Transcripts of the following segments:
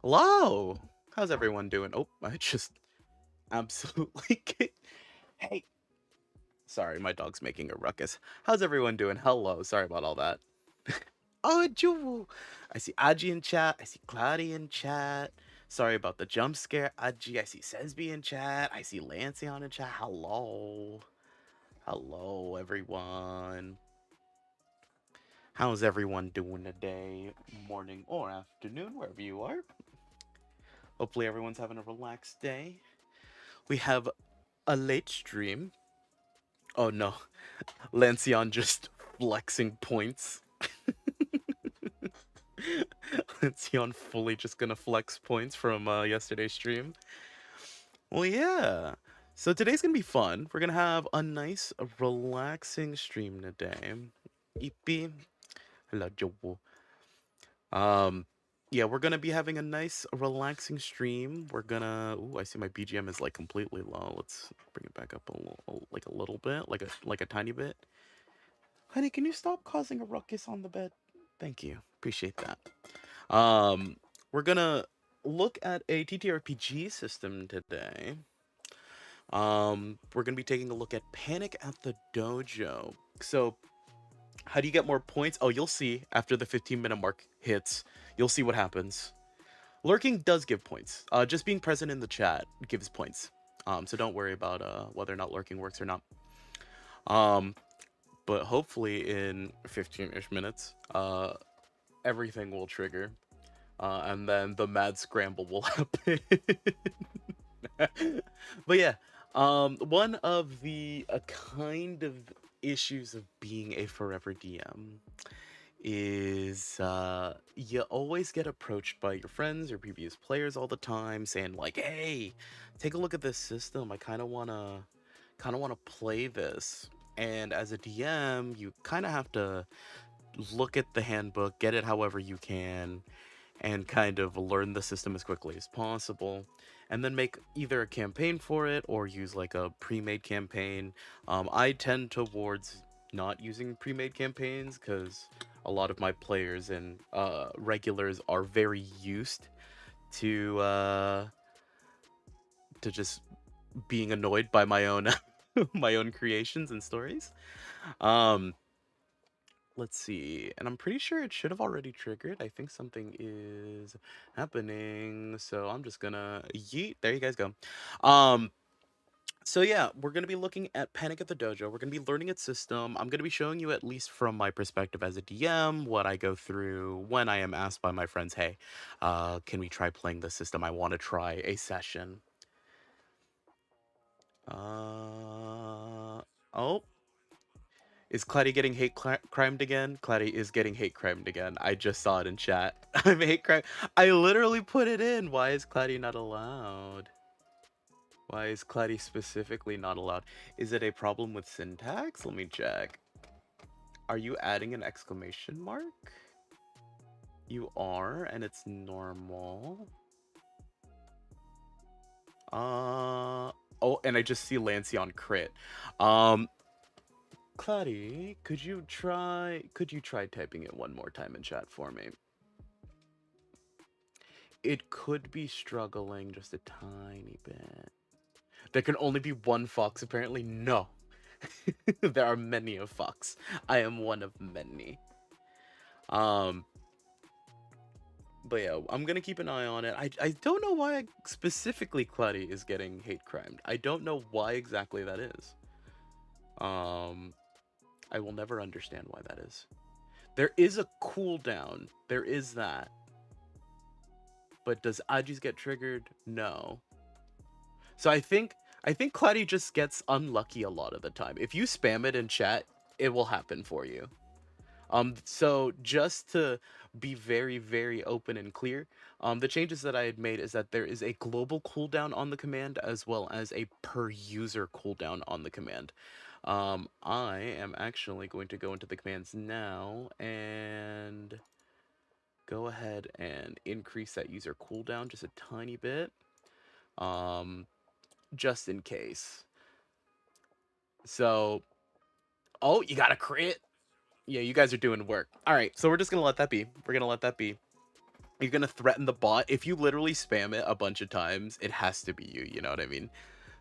Hello! How's everyone doing? Oh, I just absolutely Hey! Sorry, my dog's making a ruckus. How's everyone doing? Hello, sorry about all that. Oh, Ju! I see Aji in chat. I see Cloudy in chat. Sorry about the jump scare, Aji. I see Sesby in chat. I see Lancion in chat. Hello. Hello, everyone. How's everyone doing today? Morning or afternoon, wherever you are. Hopefully everyone's having a relaxed day. We have a late stream. Oh no, Lancion just flexing points. Lancion fully just gonna flex points from yesterday's stream. Well, yeah. So today's gonna be fun. We're gonna have a nice, relaxing stream today. Ippy, Hello, Joe. Um, yeah, we're gonna be having a nice, relaxing stream. We're gonna. Ooh, I see my BGM is like completely low. Let's bring it back up like a little bit, like a tiny bit. Honey, can you stop causing a ruckus on the bed? Thank you. Appreciate that. Um, we're gonna look at a TTRPG system today. We're gonna be taking a look at Panic at the Dojo. So, how do you get more points? Oh, you'll see after the 15-minute mark hits. You'll see what happens. Lurking does give points. Just being present in the chat gives points. So don't worry about whether or not lurking works or not. Um, but hopefully in 15-ish minutes, everything will trigger, and then the mad scramble will happen. But yeah, one of the kind of issues of being a forever DM is you always get approached by your friends or previous players all the time saying like, hey, take a look at this system, I kind of wanna play this. And as a DM, you kind of have to look at the handbook, get it however you can, and kind of learn the system as quickly as possible, and then make either a campaign for it or use like a pre-made campaign. I tend towards not using pre-made campaigns because a lot of my players and regulars are very used to just being annoyed by my own my own creations and stories. Um, let's see. And I'm pretty sure it should have already triggered. I think something is happening. So I'm just gonna yeet. There you guys go. Um, so yeah, we're gonna be looking at Panic at the Dojo. We're gonna be learning its system. I'm gonna be showing you, at least from my perspective as a DM, what I go through when I am asked by my friends, hey, can we try playing the system? I want to try a session. Oh, is Claddy getting crimed again? Claddy is getting hate crimed again. I just saw it in chat. I'm hate crime. I literally put it in. Why is Claddy not allowed? Why is Claddy specifically not allowed? Is it a problem with syntax? Let me check. Are you adding an exclamation mark? You are, and it's normal. Oh, and I just see Lancion crit. Claddy, could you try typing it one more time in chat for me? It could be struggling just a tiny bit. There can only be one fox, apparently. No. There are many of fox. I am one of many. But yeah, I'm gonna keep an eye on it. I don't know why specifically Claddy is getting hate crimed. I don't know why exactly that is. I will never understand why that is. There is a cooldown. There is that. But does Ajis get triggered? No. So I think Claddy just gets unlucky a lot of the time. If you spam it in chat, it will happen for you. So just to be very, very open and clear, the changes that I had made is that there is a global cooldown on the command as well as a per user cooldown on the command. I am actually going to go into the commands now and go ahead and increase that user cooldown just a tiny bit, just in case. So, oh, you got a crit? Yeah, you guys are doing work. All right, so we're just gonna let that be. We're gonna let that be. You're gonna threaten the bot. If you literally spam it a bunch of times, it has to be you. You know what I mean?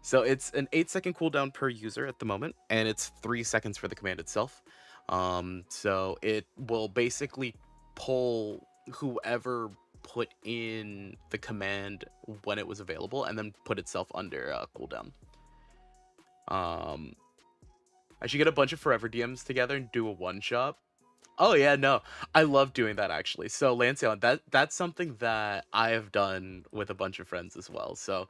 So it's an 8-second cooldown per user at the moment, and it's 3 seconds for the command itself. So it will basically pull whoever put in the command when it was available, and then put itself under cooldown. I should get a bunch of forever DMs together and do a one-shot. Oh yeah, no, I love doing that actually. So Lancion, that's something that I have done with a bunch of friends as well. So,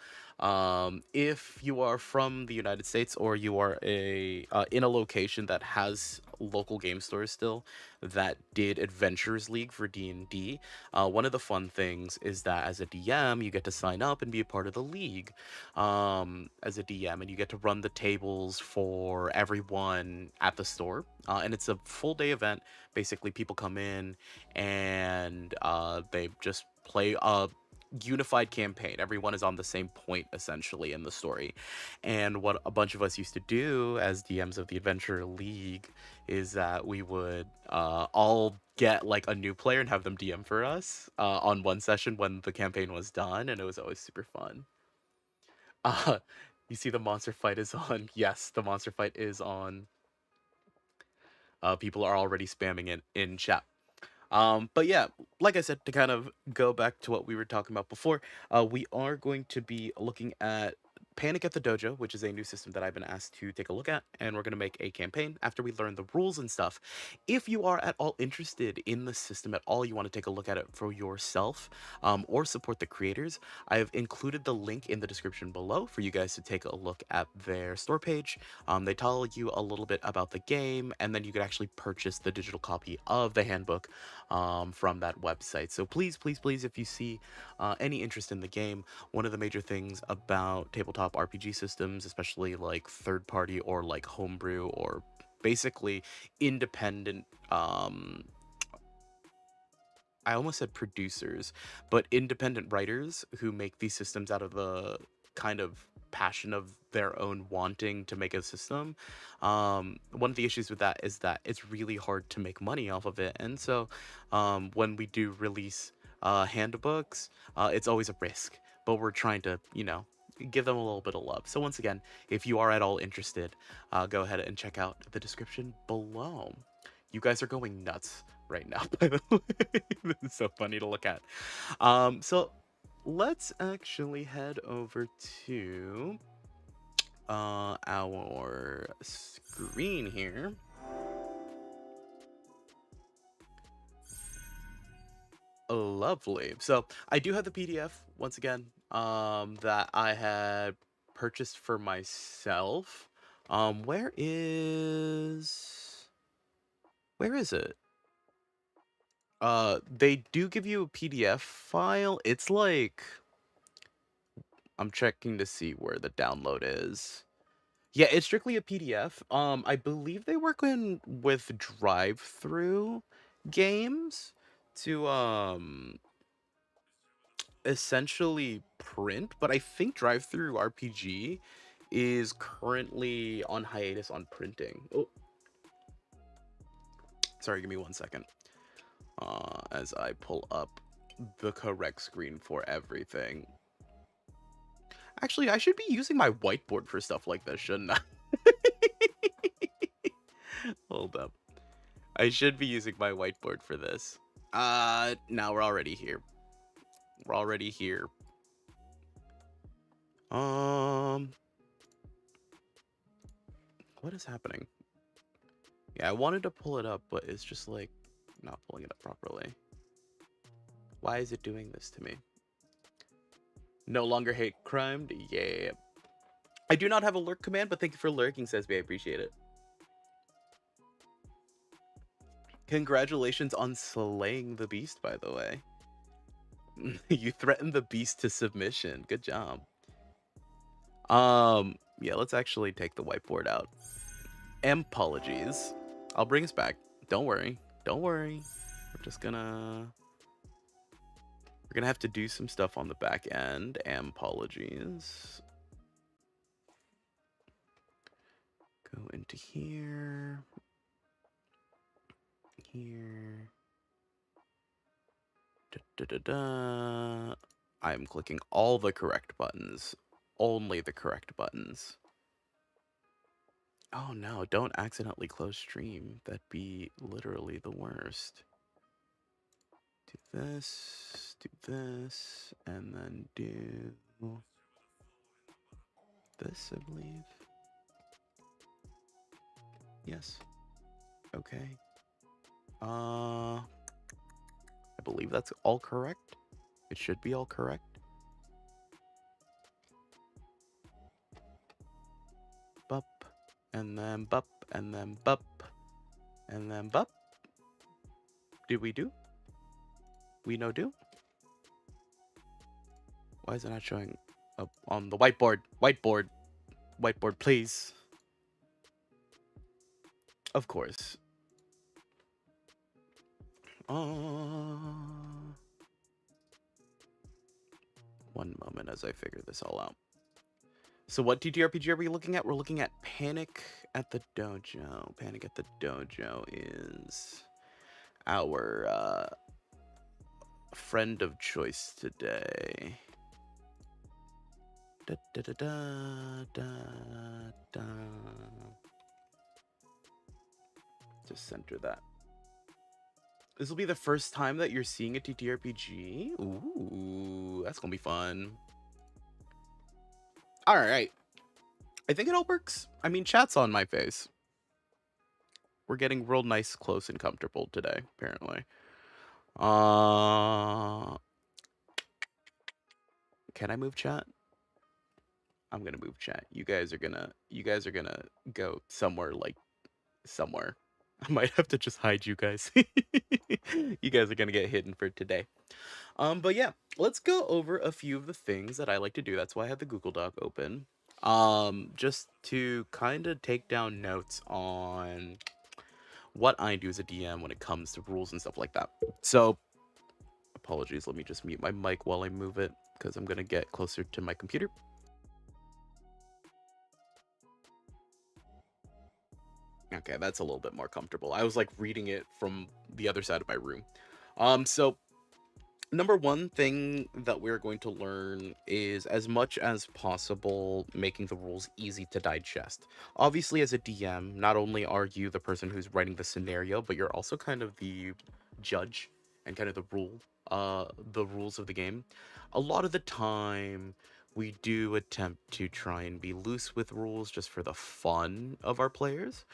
if you are from the United States or you are in a location that has local game stores still that did Adventures League for D&D. One of the fun things is that as a DM, you get to sign up and be a part of the league as a DM, and you get to run the tables for everyone at the store. And it's a full day event. Basically, people come in and they just play a unified campaign. Everyone is on the same point essentially in the story. And what a bunch of us used to do as DMs of the Adventure League is that we would all get like a new player and have them DM for us on one session when the campaign was done, and it was always super fun. Uh, you see the monster fight is on. Yes, the monster fight is on. People are already spamming it in chat. But yeah, like I said, to kind of go back to what we were talking about before, we are going to be looking at Panic at the Dojo, which is a new system that I've been asked to take a look at, and we're going to make a campaign after we learn the rules and stuff. If you are at all interested in the system at all, you want to take a look at it for yourself, or support the creators, I've included the link in the description below for you guys to take a look at their store page. They tell you a little bit about the game, and then you could actually purchase the digital copy of the handbook from that website. So please, please, please, if you see any interest in the game, one of the major things about tabletop RPG systems, especially like third party or like homebrew or basically independent, I almost said producers, but independent writers who make these systems out of the kind of passion of their own wanting to make a system. One of the issues with that is that it's really hard to make money off of it. And so when we do release handbooks, it's always a risk, but we're trying to, give them a little bit of love. So once again, if you are at all interested, go ahead and check out the description below. You guys are going nuts right now, by the way. This is so funny to look at. So let's actually head over to our screen here. Lovely. So I do have the PDF once again that I had purchased for myself. Where is it? They do give you a PDF file. It's like, I'm checking to see where the download is. Yeah, it's strictly a PDF. I believe they work with drive-through games to essentially print, but I think drive-through RPG is currently on hiatus on printing. Oh, sorry, give me 1 second. As I pull up the correct screen for everything. Actually, I should be using my whiteboard for stuff like this, shouldn't I? Hold up. I should be using my whiteboard for this. Now we're already here. We're already here. What is happening? Yeah, I wanted to pull it up, but it's just like not pulling it up properly. Why is it doing this to me? No longer hate crime? Yeah. I do not have a lurk command, but thank you for lurking, Sesbe. I appreciate it. Congratulations on slaying the beast, by the way. You threatened the beast to submission. Good job. Yeah, let's actually take the whiteboard out. Apologies. I'll bring us back. Don't worry. Don't worry. We're gonna have to do some stuff on the back end. Apologies. Go into here. Here. I'm clicking all the correct buttons. Only the correct buttons. Oh no, don't accidentally close stream. That'd be literally the worst. Do this, and then do this, I believe. Yes. Okay. I believe that's all correct. It should be all correct. Bup, and then bup, and then bup. And then bup. Do we do? We no do? Why is it not showing up on the whiteboard? Whiteboard. Whiteboard, please. Of course. One moment as I figure this all out. So what TTRPG are we looking at? We're looking at Panic at the Dojo. Panic at the Dojo is our friend of choice today. Da, da, da, da, da, da. Just center that. This will be the first time that you're seeing a TTRPG. Ooh, that's gonna be fun. All right. I think it all works. I mean, chat's on my face. We're getting real nice, close, and comfortable today, apparently. Can I move chat? I'm gonna move chat. You guys are gonna go somewhere like somewhere. I might have to just hide you guys. You guys are gonna get hidden for today. But yeah, let's go over a few of the things that I like to do. That's why I have the Google Doc open. Just to kind of take down notes on what I do as a DM when it comes to rules and stuff like that. So, apologies, let me just mute my mic while I move it because I'm gonna get closer to my computer. Okay, that's a little bit more comfortable. I was like reading it from the other side of my room. So number one thing that we're going to learn is, as much as possible, making the rules easy to digest. Obviously, as a DM, not only are you the person who's writing the scenario, but you're also kind of the judge and kind of the rules of the game. A lot of the time, we do attempt to try and be loose with rules just for the fun of our players,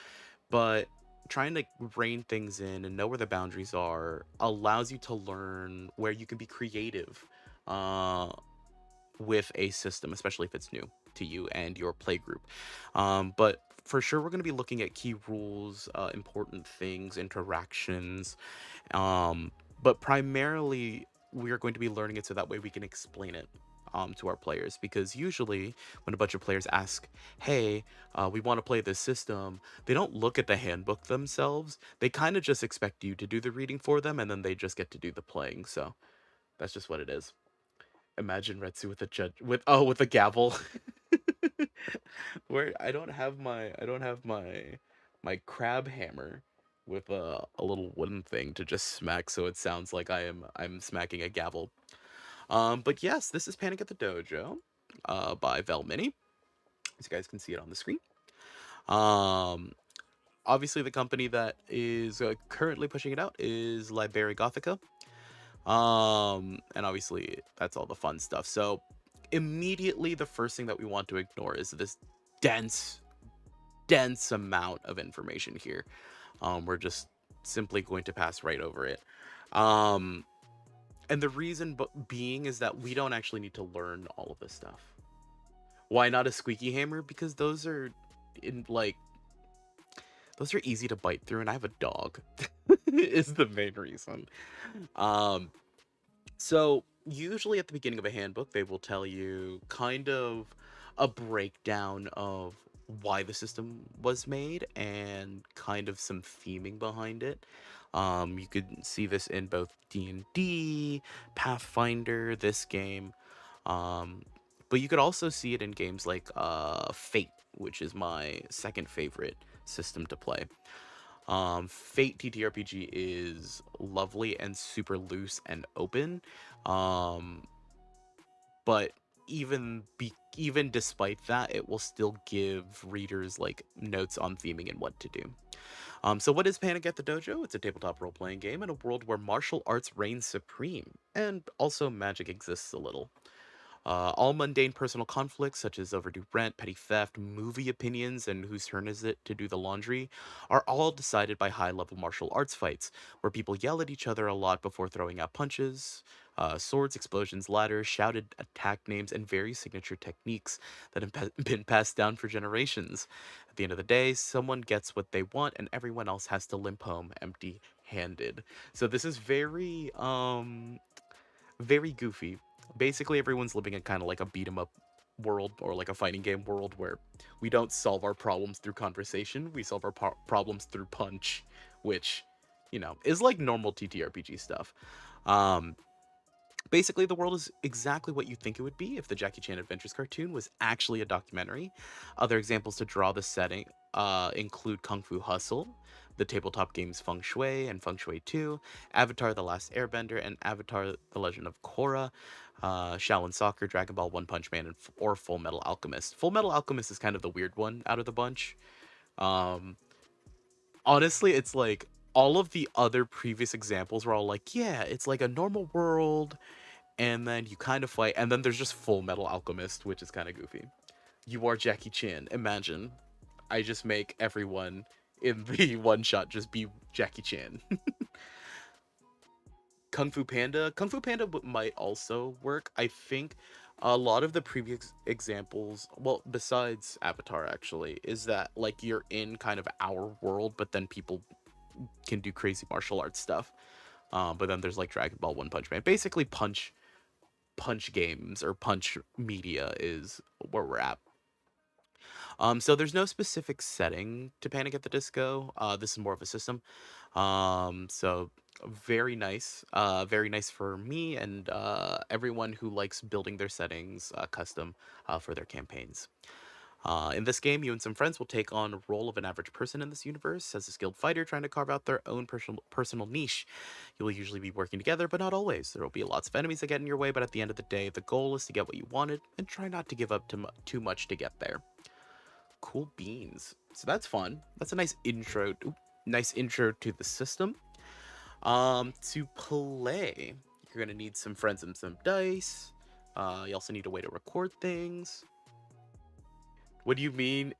but trying to rein things in and know where the boundaries are allows you to learn where you can be creative uh, with a system, especially if it's new to you and your play group. But for sure, we're going to be looking at key rules, important things, interactions, um, but primarily we are going to be learning it so that way we can explain it to our players, because usually when a bunch of players ask, hey, we want to play this system, they don't look at the handbook themselves. They kind of just expect you to do the reading for them, and then they just get to do the playing. So that's just what it is. Imagine Retsu with a judge with a gavel. Where I don't have my crab hammer with a little wooden thing to just smack, so it sounds like I'm smacking a gavel. But yes, this is Panic at the Dojo, by Velmini. As you guys can see it on the screen. Um, Obviously the company that is currently pushing it out is Library Gothica. And obviously that's all the fun stuff. So immediately the first thing that we want to ignore is this dense, dense amount of information here. We're just simply going to pass right over it. Um, and the reason being is that we don't actually need to learn all of this stuff. Why not a squeaky hammer? Because those are in like those are easy to bite through, and I have a dog. Is the main reason. Um, so usually at the beginning of a handbook, they will tell you kind of a breakdown of why the system was made and kind of some theming behind it. You could see this in both D&D, Pathfinder, this game. Um, but you could also see it in games like Fate, which is my second favorite system to play. Fate TTRPG is lovely and super loose and open, um, but even despite that, it will still give readers like notes on theming and what to do. So what is Panic at the Dojo? It's a tabletop role-playing game in a world where martial arts reign supreme, and also magic exists a little. All mundane personal conflicts, such as overdue rent, petty theft, movie opinions, and whose turn is it to do the laundry, are all decided by high level martial arts fights, where people yell at each other a lot before throwing out punches. Swords, explosions, ladders, shouted attack names, and various signature techniques that have been passed down for generations. At the end of the day, someone gets what they want, and everyone else has to limp home empty handed. So this is very goofy. Basically, everyone's living in kind of like a beat 'em up world or like a fighting game world where we don't solve our problems through conversation, we solve our problems through punch, which, is like normal TTRPG stuff. Um, Basically, the world is exactly what you think it would be if the Jackie Chan Adventures cartoon was actually a documentary. Other examples to draw the setting include Kung Fu Hustle, the tabletop games Feng Shui and Feng Shui 2, Avatar The Last Airbender, and Avatar The Legend of Korra, Shaolin Soccer, Dragon Ball, One Punch Man, or Full Metal Alchemist. Full Metal Alchemist is kind of the weird one out of the bunch. Um, Honestly, it's like all of the other previous examples were all like, yeah, it's like a normal world and then you kind of fight, and then there's just Full Metal Alchemist, which is kind of goofy. You are Jackie Chan. Imagine, I just make everyone in the one shot just be Jackie Chan. Kung Fu Panda might also work. I think a lot of the previous examples, well, besides Avatar, actually, is that like you're in kind of our world, but then people can do crazy martial arts stuff. But then there's like Dragon Ball, One Punch Man. Basically, punch games or punch media is where we're at. So there's no specific setting to Panic at the Disco. This is more of a system. So very nice for me and everyone who likes building their settings custom for their campaigns. In this game, you and some friends will take on a role of an average person in this universe as a skilled fighter trying to carve out their own personal niche. You will usually be working together, but not always. There will be lots of enemies that get in your way, but at the end of the day, the goal is to get what you wanted and try not to give up too much to get there. Cool beans. So that's fun. That's a nice intro to the system. To play, you're gonna need some friends and some dice. You also need a way to record things. What do you mean?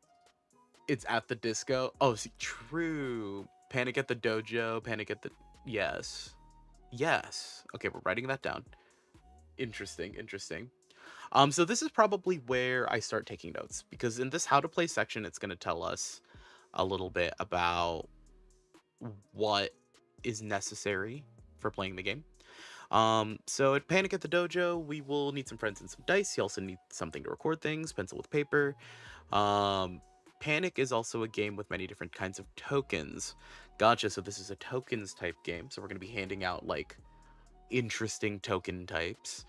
It's at the disco. Oh, see, true. Panic at the Dojo. Panic at the. Yes. Yes. Okay, we're writing that down. Interesting. Interesting. So this is probably where I start taking notes because in this how to play section, it's going to tell us a little bit about what is necessary for playing the game. So at Panic at the Dojo, we will need some friends and some dice. You also need something to record things, pencil with paper. Panic is also a game with many different kinds of tokens. Gotcha. So this is a tokens type game. So we're going to be handing out like interesting token types,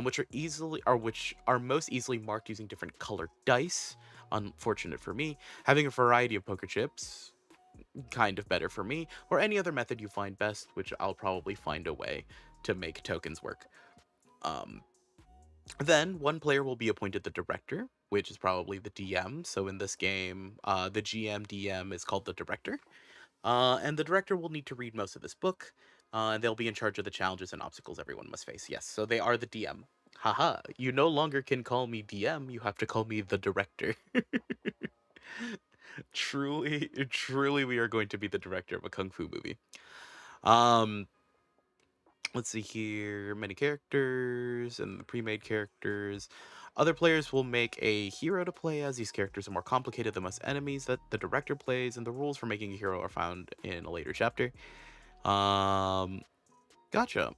which are most easily marked using different colored dice. Unfortunate for me, having a variety of poker chips, kind of better for me, or any other method you find best, which I'll probably find a way to make tokens work. Um, then one player will be appointed the director, which is probably the DM. So in this game, the GM DM is called the director. And the director will need to read most of this book, and they'll be in charge of the challenges and obstacles everyone must face. Yes, so they are the DM. Haha, you no longer can call me DM, you have to call me the director. Truly, we are going to be the director of a kung fu movie. Um, let's see here. Many characters and the pre-made characters. Other players will make a hero to play as. These characters are more complicated than most enemies that the director plays, and the rules for making a hero are found in a later chapter. Um, Gotcha.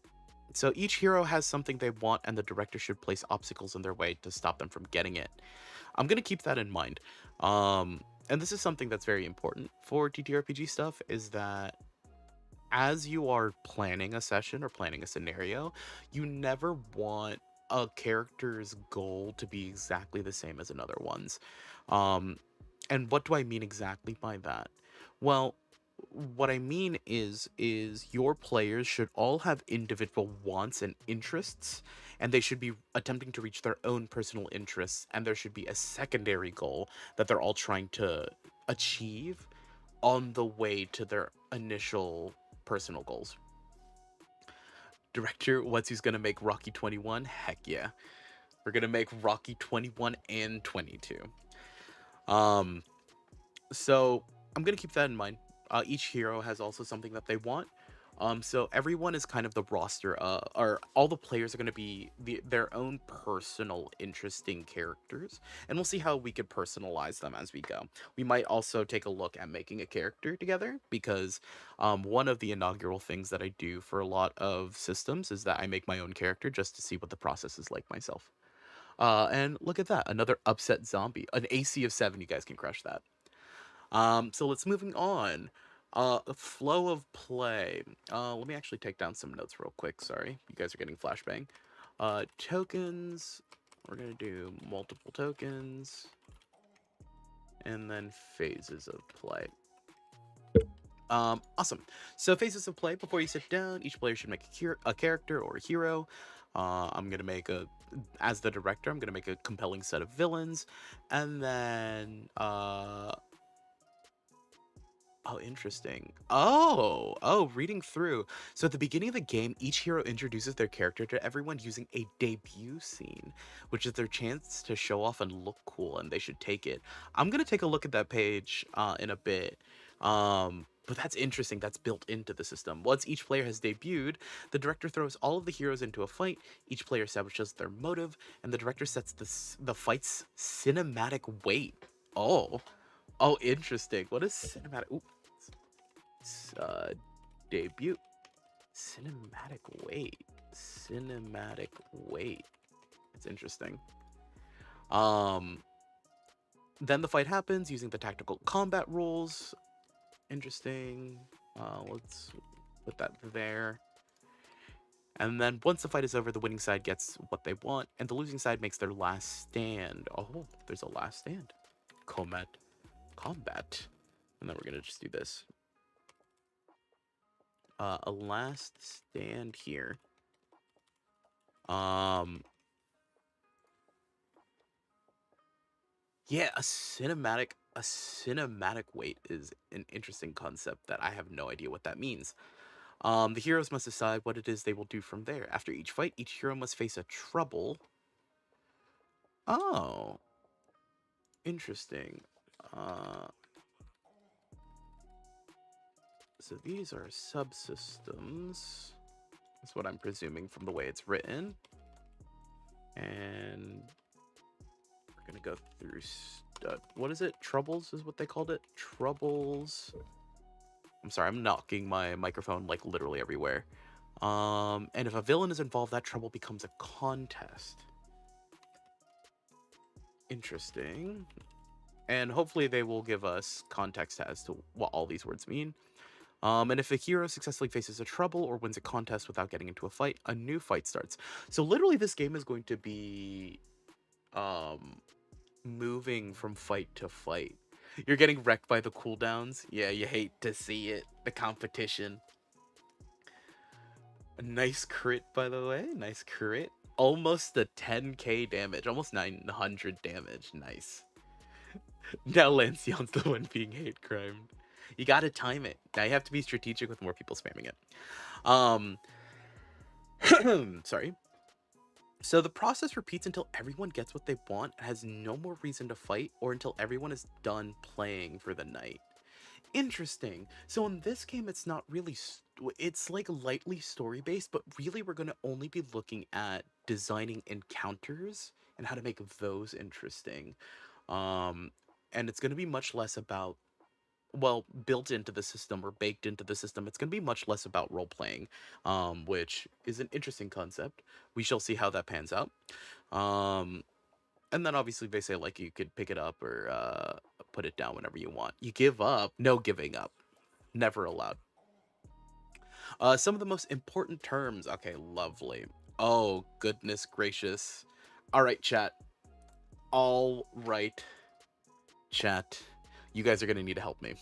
So each hero has something they want, and the director should place obstacles in their way to stop them from getting it. I'm gonna keep that in mind. And this is something that's very important for TTRPG stuff, is that as you are planning a session or planning a scenario, you never want a character's goal to be exactly the same as another one's. Um, and what do I mean exactly by that? Well, what I mean is your players should all have individual wants and interests, and they should be attempting to reach their own personal interests, and there should be a secondary goal that they're all trying to achieve on the way to their initial personal goals. Director, what's who's gonna make Rocky 21? Heck yeah. We're gonna make Rocky 21 and 22. Um, so I'm gonna keep that in mind. Each hero has also something that they want. So everyone is kind of the roster, or all the players are going to be their own personal, interesting characters, and we'll see how we could personalize them as we go. We might also take a look at making a character together because one of the inaugural things that I do for a lot of systems is that I make my own character just to see what the process is like myself. And look at that, another upset zombie, an AC of 7. You guys can crush that. So let's moving on. Flow of play. Let me actually take down some notes real quick. Sorry, you guys are getting flashbang. Tokens. We're gonna do multiple tokens, and then phases of play. Awesome. So phases of play. Before you sit down, each player should make a character or a hero. I'm gonna make as the director, I'm gonna make a compelling set of villains, and then oh, interesting. Oh, reading through. So at the beginning of the game, each hero introduces their character to everyone using a debut scene, which is their chance to show off and look cool, and they should take it. I'm gonna take a look at that page in a bit. But that's interesting. That's built into the system. Once each player has debuted, the director throws all of the heroes into a fight. Each player establishes their motive, and the director sets the fight's cinematic weight. Oh, oh, interesting. What is cinematic? Ooh. Uh, debut. Cinematic weight. Cinematic weight. It's interesting. Um, then the fight happens using the tactical combat rules. Interesting. Let's put that there. And then once the fight is over, the winning side gets what they want, and the losing side makes their last stand. Oh, there's a last stand. Combat. And then we're gonna just do this. A last stand here. Yeah, a cinematic weight is an interesting concept that I have no idea what that means. The heroes must decide what it is they will do from there. After each fight, each hero must face a trouble. Oh, interesting. Uh, so these are subsystems. That's what I'm presuming from the way it's written. And we're gonna go through. What is it? Troubles is what they called it. Troubles. I'm sorry, I'm knocking my microphone like literally everywhere. And if a villain is involved, that trouble becomes a contest. Interesting. And hopefully they will give us context as to what all these words mean. And if a hero successfully faces a trouble or wins a contest without getting into a fight, a new fight starts. So literally this game is going to be moving from fight to fight. You're getting wrecked by the cooldowns. Yeah, you hate to see it. The competition. A nice crit, by the way. Nice crit. Almost a 10k damage. Almost 900 damage. Nice. Now Lanceon's the one being hate crimed. You gotta time it. Now you have to be strategic with more people spamming it. Sorry. So the process repeats until everyone gets what they want and has no more reason to fight, or until everyone is done playing for the night. Interesting. So in this game, it's not really, it's like lightly story based, but really we're going to only be looking at designing encounters and how to make those interesting. Um, and it's going to be much less about, well, built into the system or baked into the system. It's going to be much less about role playing, which is an interesting concept. We shall see how that pans out. Um, and then obviously they say like you could pick it up or put it down whenever you want. You give up, no giving up, never allowed. Some of the most important terms. Okay, lovely. Oh goodness gracious. All right, chat. All right, chat. You guys are gonna need to help me.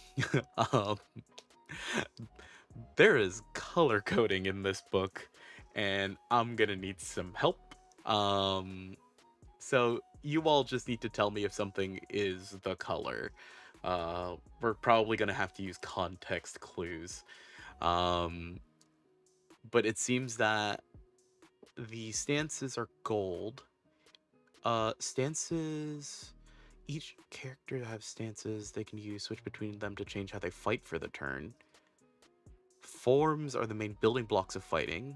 um, there is color coding in this book, and I'm gonna need some help. So you all just need to tell me if something is the color. We're probably gonna have to use context clues. But it seems that the stances are gold, Stances. Each character has stances they can use, switch between them to change how they fight for the turn. Forms are the main building blocks of fighting.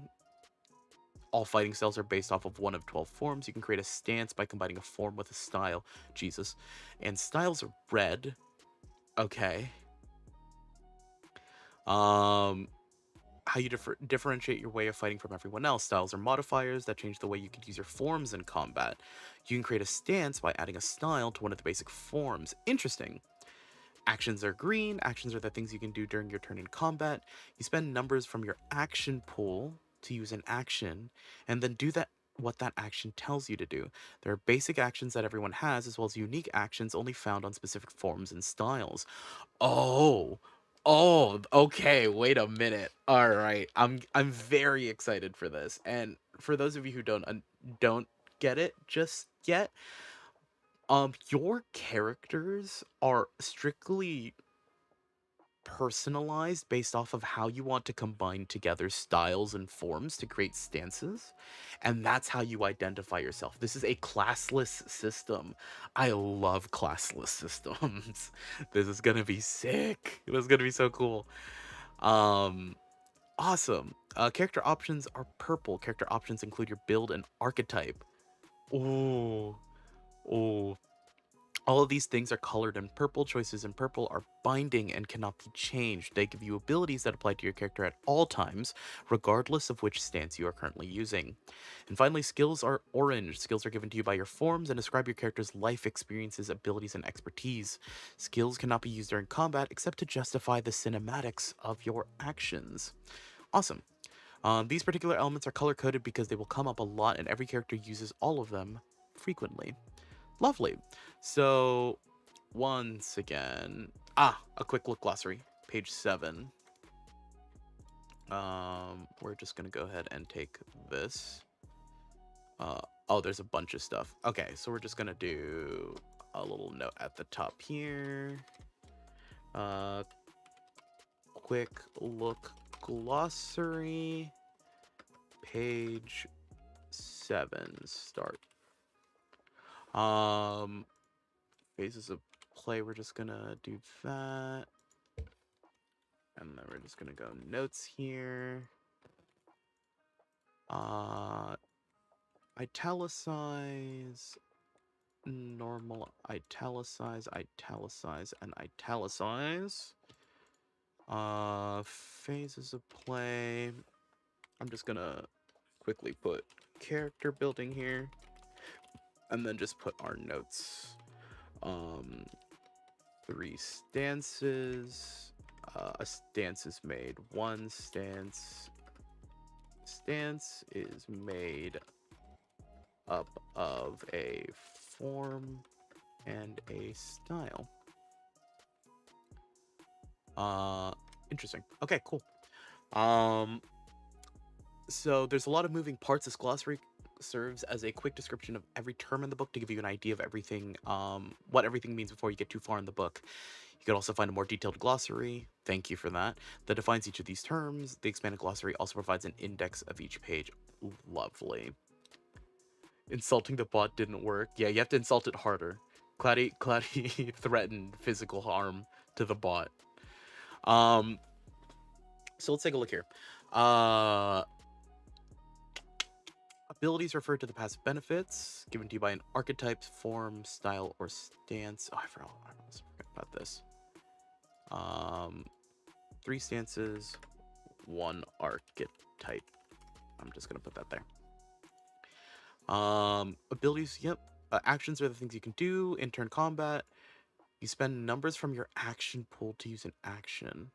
All fighting styles are based off of one of 12 forms. You can create a stance by combining a form with a style. Jesus. And styles are red. Okay. How you differentiate your way of fighting from everyone else. Styles are modifiers that change the way you can use your forms in combat. You can create a stance by adding a style to one of the basic forms. Interesting. Actions are green. Actions are the things you can do during your turn in combat. You spend numbers from your action pool to use an action, and then do that what that action tells you to do. There are basic actions that everyone has, as well as unique actions only found on specific forms and styles. Oh, okay. Wait a minute. All right, I'm very excited for this. And for those of you who don't get it just yet, your characters are strictly personalized based off of how you want to combine together styles and forms to create stances, and that's how you identify yourself. This is a classless system. I love classless systems. This is gonna be sick. This is gonna be so cool. um Awesome. Character options are purple. Character options include your build and archetype. Ooh. Ooh. All of these things are colored in purple. Choices in purple are binding and cannot be changed. They give you abilities that apply to your character at all times, regardless of which stance you are currently using. And finally, skills are orange. Skills are given to you by your forms and describe your character's life experiences, abilities, and expertise. Skills cannot be used during combat except to justify the cinematics of your actions. Awesome. These particular elements are color coded because they will come up a lot and every character uses all of them frequently. Lovely. So, once again, a quick look glossary, page 7. We're just gonna go ahead and take this. Oh, there's a bunch of stuff. Okay, so we're just gonna do a little note at the top here. Quick look glossary, page 7, start. Phases of play, we're just gonna do that. And then we're just gonna go notes here. Italicize, normal, italicize, italicize, and italicize. Phases of play. I'm just gonna quickly put character building here. And then just put our notes. 3 stances. A stance is made. One stance is made up of a form and a style. Interesting. Okay, cool. So there's a lot of moving parts. This glossary serves as a quick description of every term in the book to give you an idea of everything, what everything means before you get too far in the book. You can also find a more detailed glossary, thank you for that defines each of these terms. The expanded glossary also provides an index of each page. Lovely. Insulting the bot didn't work. Yeah, you have to insult it harder. Cloudy threatened physical harm to the bot. So let's take a look here. Abilities refer to the passive benefits given to you by an archetype, form, style, or stance. Oh, I forgot about this. 3 stances, 1 archetype. I'm just gonna put that there. Abilities, yep. Actions are the things you can do in turn combat. You spend numbers from your action pool to use an action.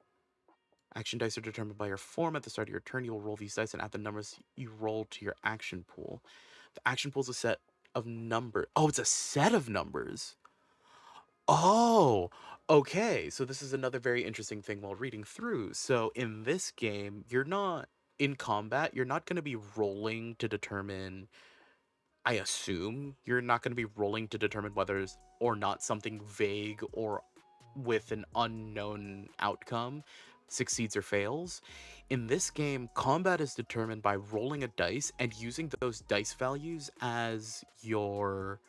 Action dice are determined by your form. At the start of your turn, you will roll these dice and add the numbers you roll to your action pool. The action pool is a set of numbers. Oh, it's a set of numbers. Oh, okay. So this is another very interesting thing while reading through. So in this game, you're not in combat. You're not going to be rolling to determine. I assume you're not going to be rolling to determine whether or not something vague or with an unknown outcome succeeds or fails. In this game, combat is determined by rolling a dice and using those dice values as your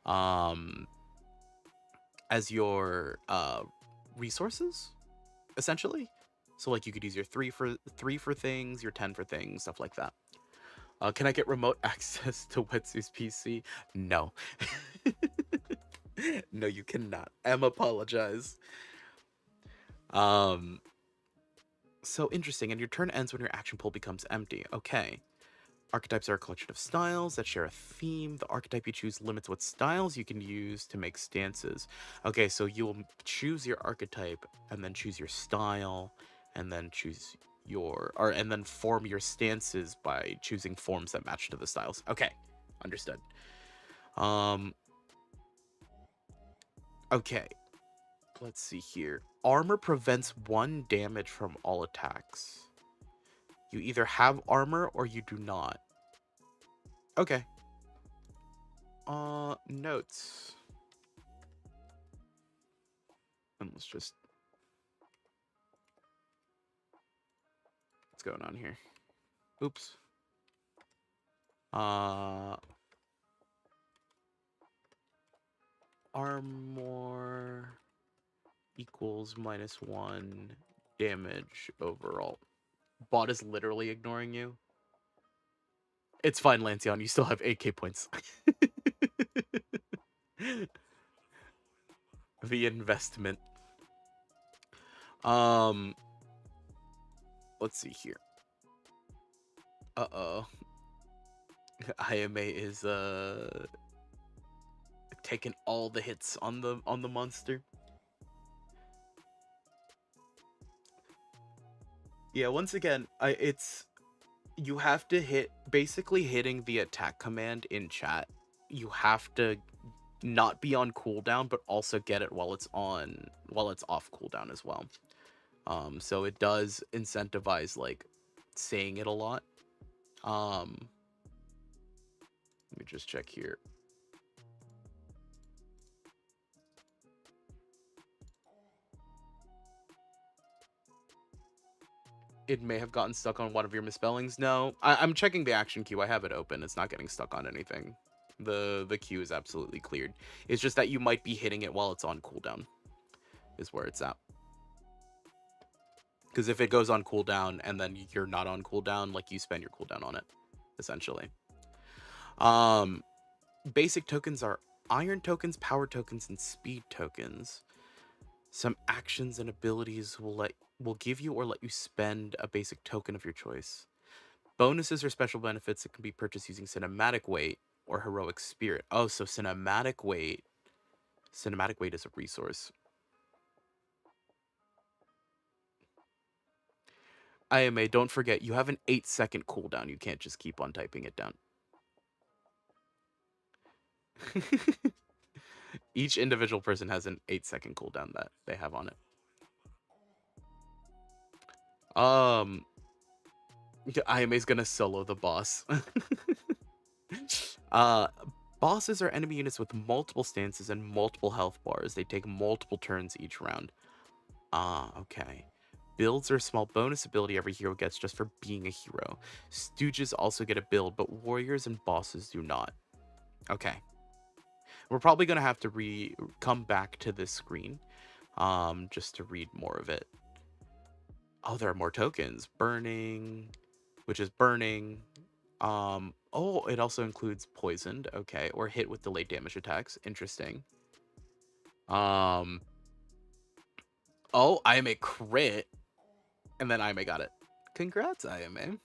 um, as your resources, essentially. So like you could use your three for things, your 10 for things, stuff like that. Can I get remote access to Wetsu's PC? No. No, you cannot. Apologize. Um, so interesting. And your turn ends when your action pool becomes empty. Okay. Archetypes are a collection of styles that share a theme. The archetype you choose limits what styles you can use to make stances. Okay, so you'll choose your archetype and then choose your style and then choose and then form your stances by choosing forms that match to the styles. Okay, understood. Um okay, let's see here. Armor prevents 1 damage from all attacks. You either have armor or you do not. Okay. Notes. And let's just... What's going on here? Oops. Armor equals -1 damage overall. Bot is literally ignoring you. It's fine, Lanceon. You still have 8k points. The investment. Let's see here. Uh-oh. IMA is taking all the hits on the monster. Yeah, once again, it's you have to hit basically hitting the attack command in chat. You have to not be on cooldown, but also get it while it's off cooldown as well. So it does incentivize like saying it a lot. Let me just check here. It may have gotten stuck on one of your misspellings. No, I'm checking the action queue. I have it open. It's not getting stuck on anything. The queue is absolutely cleared. It's just that you might be hitting it while it's on cooldown is where it's at. Because if it goes on cooldown and then you're not on cooldown, like you spend your cooldown on it, essentially. Basic tokens are iron tokens, power tokens, and speed tokens. Some actions and abilities will give you or let you spend a basic token of your choice. Bonuses or special benefits that can be purchased using cinematic weight or heroic spirit. Oh, so cinematic weight is a resource. IMA, don't forget, you have an 8-second cooldown. You can't just keep on typing it down. Each individual person has an 8-second cooldown that they have on it. IMA's gonna solo the boss. Bosses are enemy units with multiple stances and multiple health bars. They take multiple turns each round. Okay. Builds are a small bonus ability every hero gets just for being a hero. Stooges also get a build, but warriors and bosses do not. Okay. We're probably gonna have to come back to this screen, just to read more of it. Oh, there are more tokens. Burning, which is burning. Oh, it also includes poisoned. Okay, or hit with delayed damage attacks. Interesting. Oh, IMA crit, and then IMA got it. Congrats, IMA.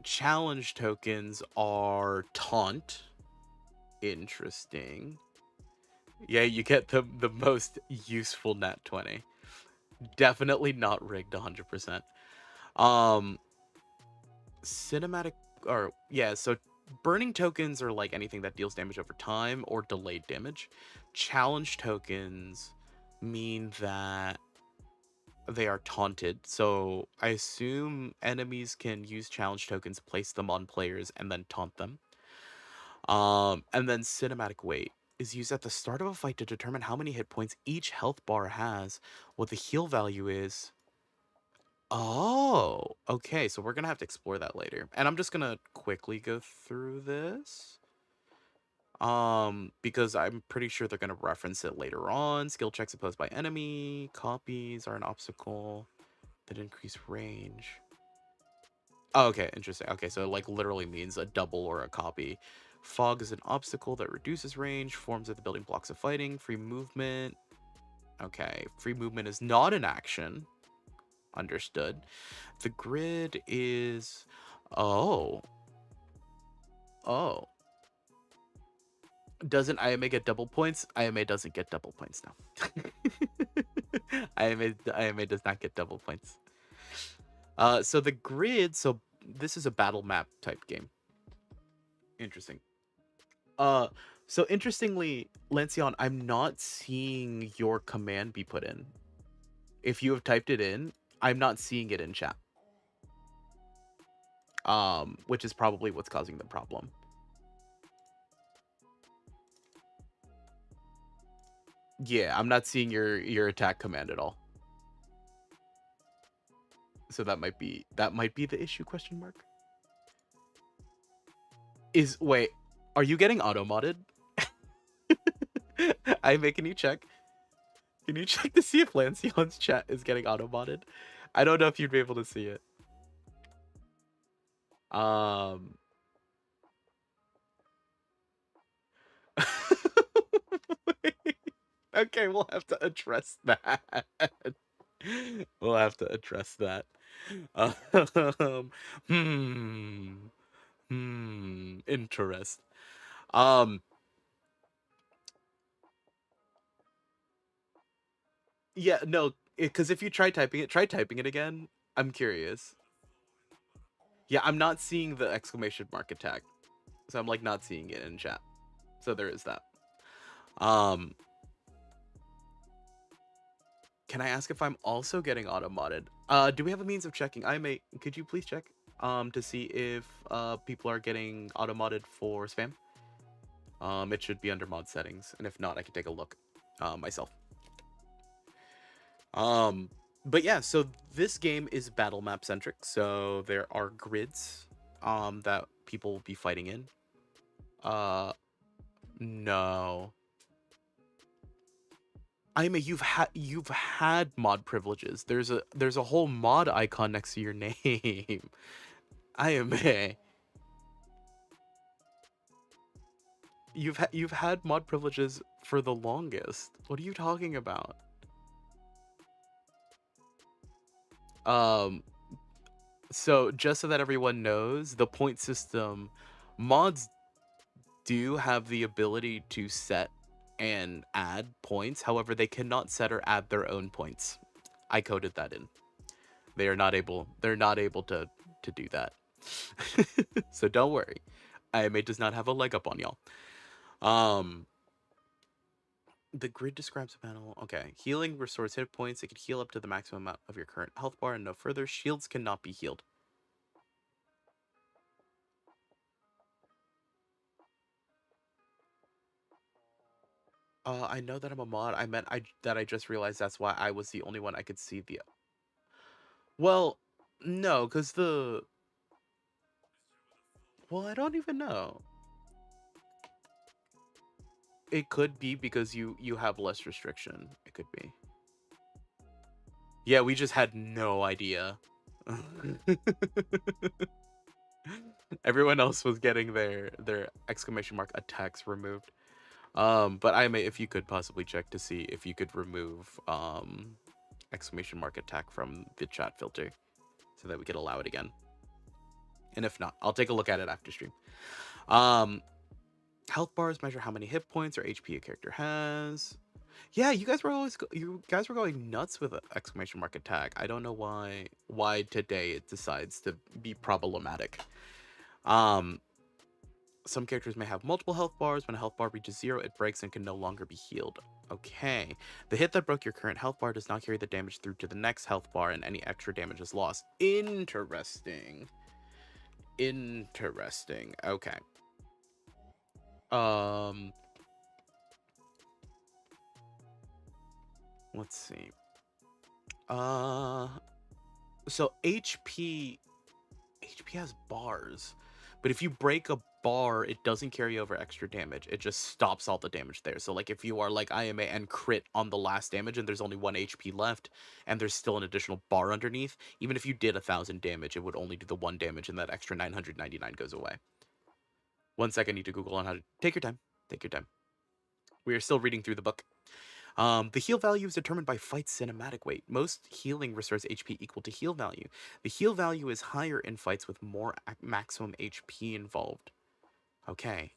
Challenge tokens are taunt. Interesting. Yeah, you get the most useful nat 20. Definitely not rigged 100%. Cinematic, or yeah, so burning tokens are like anything that deals damage over time or delayed damage. Challenge tokens mean that they are taunted. So I assume enemies can use challenge tokens, place them on players, and then taunt them. And then cinematic weight is used at the start of a fight to determine how many hit points each health bar has, what the heal value is. Oh, okay. So we're gonna have to explore that later. And I'm just gonna quickly go through this. Because I'm pretty sure they're gonna reference it later on. Skill checks opposed by enemy. Copies are an obstacle that increase range. Oh, okay, interesting. Okay, so it like literally means a double or a copy. Fog is an obstacle that reduces range. Forms of the building blocks of fighting. Free movement. Okay, free movement is not an action. Understood. The grid is... Oh. Oh. Doesn't IMA get double points? IMA doesn't get double points now. IMA does not get double points. So the grid, so this is a battle map type game. Interesting. Uh, so interestingly, Lancion, I'm not seeing your command be put in. If you have typed it in, I'm not seeing it in chat. Which is probably what's causing the problem. Yeah, I'm not seeing your attack command at all. So that might be the issue, question mark. Wait, are you getting auto modded? Can you check? Can you check to see if Lancion's chat is getting auto modded? I don't know if you'd be able to see it. Okay, we'll have to address that. We'll have to address that. Interest. Yeah, no, because if you try typing it again. I'm curious. Yeah, I'm not seeing the exclamation mark attack, so I'm like not seeing it in chat. So there is that. Can I ask if I'm also getting auto modded? Do we have a means of checking? Could you please check to see if people are getting auto modded for spam? It should be under mod settings, and if not, I can take a look myself. But yeah, so this game is battle map centric, so there are grids that people will be fighting in. No. You've had mod privileges. There's a whole mod icon next to your name. IMA. You've had mod privileges for the longest. What are you talking about? So just so that everyone knows, the point system mods do have the ability to set and add points. However, they cannot set or add their own points. I coded that in. They're not able to do that. So don't worry. IMA does not have a leg up on y'all. The grid describes a battle. Okay. Healing restores hit points. It can heal up to the maximum amount of your current health bar and no further. Shields cannot be healed. I know that I'm a mod. I meant I just realized that's why I was the only one I could see the... Well, no, because Well, I don't even know. It could be because you have less restriction. It could be. Yeah, we just had no idea. Everyone else was getting their exclamation mark attacks removed. But if you could possibly check to see if you could remove exclamation mark attack from the chat filter so that we could allow it again. And if not, I'll take a look at it after stream. Health bars measure how many hit points or HP a character has. Yeah, you guys were going nuts with exclamation mark attack. I don't know why today it decides to be problematic. Some characters may have multiple health bars. When a health bar reaches 0, it breaks and can no longer be healed. Okay. The hit that broke your current health bar does not carry the damage through to the next health bar, and any extra damage is lost. Interesting. Interesting. Okay. Let's see. So HP has bars, but if you break a bar, it doesn't carry over extra damage. It just stops all the damage there. So like if you are like IMA and crit on the last damage and there's only 1 HP left and there's still an additional bar underneath, even if you did 1,000 damage, it would only do the 1 damage and that extra 999 goes away. 1 second, I need to Google on how to... Take your time. Take your time. We are still reading through the book. The heal value is determined by fight cinematic weight. Most healing restores HP equal to heal value. The heal value is higher in fights with more maximum HP involved. Okay.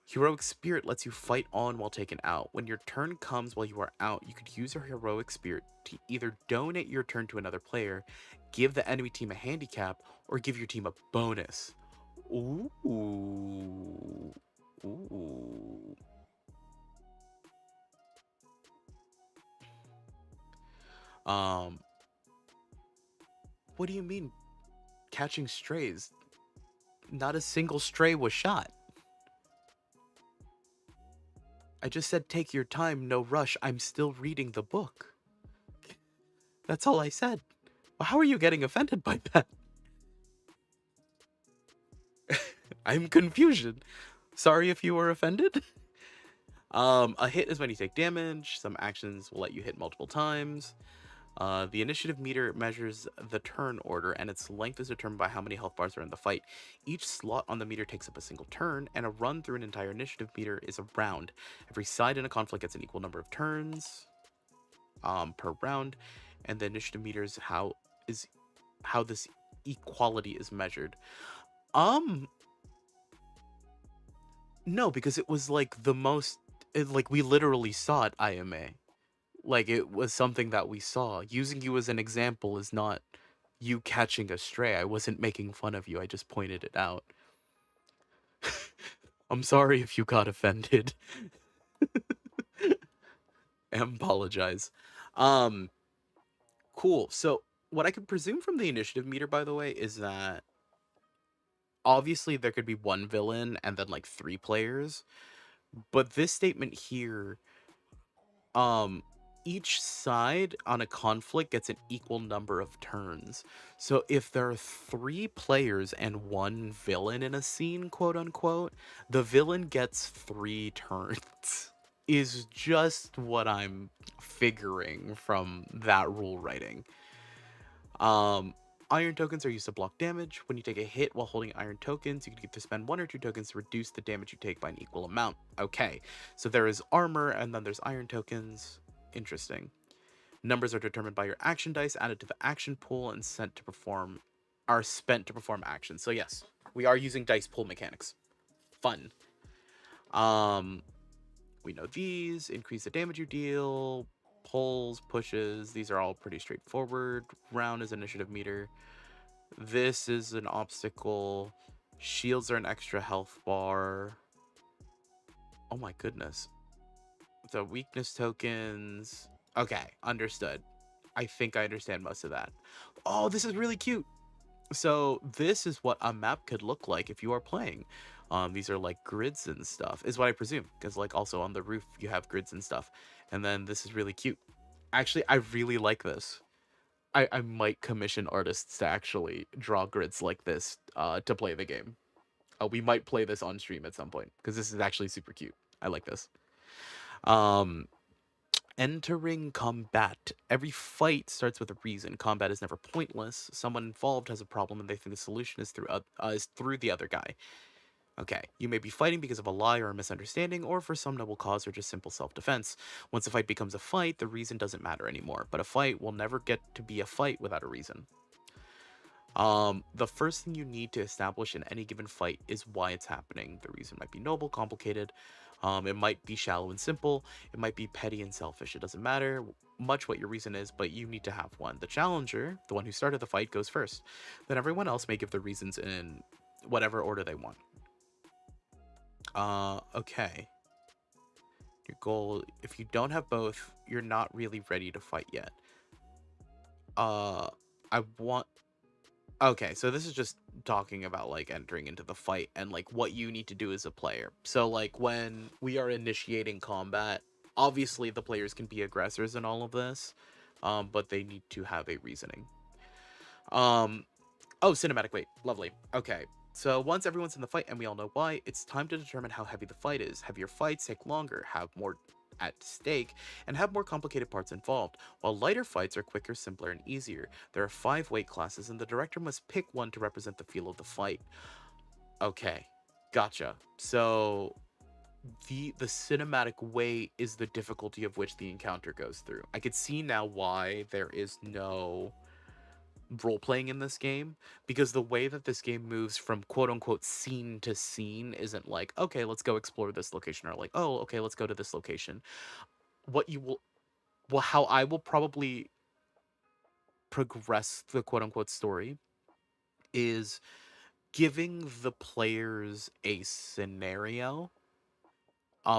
Heroic Spirit lets you fight on while taken out. When your turn comes while you are out, you could use your Heroic Spirit to either donate your turn to another player, give the enemy team a handicap, or give your team a bonus. Ooh. Ooh. What do you mean catching strays? Not a single stray was shot. I just said take your time, no rush. I'm still reading the book. That's all I said. How are you getting offended by that? I'm confusion. Sorry if you were offended. A hit is when you take damage. Some actions will let you hit multiple times. The initiative meter measures the turn order, and its length is determined by how many health bars are in the fight. Each slot on the meter takes up a single turn, and a run through an entire initiative meter is a round. Every side in a conflict gets an equal number of turns per round, and the initiative meter is how this equality is measured. No, because it was like the most, like we literally saw it IMA. Like, it was something that we saw. Using you as an example is not you catching a stray. I wasn't making fun of you. I just pointed it out. I'm sorry if you got offended. I apologize. Cool. So, what I can presume from the initiative meter, by the way, is that obviously there could be one villain and then like 3 players. But this statement here, each side on a conflict gets an equal number of turns. So if there are 3 players and 1 villain in a scene, quote unquote, the villain gets 3 turns. Is just what I'm figuring from that rule writing. Iron tokens are used to block damage. When you take a hit while holding iron tokens, you can either spend 1 or 2 tokens to reduce the damage you take by an equal amount. Okay, so there is armor and then there's iron tokens. Interesting. Numbers are determined by your action dice added to the action pool and spent to perform actions. So yes, we are using dice pool mechanics. Fun. We know these increase the damage you deal, pulls, pushes. These are all pretty straightforward. Round is initiative meter. This is an obstacle. Shields are an extra health bar. Oh my goodness. The weakness tokens. Okay, understood. I think I understand most of that. Oh, this is really cute. So this is what a map could look like if you are playing. These are like grids and stuff, is what I presume. Because like also on the roof you have grids and stuff. And then this is really cute. Actually, I really like this. I might commission artists to actually draw grids like this to play the game. We might play this on stream at some point because this is actually super cute. I like this. Entering combat. Every fight starts with a reason. Combat is never pointless. Someone involved has a problem and they think the solution is through the other guy. Okay, you may be fighting because of a lie or a misunderstanding, or for some noble cause or just simple self-defense. Once a fight becomes a fight, the reason doesn't matter anymore, but a fight will never get to be a fight without a reason. The first thing you need to establish in any given fight is why it's happening. The reason might be noble, complicated, it might be shallow and simple, it might be petty and selfish. It doesn't matter much what your reason is, but you need to have one. The challenger, the one who started the fight, goes first. Then everyone else may give their reasons in whatever order they want. Okay. Your goal, if you don't have both, you're not really ready to fight yet. Okay, so this is just talking about like entering into the fight and like what you need to do as a player. So like when we are initiating combat, obviously the players can be aggressors in all of this, but they need to have a reasoning. Oh, cinematic weight, lovely. Okay, So once everyone's in the fight and we all know why, it's time to determine how heavy the fight is. Heavier fights take longer, have more at stake, and have more complicated parts involved, while lighter fights are quicker, simpler, and easier. There are 5 weight classes, and the director must pick one to represent the feel of the fight. Okay, gotcha. So the cinematic weight is the difficulty of which the encounter goes through. I could see now why there is no role playing in this game, because the way that this game moves from quote unquote scene to scene isn't like, okay, let's go explore this location, or like, oh, okay, let's go to this location. What you will, well, how I will probably progress the quote unquote story is giving the players a scenario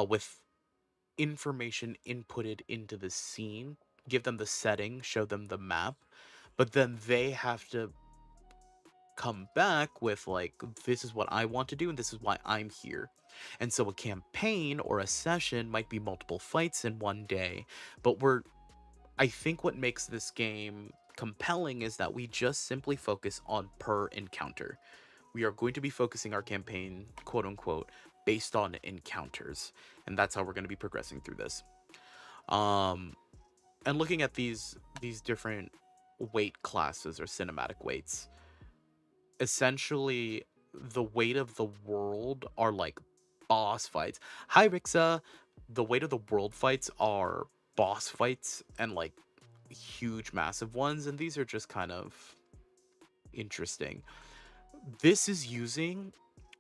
with information inputted into the scene, give them the setting, show them the map, but then they have to come back with like, this is what I want to do and this is why I'm here. And so a campaign or a session might be multiple fights in one day, but I think what makes this game compelling is that we just simply focus on per encounter. We are going to be focusing our campaign, quote unquote, based on encounters, and that's how we're going to be progressing through this. And looking at these different weight classes or cinematic weights, essentially the weight of the world are like boss fights. Hi Rixa. The weight of the world fights are boss fights and like huge massive ones, and these are just kind of interesting. This is using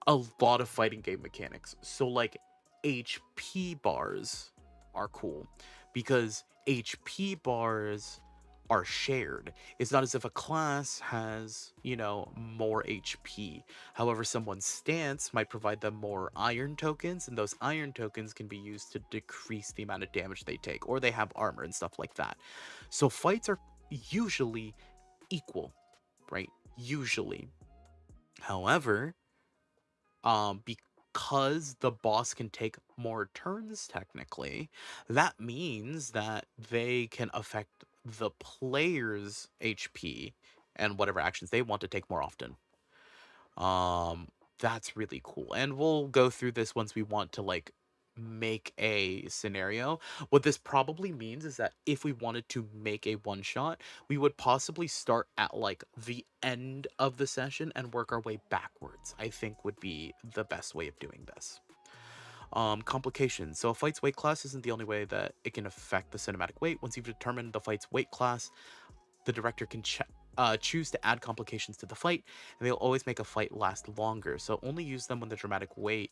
a lot of fighting game mechanics. So like HP bars are cool because HP bars are shared. It's not as if a class has, more HP. However, someone's stance might provide them more iron tokens, and those iron tokens can be used to decrease the amount of damage they take, or they have armor and stuff like that. So fights are usually equal, right? Usually. However, because the boss can take more turns technically, that means that they can affect the player's HP and whatever actions they want to take more often. That's really cool. And we'll go through this once we want to like make a scenario. What this probably means is that if we wanted to make a one shot, we would possibly start at like the end of the session and work our way backwards. I think would be the best way of doing this. Complications. So a fight's weight class isn't the only way that it can affect the cinematic weight. Once you've determined the fight's weight class, the director can choose to add complications to the fight, and they'll always make a fight last longer. So only use them when the dramatic weight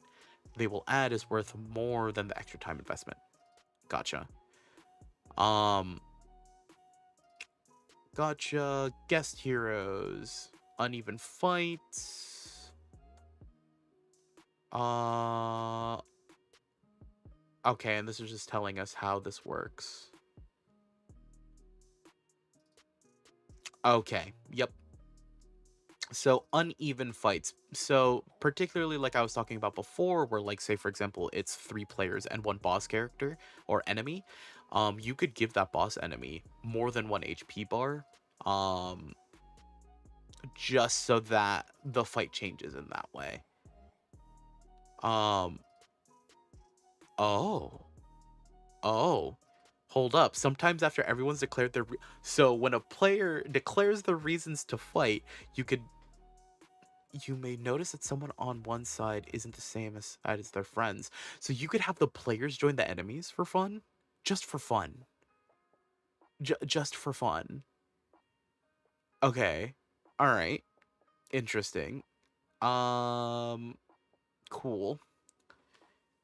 they will add is worth more than the extra time investment. Gotcha. Um, gotcha. Guest heroes, uneven fights. Okay, and this is just telling us how this works. Okay, yep. So uneven fights. So particularly like I was talking about before, where like say for example it's 3 players and 1 boss character or enemy, you could give that boss enemy more than 1 HP bar, um, just so that the fight changes in that way. Um, oh, oh, hold up. Sometimes after everyone's declared their so when a player declares the reasons to fight, you may notice that someone on one side isn't the same as their friends. So you could have the players join the enemies for fun, just for fun. Just for fun. Okay. All right. Interesting. Um cool.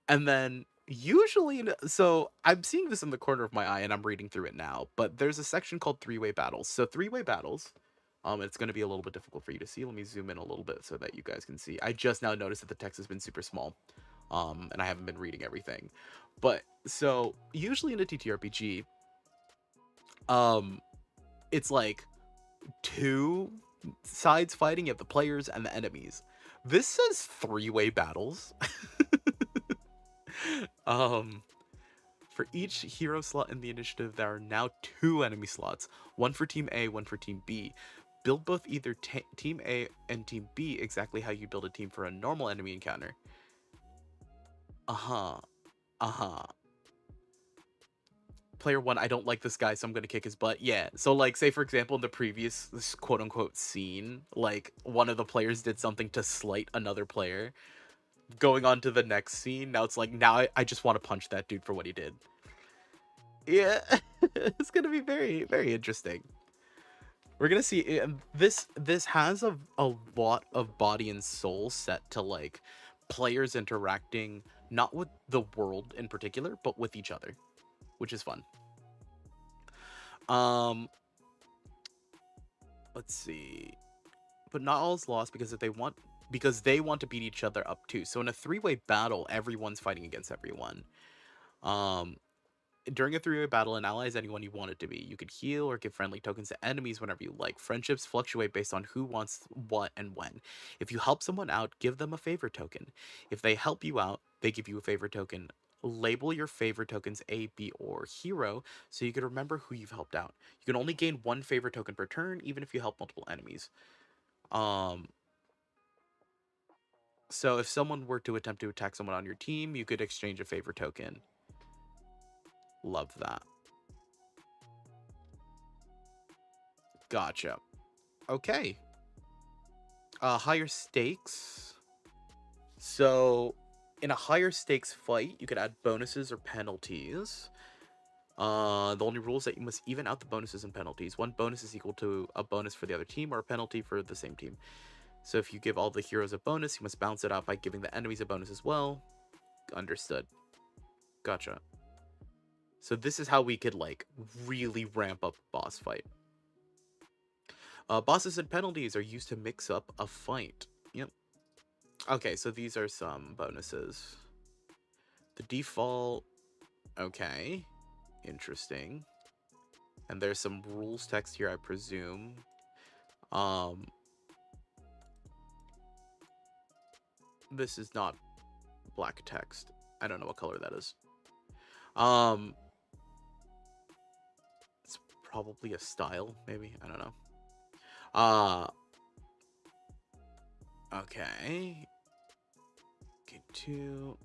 And then usually so I'm seeing this in the corner of my eye and I'm reading through it now, but there's a section called three-way battles. So three-way battles, it's going to be a little bit difficult for you to see. Let me zoom in a little bit so that you guys can see. I just now noticed that the text has been super small. And I haven't been reading everything. But so usually in a TTRPG, it's like 2 sides fighting. You have the players and the enemies. This says three-way battles. For each hero slot in the initiative, there are now 2 enemy slots, one for team A, one for team B. Build both either Team A and Team B exactly how you build a team for a normal enemy encounter. Uh-huh. Uh-huh. Player 1, I don't like this guy, so I'm gonna kick his butt. Yeah. So, like, say, for example, in the previous quote-unquote scene, like, one of the players did something to slight another player. Going on to the next scene, now it's like, now I just want to punch that dude for what he did. Yeah. It's gonna be very, very interesting. We're gonna see this has a lot of body and soul set to like players interacting not with the world in particular but with each other, which is fun. um let's see. But not all is lost because they want to beat each other up too. So in a three-way battle, everyone's fighting against everyone. um During a three-way battle, an ally is anyone you want it to be. You could heal or give friendly tokens to enemies whenever you like. Friendships fluctuate based on who wants what and when. If you help someone out, give them a favor token. If they help you out, they give you a favor token. Label your favor tokens A, B, or hero so you can remember who you've helped out. You can only gain one favor token per turn, even if you help multiple enemies. Um, so if someone were to attempt to attack someone on your team, you could exchange a favor token. Love that. Gotcha. Okay. Higher stakes. So, in a higher stakes fight, you could add bonuses or penalties. The only rule is that you must even out the bonuses and penalties. One bonus is equal to a bonus for the other team or a penalty for the same team. So if you give all the heroes a bonus, you must balance it out by giving the enemies a bonus as well. Understood. Gotcha. So this is how we could, like, really ramp up a boss fight. Bosses and penalties are used to mix up a fight. Yep. Okay, so these are some bonuses. The default... Okay. Interesting. And there's some rules text here, I presume. This is not black text. I don't know what color that is. It's probably a style, maybe. I don't know. Okay.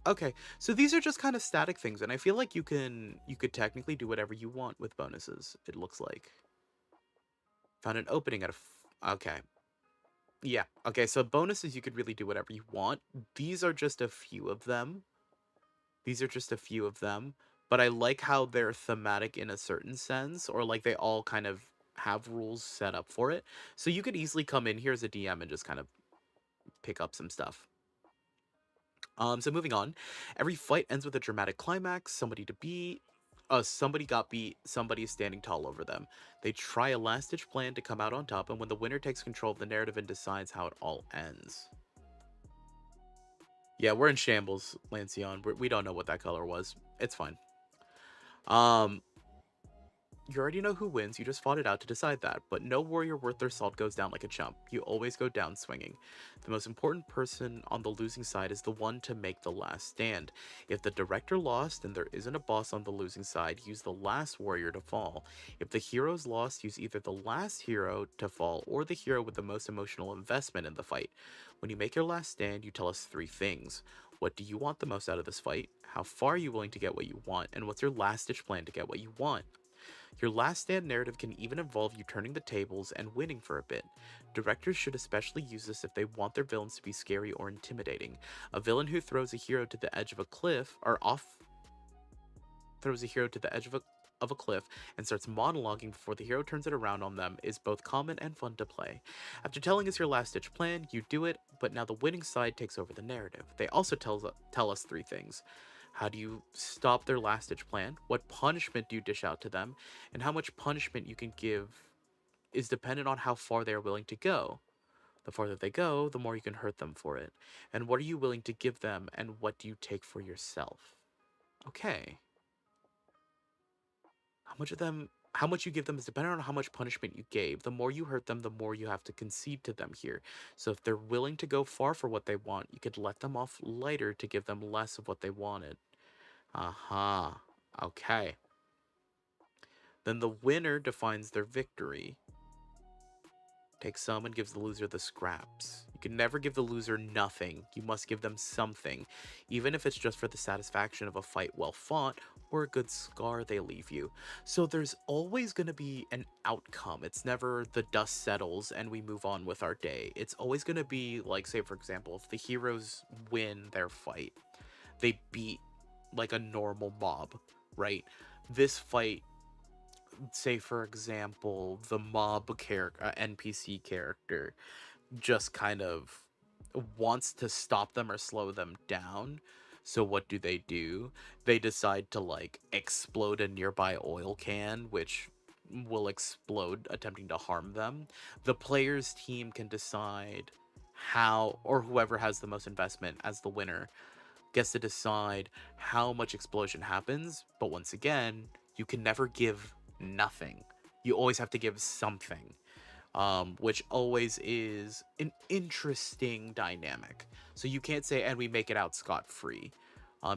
Okay, so these are just kind of static things, and I feel like you could technically do whatever you want with bonuses. It looks like found an opening at okay. Yeah. Okay, so bonuses you could really do whatever you want. These are just a few of them. But I like how they're thematic in a certain sense, or like they all kind of have rules set up for it. So you could easily come in here as a DM and just kind of pick up some stuff. So moving on, every fight ends with a dramatic climax. Somebody got beat. Somebody is standing tall over them. They try a last-ditch plan to come out on top, and when the winner takes control of the narrative and decides how it all ends. Yeah, we're in shambles, Lancion. We don't know what that color was. It's fine. You already know who wins, you just fought it out to decide that, but no warrior worth their salt goes down like a chump. You always go down swinging. The most important person on the losing side is the one to make the last stand. If the director lost and there isn't a boss on the losing side, use the last warrior to fall. If the hero's lost, use either the last hero to fall or the hero with the most emotional investment in the fight. When you make your last stand, you tell us 3 things. What do you want the most out of this fight? How far are you willing to get what you want? And what's your last-ditch plan to get what you want? Your last stand narrative can even involve you turning the tables and winning for a bit. Directors should especially use this if they want their villains to be scary or intimidating. A villain who throws a hero to the edge of a cliff, throws a hero to the edge of a cliff and starts monologuing before the hero turns it around on them is both common and fun to play. After telling us your last-ditch plan, you do it, but now the winning side takes over the narrative. They also tell us 3 things. How do you stop their last-ditch plan? What punishment do you dish out to them? And how much punishment you can give is dependent on how far they are willing to go. The farther they go, the more you can hurt them for it. And what are you willing to give them, and what do you take for yourself? Okay. How much you give them is dependent on how much punishment you gave. The more you hurt them, the more you have to concede to them here. So if they're willing to go far for what they want, you could let them off lighter to give them less of what they wanted. Aha. Okay. Then the winner defines their victory. Takes some and gives the loser the scraps. You can never give the loser nothing. You must give them something, even if it's just for the satisfaction of a fight well fought or a good scar they leave you. So there's always going to be an outcome. It's never the dust settles and we move on with our day. It's always going to be like, say, for example, if the heroes win their fight, they beat like a normal mob, right? This fight, say for example, the mob character, NPC character, just kind of wants to stop them or slow them down. So what do? They decide to like explode a nearby oil can, which will explode attempting to harm them. The player's team can decide how, or whoever has the most investment as the winner gets to decide how much explosion happens. But once again, you can never give nothing. You always have to give something, which always is an interesting dynamic. So you can't say, and we make it out scot free.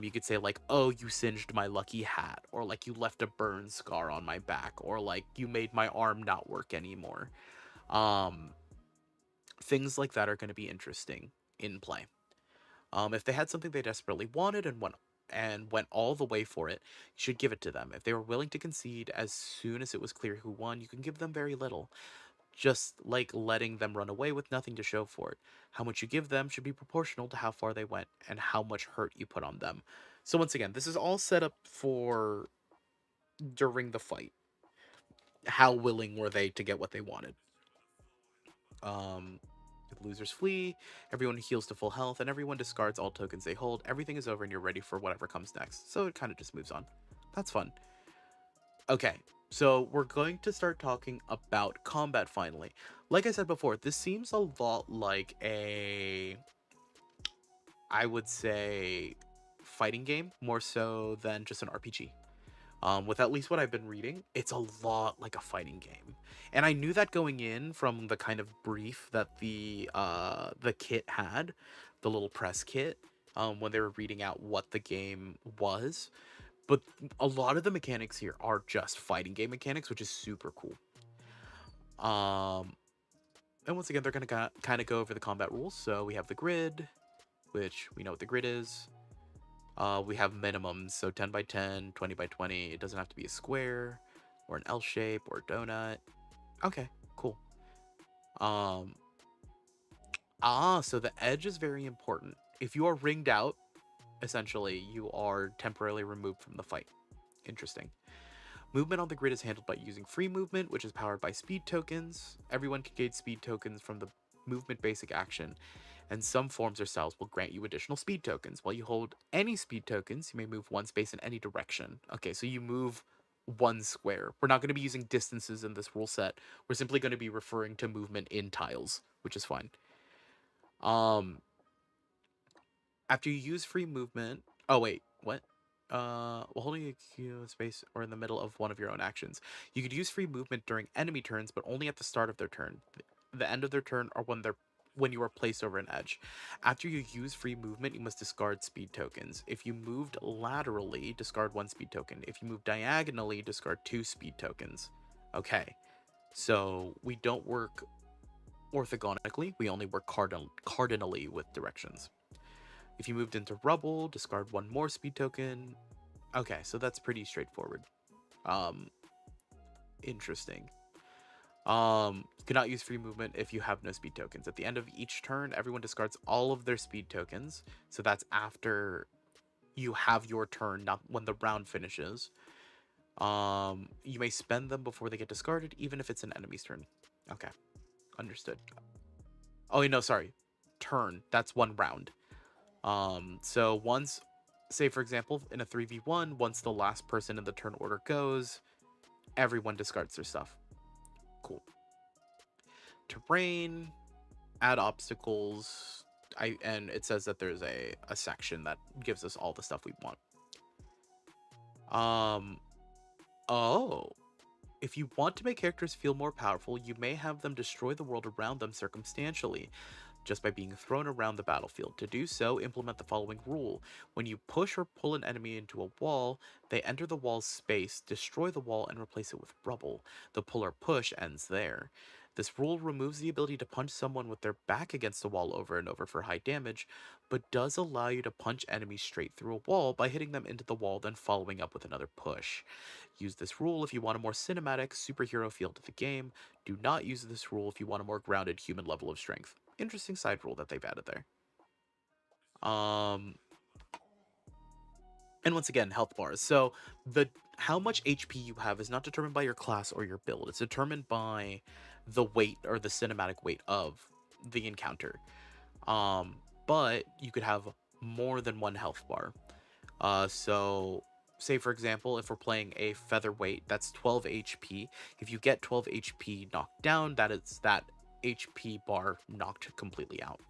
You could say, like, oh, you singed my lucky hat, or like you left a burn scar on my back, or like you made my arm not work anymore. Um, Things like that are going to be interesting in play. If they had something they desperately wanted and went all the way for it, you should give it to them. If they were willing to concede as soon as it was clear who won, you can give them very little, just like letting them run away with nothing to show for it. How much you give them should be proportional to how far they went and how much hurt you put on them. So once again, this is all set up for during the fight. How willing were they to get what they wanted? Um, the losers flee, everyone heals to full health, and everyone discards all tokens they hold. Everything is over and you're ready for whatever comes next. So it kind of just moves on. That's fun. Okay, so we're going to start talking about combat finally. Like I said before, this seems a lot like I would say, fighting game more so than just an RPG. With at least what I've been reading, it's a lot like a fighting game, and I knew that going in from the kind of brief that the kit had, the little press kit, when they were reading out what the game was. But a lot of the mechanics here are just fighting game mechanics, which is super cool. Um, and once again, they're gonna kind of go over the combat rules. So we have the grid, which we know what the grid is. We have minimums, so 10 by 10, 20 by 20. It doesn't have to be a square or an L shape or a donut. Okay, cool. Um, so the edge is very important. If you are ringed out, essentially, you are temporarily removed from the fight. Interesting. Movement on the grid is handled by using free movement, which is powered by speed tokens. Everyone can gain speed tokens from the movement basic action, and some forms or styles will grant you additional speed tokens. While you hold any speed tokens, you may move one space in any direction. Okay, so you move one square. We're not going to be using distances in this rule set. We're simply going to be referring to movement in tiles, which is fine. Um, After you use free movement, oh wait, what? While holding a Q space or in the middle of one of your own actions, you could use free movement during enemy turns, but only at the start of their turn, the end of their turn, or when you are placed over an edge. After you use free movement, you must discard speed tokens. If you moved laterally, discard one speed token. If you move diagonally, discard two speed tokens. Okay, so we don't work orthogonically. We only work cardinally with directions. If you moved into rubble, discard one more speed token. Okay, so that's pretty straightforward. Um, Interesting. You cannot use free movement if you have no speed tokens. At the end of each turn, everyone discards all of their speed tokens. So that's after you have your turn, not when the round finishes. You may spend them before they get discarded, even if it's an enemy's turn. Okay, understood. Oh, no, sorry. Turn. That's one round. So once, say for example, in a 3v1, once the last person in the turn order goes, everyone discards their stuff. Cool. Terrain, add obstacles. And it says that there's a section that gives us all the stuff we want. Oh. If you want to make characters feel more powerful, you may have them destroy the world around them circumstantially, just by being thrown around the battlefield. To do so, implement the following rule. When you push or pull an enemy into a wall, they enter the wall's space, destroy the wall, and replace it with rubble. The pull or push ends there. This rule removes the ability to punch someone with their back against a wall over and over for high damage, but does allow you to punch enemies straight through a wall by hitting them into the wall, then following up with another push. Use this rule if you want a more cinematic, superhero feel to the game. Do not use this rule if you want a more grounded human level of strength. Interesting side rule that they've added there. And once again, health bars. So the how much HP you have is not determined by your class or your build. It's determined by the weight or the cinematic weight of the encounter. But you could have more than one health bar. So say for example, if we're playing a featherweight, that's 12 HP. If you get 12 HP knocked down, that is that HP bar knocked completely out.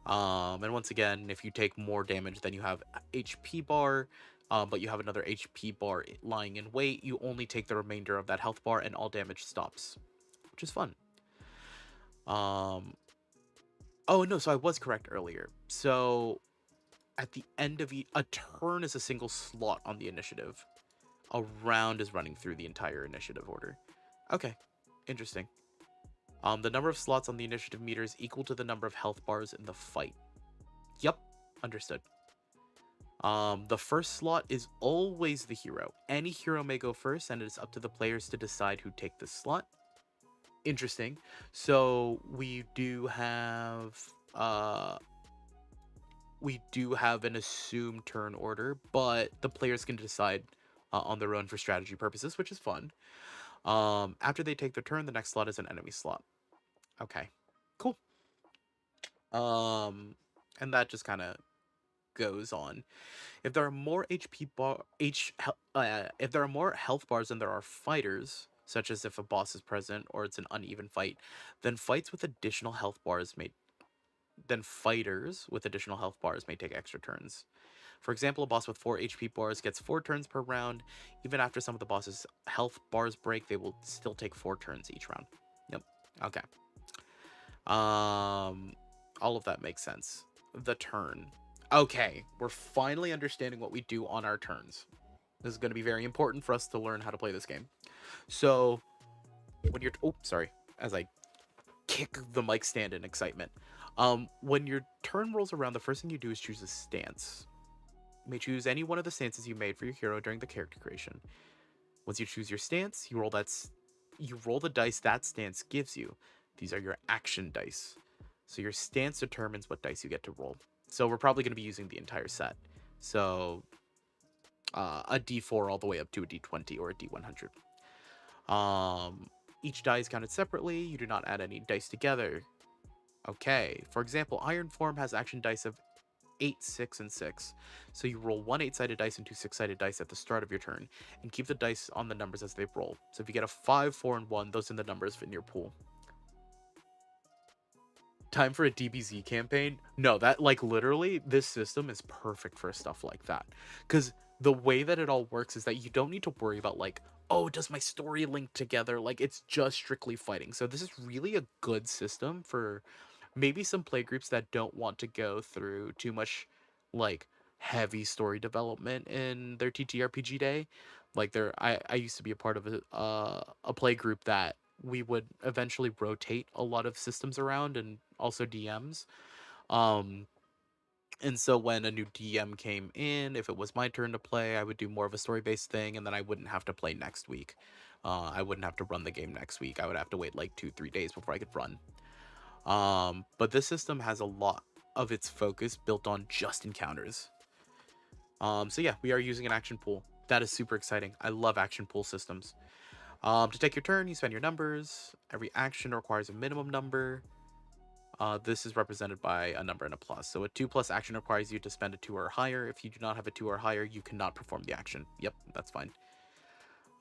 And once again, if you take more damage than you have HP bar, but you have another HP bar lying in wait, you only take the remainder of that health bar and all damage stops, which is fun. Oh no, so I was correct earlier. So at the end of a turn is a single slot on the initiative. A round is running through the entire initiative order. Okay, interesting. The number of slots on the initiative meter is equal to the number of health bars in the fight. Yep, understood. The first slot is always the hero. Any hero may go first, and it is up to the players to decide who take this slot. Interesting. So we do have an assumed turn order, but the players can decide on their own for strategy purposes, which is fun. After they take their turn, the next slot is an enemy slot. Okay, cool. And that just kind of goes on. If there are more if there are more health bars than there are fighters, such as if a boss is present or it's an uneven fight, then fighters with additional health bars may take extra turns. For example, a boss with 4 HP bars gets 4 turns per round. Even after some of the boss's health bars break, they will still take 4 turns each round. Yep. Okay. All of that makes sense. The turn. Okay, we're finally understanding what we do on our turns. This is going to be very important for us to learn how to play this game. So, when you're... Oh, sorry. As I kick the mic stand in excitement. When your turn rolls around, the first thing you do is choose a stance. You may choose any one of the stances you made for your hero during the character creation. Once you choose your stance, you roll the dice that stance gives you. These are your action dice. So your stance determines what dice you get to roll. So we're probably going to be using the entire set. So a D4 all the way up to a D20 or a D100. Each die is counted separately. You do not add any dice together. Okay. For example, Iron Form has action dice of 8, 6, and 6. So you roll 1 8-sided dice and 2 6-sided dice at the start of your turn, and keep the dice on the numbers as they roll. So if you get a 5, 4, and 1, those are the numbers in your pool. Time for a DBZ campaign? No, that, like, literally, this system is perfect for stuff like that. Because the way that it all works is that you don't need to worry about, like, oh, does my story link together? Like, it's just strictly fighting. So this is really a good system for maybe some playgroups that don't want to go through too much, like, heavy story development in their TTRPG day. Like, I used to be a part of a playgroup that we would eventually rotate a lot of systems around and also DMs. And so when a new DM came in, if it was my turn to play, I would do more of a story-based thing, and then I wouldn't have to play next week. I wouldn't have to run the game next week. I would have to wait like 2-3 days before I could run. But this system has a lot of its focus built on just encounters. So yeah, we are using an action pool. That is super exciting. I love action pool systems. To take your turn, you spend your numbers. Every action requires a minimum number. This is represented by a number and a plus. So a 2+ action requires you to spend a 2 or higher. If you do not have a 2 or higher, you cannot perform the action. Yep, that's fine.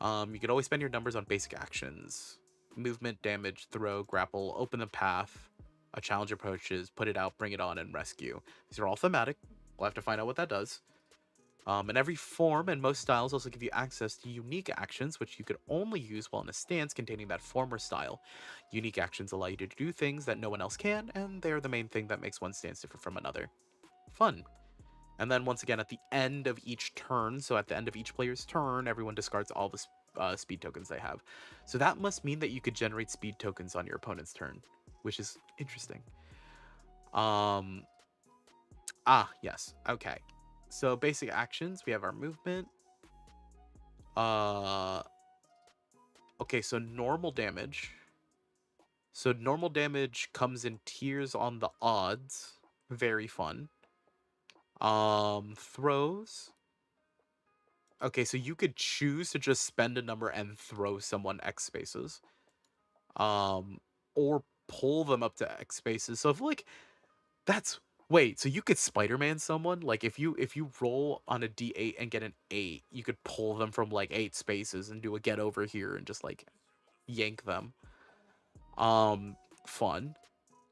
You can always spend your numbers on basic actions. Movement, damage, throw, grapple, open the path. A challenge approaches, put it out, bring it on, and rescue. These are all thematic. We'll have to find out what that does. And every form and most styles also give you access to unique actions, which you could only use while in a stance containing that form or style. Unique actions allow you to do things that no one else can, and they are the main thing that makes one stance different from another. Fun. And then once again, at the end of each turn, so at the end of each player's turn, everyone discards all the speed tokens they have. So that must mean that you could generate speed tokens on your opponent's turn, which is interesting. Yes. Okay. So basic actions, we have our movement. Uh okay, so normal damage. So normal damage comes in tiers on the odds. Very fun. Throws. Okay, so you could choose to just spend a number and throw someone X spaces. Or pull them up to X spaces. So if like that's wait, so you could Spider-Man someone? Like if you roll on a D8 and get an 8, you could pull them from like 8 spaces and do a get over here and just like yank them. Fun.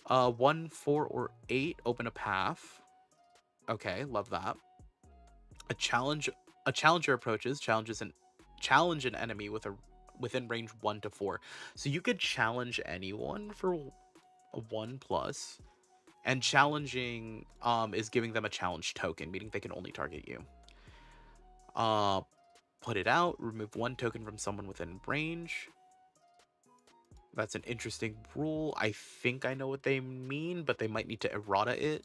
1, 4, or 8 open a path. Okay, love that. A challenge a challenger approaches, challenge an enemy with a within range 1 to 4. So you could challenge anyone for a 1 plus. And challenging is giving them a challenge token, meaning they can only target you. Put it out, remove 1 token from someone within range. That's an interesting rule. I think I know what they mean, but they might need to errata it.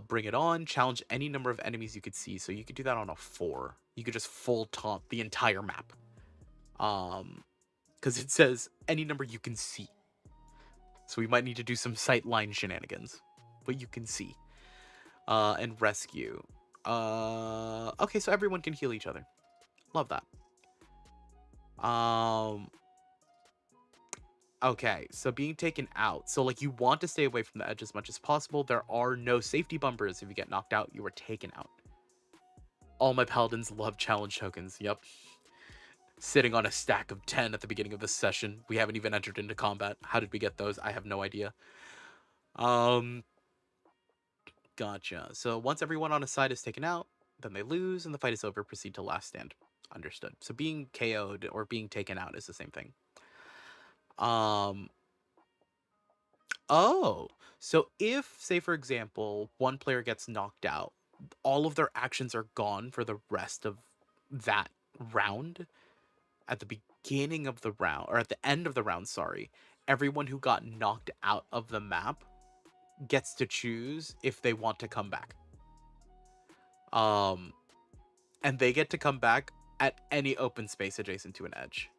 Bring it on, challenge any number of enemies you could see. So you could do that on a 4. You could just full taunt the entire map. Because it says any number you can see. So we might need to do some sightline shenanigans. But you can see. And rescue. Okay, so everyone can heal each other. Love that. Okay, so being taken out. So, like, you want to stay away from the edge as much as possible. There are no safety bumpers. If you get knocked out, you are taken out. All my paladins love challenge tokens. Yep. Sitting on a stack of 10 at the beginning of this session. We haven't even entered into combat. How did we get those? I have no idea. Gotcha. So once everyone on a side is taken out, then they lose and the fight is over. Proceed to last stand. Understood. So being KO'd or being taken out is the same thing. Oh, so if, say, for example, one player gets knocked out, all of their actions are gone for the rest of that round. At the beginning of the round, or at the end of the round, sorry, everyone who got knocked out of the map gets to choose if they want to come back. And they get to come back at any open space adjacent to an edge.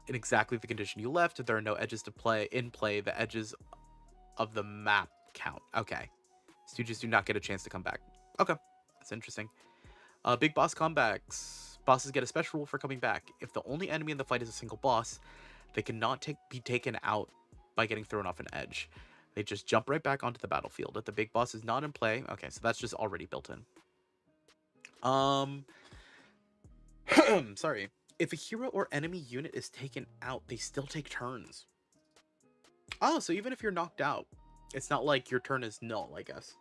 In exactly the condition you left, if there are no edges to play, the edges of the map count. Okay. Stooges do not get a chance to come back. Okay. That's interesting. Big boss comebacks. Bosses get a special rule for coming back. If the only enemy in the fight is a single boss, they cannot be taken out by getting thrown off an edge. They just jump right back onto the battlefield. If the big boss is not in play, okay, so that's just already built in. Sorry. If a hero or enemy unit is taken out, they still take turns. Oh, so even if you're knocked out, it's not like your turn is null, I guess.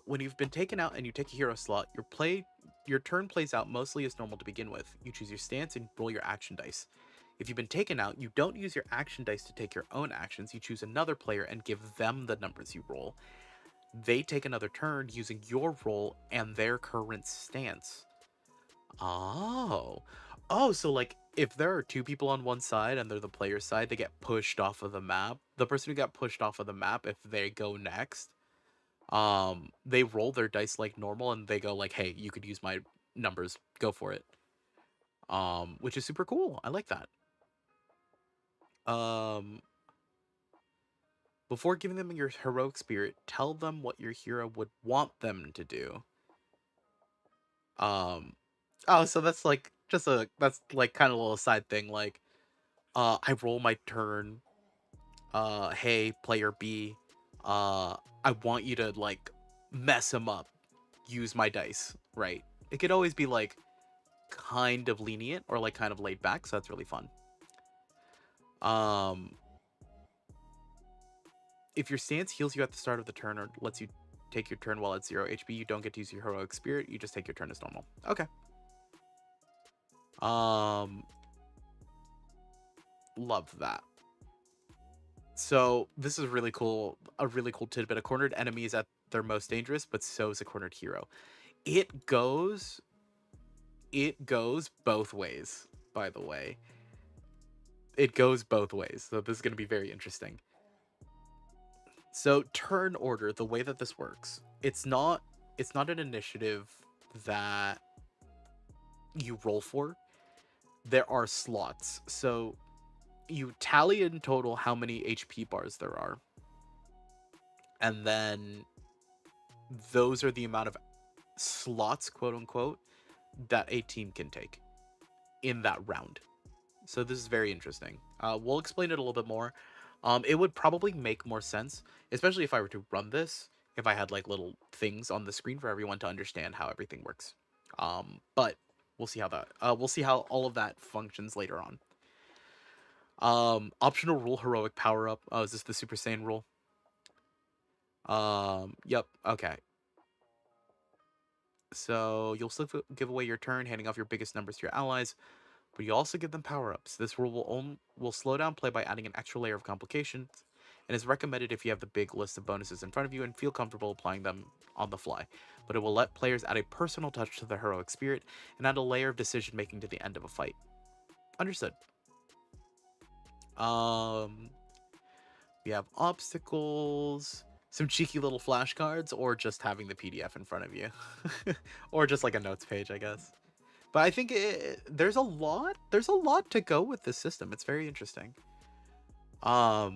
When you've been taken out and you take a hero slot, your turn plays out mostly as normal to begin with. You choose your stance and roll your action dice. If you've been taken out, you don't use your action dice to take your own actions. You choose another player and give them the numbers you roll. They take another turn using your roll and their current stance. Oh, so like if there are 2 people on one side and they're the player side, they get pushed off of the map. The person who got pushed off of the map, if they go next, they roll their dice like normal and they go like, hey, you could use my numbers, go for it. Which is super cool. I like that. Before giving them your heroic spirit, tell them what your hero would want them to do. So that's like that's like kind of a little side thing. Like, I roll my turn. Hey, player B, I want you to like mess him up. Use my dice, right? It could always be like kind of lenient or like kind of laid back, so that's really fun. If your stance heals you at the start of the turn or lets you take your turn while at 0 HP, you don't get to use your heroic spirit. You just take your turn as normal. Okay. Love that. So this is really cool. A really cool tidbit. A cornered enemy is at they're most dangerous, but so is a cornered hero. It goes both ways, by the way. It goes both ways. So this is going to be very interesting. So turn order, the way that this works, it's not an initiative that you roll for. There are slots. So you tally in total how many HP bars there are. And then those are the amount of slots, quote unquote, that a team can take in that round. So this is very interesting. We'll explain it a little bit more. It would probably make more sense, especially if I were to run this, if I had like little things on the screen for everyone to understand how everything works. But we'll see how that. We'll see how all of that functions later on. Optional rule: heroic power up. Oh, is this the Super Saiyan rule? Yep. Okay. So you'll still give away your turn, handing off your biggest numbers to your allies, but you also give them power-ups. This rule will slow down play by adding an extra layer of complications, and is recommended if you have the big list of bonuses in front of you and feel comfortable applying them on the fly. But it will let players add a personal touch to the heroic spirit and add a layer of decision-making to the end of a fight. Understood. We have obstacles, some cheeky little flashcards, or just having the PDF in front of you. Or just like a notes page, I guess. But I think there's a lot to go with this system. It's very interesting. Oh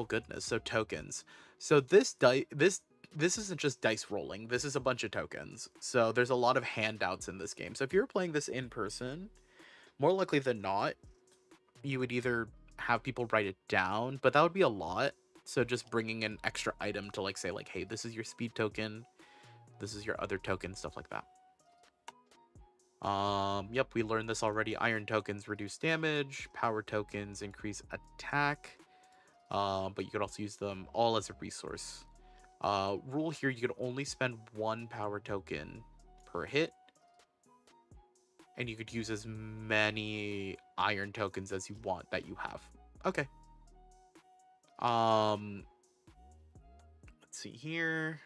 goodness, so tokens. So this isn't just dice rolling. This is a bunch of tokens. So there's a lot of handouts in this game. So if you're playing this in person, more likely than not, you would either have people write it down, but that would be a lot. So just bringing an extra item to like say like, hey, this is your speed token, this is your other token, stuff like that. Yep, we learned this already. Iron tokens reduce damage, power tokens increase attack, but you could also use them all as a resource. Rule here, you could only spend 1 power token per hit, and you could use as many iron tokens as you want that you have. Okay. Let's see here.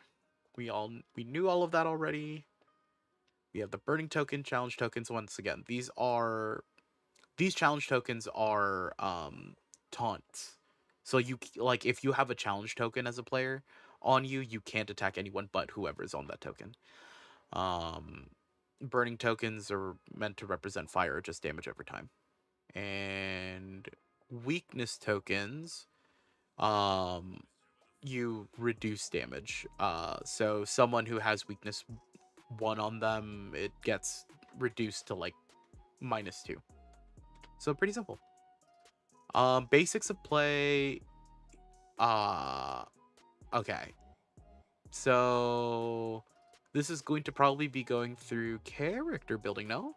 We knew all of that already. We have the burning token, challenge tokens. Once again, these challenge tokens are taunts. So you like if you have a challenge token as a player on you, you can't attack anyone but whoever's on that token. Burning tokens are meant to represent fire or just damage over time. And weakness tokens, you reduce damage. So someone who has weakness 1 on them, it gets reduced to like -2. So pretty simple. Basics of play. Okay. So this is going to probably be going through character building, no?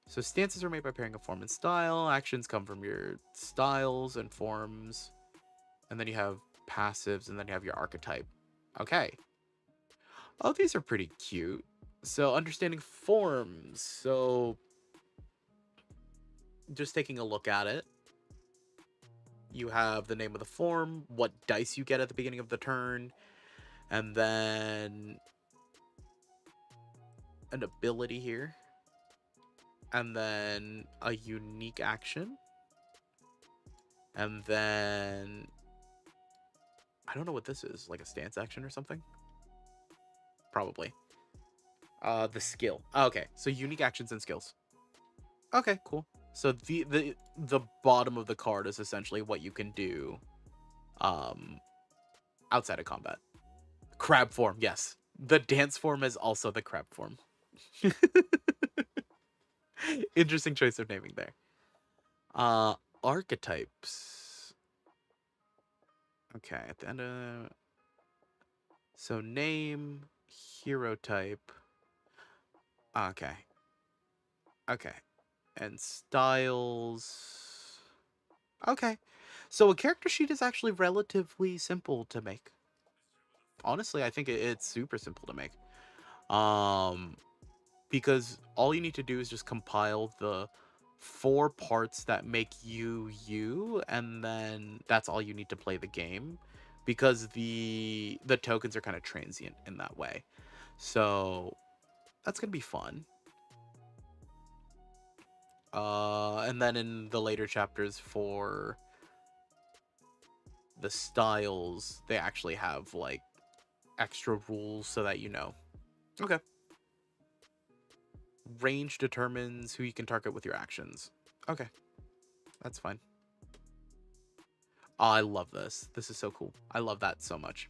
So stances are made by pairing a form and style. Actions come from your styles and forms. And then you have passives, and then you have your archetype. Okay. Oh, these are pretty cute. So understanding forms. So just taking a look at it. You have the name of the form, what dice you get at the beginning of the turn, and then an ability here. And then a unique action. And then I don't know what this is, like a stance action or something? Probably. The skill. Okay, so unique actions and skills. Okay, cool. So the bottom of the card is essentially what you can do outside of combat. Crab form, yes. The dance form is also the crab form. Interesting choice of naming there. Archetypes. Okay, at the end of... So name, hero type. Okay. Okay. And styles. Okay. So a character sheet is actually relatively simple to make. Honestly, I think it's super simple to make. Because all you need to do is just compile the 4 parts that make you, and then that's all you need to play the game. because the tokens are kind of transient in that way. So that's gonna be fun. And then in the later chapters for the styles, they actually have like extra rules so that you know. Okay. Range determines who you can target with your actions. Okay, that's fine. Oh, I love this. This is so cool. I love that so much.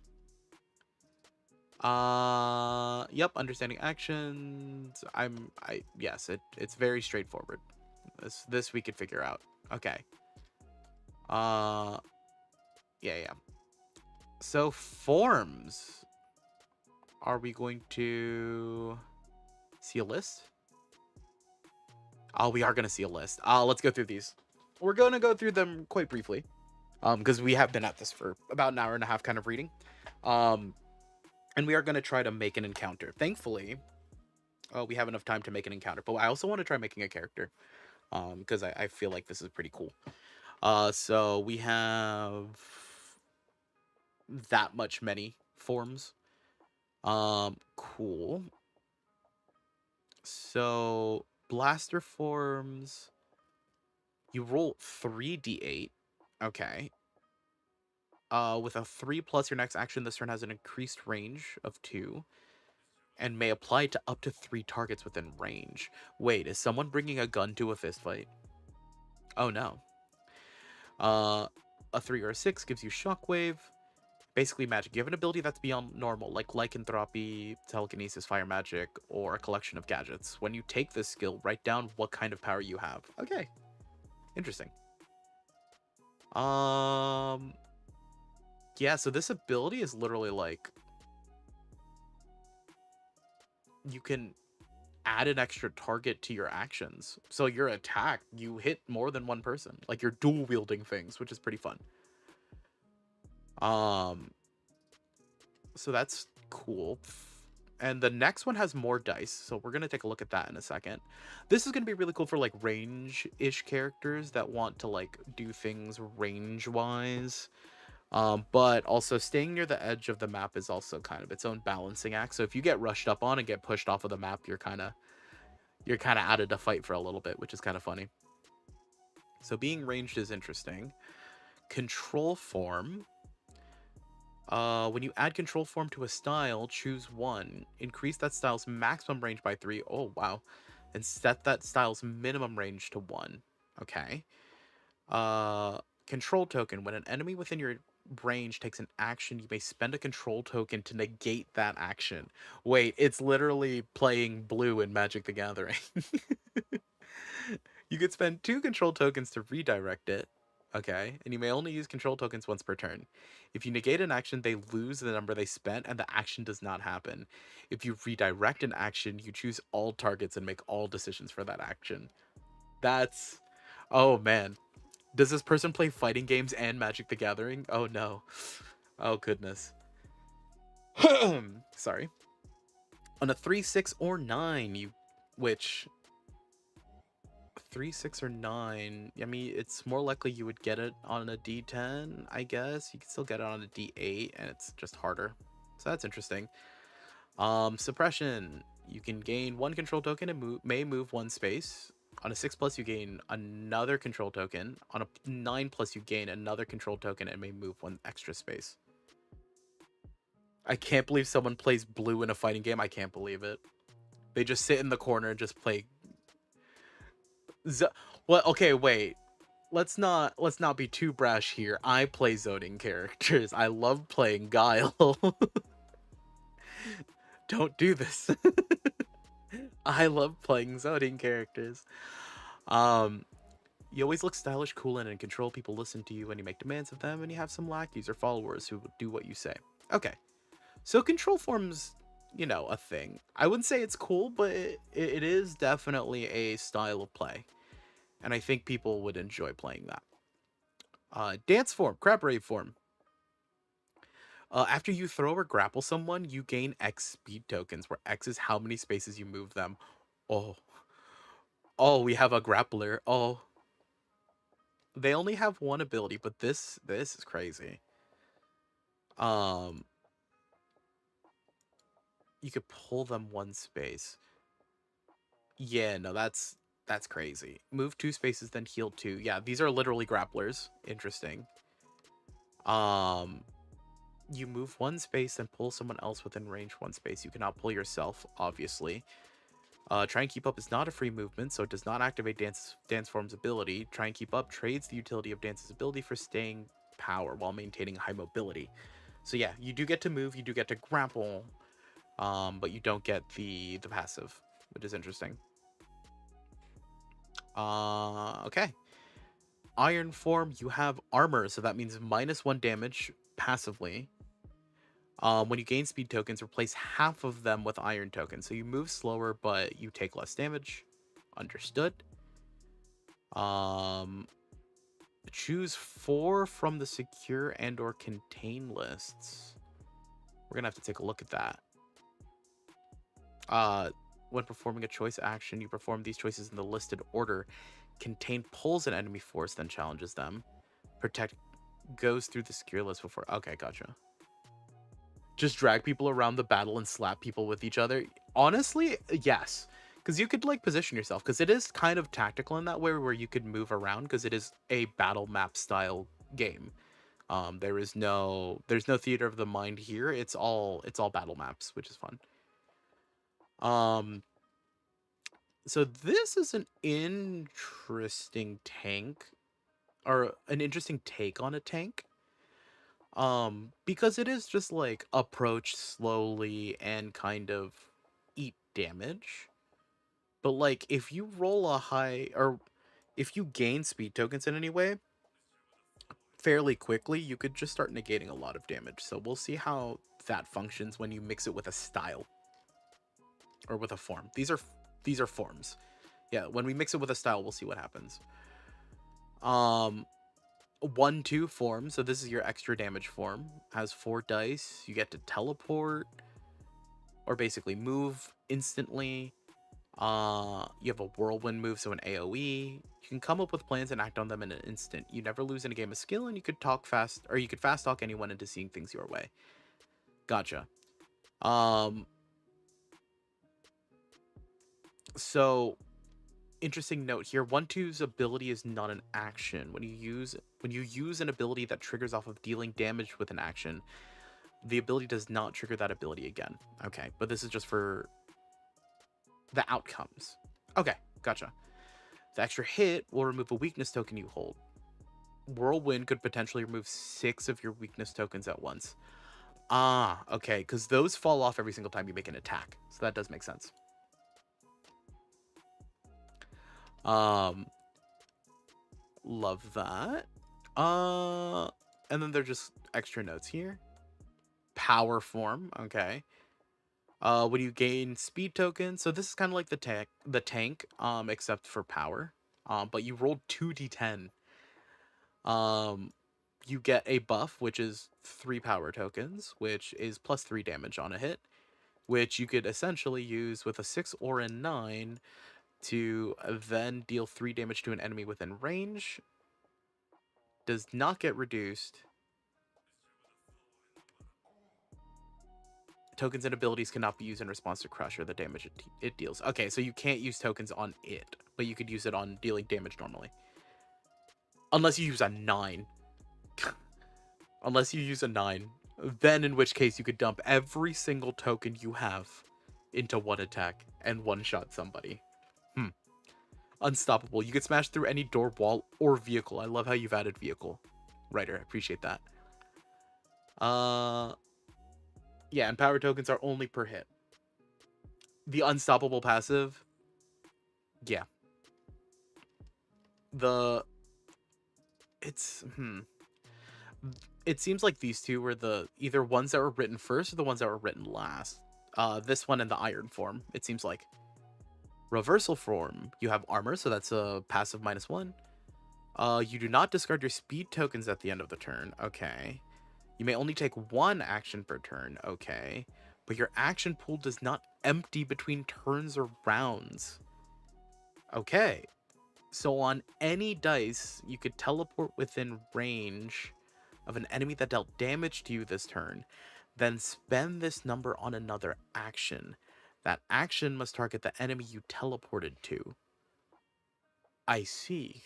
Yep, understanding actions. Yes, it's very straightforward. This we could figure out. Okay. Uh yeah. So forms. Are we going to see a list? Oh, we are gonna see a list. Let's go through these. We're gonna go through them quite briefly. Because we have been at this for about an hour and a half kind of reading. Um and we are gonna try to make an encounter. Thankfully, we have enough time to make an encounter, but I also want to try making a character. Because I feel like this is pretty cool. So we have that much many forms. Cool. So blaster forms, you roll 3d8. Okay. With a 3 plus your next action, this turn has an increased range of 2 and may apply to up to 3 targets within range. Wait, is someone bringing a gun to a fist fight? Oh no. A 3 or a 6 gives you shockwave. Basically magic. You have an ability that's beyond normal, like lycanthropy, telekinesis, fire magic, or a collection of gadgets. When you take this skill, write down what kind of power you have. Okay. Interesting. Yeah, so this ability is literally like you can add an extra target to your actions. So your attack, you hit more than one person. Like you're dual wielding things, which is pretty fun. Um so that's cool. And the next one has more dice, so we're going to take a look at that in a second. This is going to be really cool for like range-ish characters that want to like do things range-wise. But also staying near the edge of the map is also kind of its own balancing act. So if you get rushed up on and get pushed off of the map, you're kind of out of the fight for a little bit, which is kind of funny. So being ranged is interesting. Control form. When you add control form to a style, choose one. Increase that style's maximum range by 3. Oh, wow. And set that style's minimum range to 1. Okay. Control token. When an enemy within your range takes an action, you may spend a control token to negate that action. Wait, it's literally playing blue in Magic the Gathering. You could spend 2 control tokens to redirect it. Okay, and you may only use control tokens once per turn. If you negate an action, they lose the number they spent, and the action does not happen. If you redirect an action, you choose all targets and make all decisions for that action. That's... Oh, man. Does this person play fighting games and Magic the Gathering? Oh, no. Oh, goodness. Sorry. On a 3, 6, or 9, you... Which... 3, 6, or 9. I mean, it's more likely you would get it on a D10, I guess. You can still get it on a D8, and it's just harder. So that's interesting. Suppression. You can gain 1 control token and may move 1 space. On a 6 plus, you gain another control token. On a 9 plus, you gain another control token and may move 1 extra space. I can't believe someone plays blue in a fighting game. I can't believe it. They just sit in the corner and just play... Well, okay, wait. Let's not be too brash here. I play zoning characters. I love playing Guile. Don't do this. I love playing zoning characters. You always look stylish, cool, and in control. People listen to you when you make demands of them, and you have some lackeys or followers who will do what you say. Okay. So control form's, you know, a thing. I wouldn't say it's cool, but it is definitely a style of play. And I think people would enjoy playing that. Dance form, crab rave form. After you throw or grapple someone, you gain X speed tokens, where X is how many spaces you move them. Oh. Oh, we have a grappler. Oh. They only have 1 ability, but this is crazy. Um, you could pull them one space. Yeah, no, that's crazy. Move 2 spaces, then heal 2. Yeah, these are literally grapplers. Interesting. Um, you move 1 space, then pull someone else within range 1 space. You cannot pull yourself, obviously. Try and Keep Up is not a free movement, so it does not activate Dance Form's ability. Try and Keep Up trades the utility of Dance's ability for staying power while maintaining high mobility. So yeah, you do get to move, you do get to grapple, but you don't get the passive, which is interesting. Okay. Iron form, you have armor, so that means -1 damage passively. When you gain speed tokens, replace half of them with iron tokens. So you move slower, but you take less damage. Understood. Choose 4 from the secure and or contain lists. We're gonna have to take a look at that. When performing a choice action, you perform these choices in the listed order. Contain pulls an enemy force, then challenges them. Protect goes through the secure list before. Okay, gotcha. Just drag people around the battle and slap people with each other. Honestly, yes. Because you could like position yourself, because it is kind of tactical in that way where you could move around, because it is a battle map style game. There's no theater of the mind here. It's all battle maps, which is fun. So this is an interesting tank, or an interesting take on a tank. Because it is just like approach slowly and kind of eat damage. But like if you roll a high, or if you gain speed tokens in any way fairly quickly, you could just start negating a lot of damage. So we'll see how that functions when you mix it with a style or with a form. These are forms. Yeah, when we mix it with a style, we'll see what happens. 1/2 form, so this is your extra damage form, has 4 dice. You get to teleport, or basically move instantly. You have a whirlwind move, so an AoE. You can come up with plans and act on them in an instant. You never lose in a game of skill, and you could talk fast, or you could fast talk anyone into seeing things your way. Gotcha. So interesting note here, 1/2's ability is not an action. When you use an ability that triggers off of dealing damage with an action, the ability does not trigger that ability again. Okay, but this is just for the outcomes. Okay, gotcha. The extra hit will remove a weakness token you hold. Whirlwind could potentially remove 6 of your weakness tokens at once. Ah, okay, because those fall off every single time you make an attack. So that does make sense. Love that. And then they're just extra notes here. Power form, okay. When you gain speed tokens, so this is kind of like the tank, except for power. But you rolled 2d10. You get a buff, which is 3 power tokens, which is plus 3 damage on a hit, which you could essentially use with a 6 or a 9 to then deal 3 damage to an enemy within range. Does not get reduced. Tokens and abilities cannot be used in response to crush or the damage it deals. Okay, so you can't use tokens on it, but you could use it on dealing damage normally. Unless you use a 9. Unless you use a 9. Then in which case you could dump every single token you have into one attack and one-shot somebody. Unstoppable. You could smash through any door, wall, or vehicle. I love how you've added vehicle. Writer, I appreciate that. Yeah, and power tokens are only per hit. The unstoppable passive, yeah. It seems like these two were the either ones that were written first or the ones that were written last. This one and the iron form, it seems like. Reversal form, you have armor, so that's a passive -1. You do not discard your speed tokens at the end of the turn. Okay. You may only take 1 action per turn. Okay. But your action pool does not empty between turns or rounds. Okay. So on any dice, you could teleport within range of an enemy that dealt damage to you this turn, then spend this number on another action. That action must target the enemy you teleported to. I see.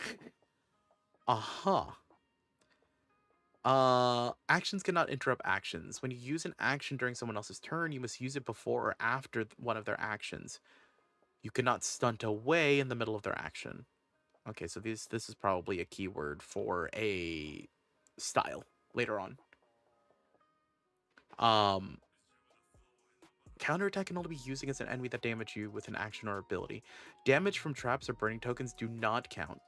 Uh-huh. Actions cannot interrupt actions. When you use an action during someone else's turn, you must use it before or after one of their actions. You cannot stunt away in the middle of their action. Okay, so this is probably a keyword for a style later on. Counterattack can only be used against an enemy that damage you with an action or ability. Damage from traps or burning tokens do not count.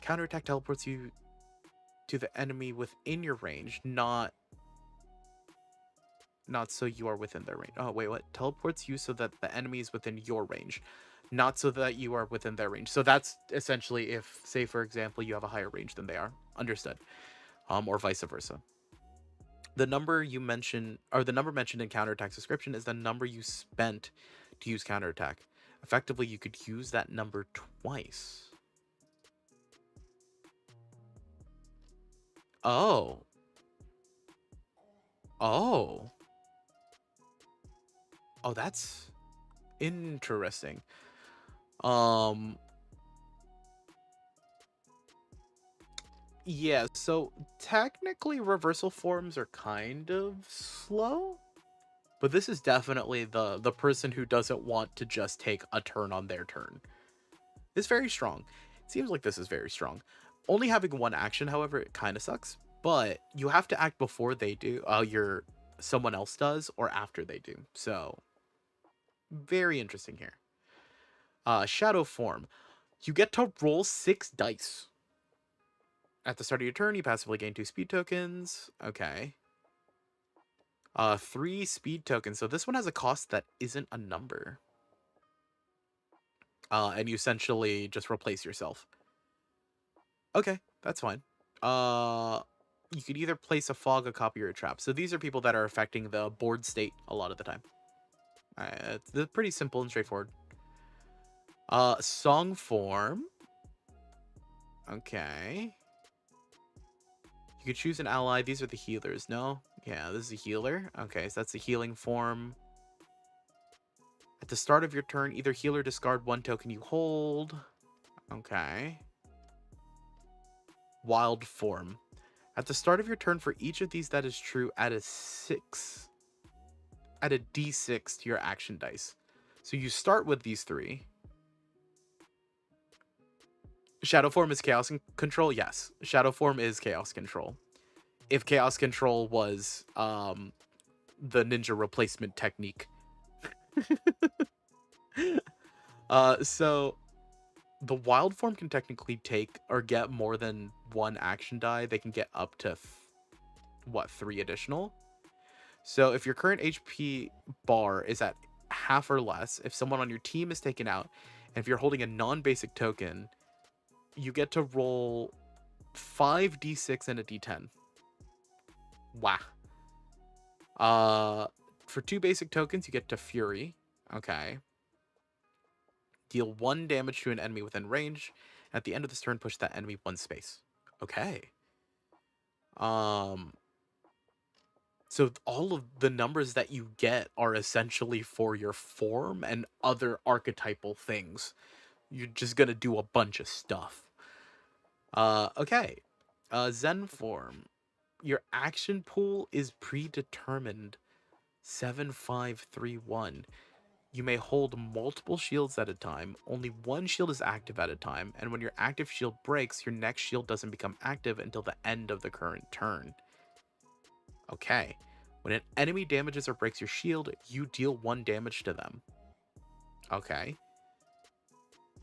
Counterattack teleports you to the enemy within your range, not so you are within their range. Oh, wait, what? Teleports you so that the enemy is within your range, not so that you are within their range. So that's essentially if, say, for example, you have a higher range than they are. Understood. Or vice versa. The number you mentioned, or the number mentioned in counterattack's description, is the number you spent to use counterattack. Effectively, you could use that number twice. Oh. Oh. Oh, that's interesting. Yeah, so technically reversal forms are kind of slow, but this is definitely the person who doesn't want to just take a turn on their turn. It's very strong. It seems like this is very strong. Only having one action, however, it kind of sucks, but you have to act before they do, someone else does, or after they do. So very interesting here. Shadow form. You get to roll 6 dice. At the start of your turn, you passively gain 2 speed tokens. Okay. 3 speed tokens. So this one has a cost that isn't a number. And you essentially just replace yourself. Okay, that's fine. You could either place a fog, a copy, or a trap. So these are people that are affecting the board state a lot of the time. It's pretty simple and straightforward. Song form. Okay. You could choose an ally. These are the healers. No? Yeah, this is a healer. Okay, so that's the healing form. At the start of your turn, either heal or discard 1 token you hold. Okay. Wild form. At the start of your turn, for each of these that is true, add a d6 to your action dice. So you start with these 3. Shadow form is chaos control. Yes, shadow form is chaos control. If chaos control was the ninja replacement technique. So the wild form can technically take or get more than 1 action die. They can get up to 3 additional. So if your current HP bar is at half or less, if someone on your team is taken out, and if you're holding a non-basic token, you get to roll 5d6 and a d10. Wow. For 2 basic tokens, you get to Fury. Okay. Deal 1 damage to an enemy within range. At the end of this turn, push that enemy 1 space. Okay. So all of the numbers that you get are essentially for your form and other archetypal things. You're just gonna do a bunch of stuff. Okay. Zen form. Your action pool is predetermined. 7-5-3-1. You may hold multiple shields at a time. Only 1 shield is active at a time, and when your active shield breaks, your next shield doesn't become active until the end of the current turn. Okay. When an enemy damages or breaks your shield, you deal 1 damage to them. Okay.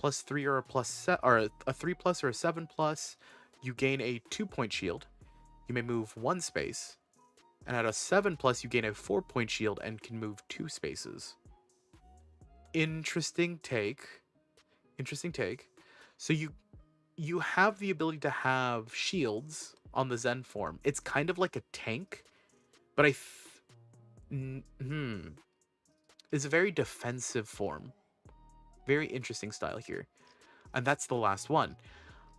+3 or a 3+ or a 7+, you gain a 2-point shield. You may move 1 space. And at a 7+, you gain a 4-point shield and can move 2 spaces. Interesting take. So you have the ability to have shields on the Zen form. It's kind of like a tank, but it's a very defensive form. Very interesting style here. And that's the last one.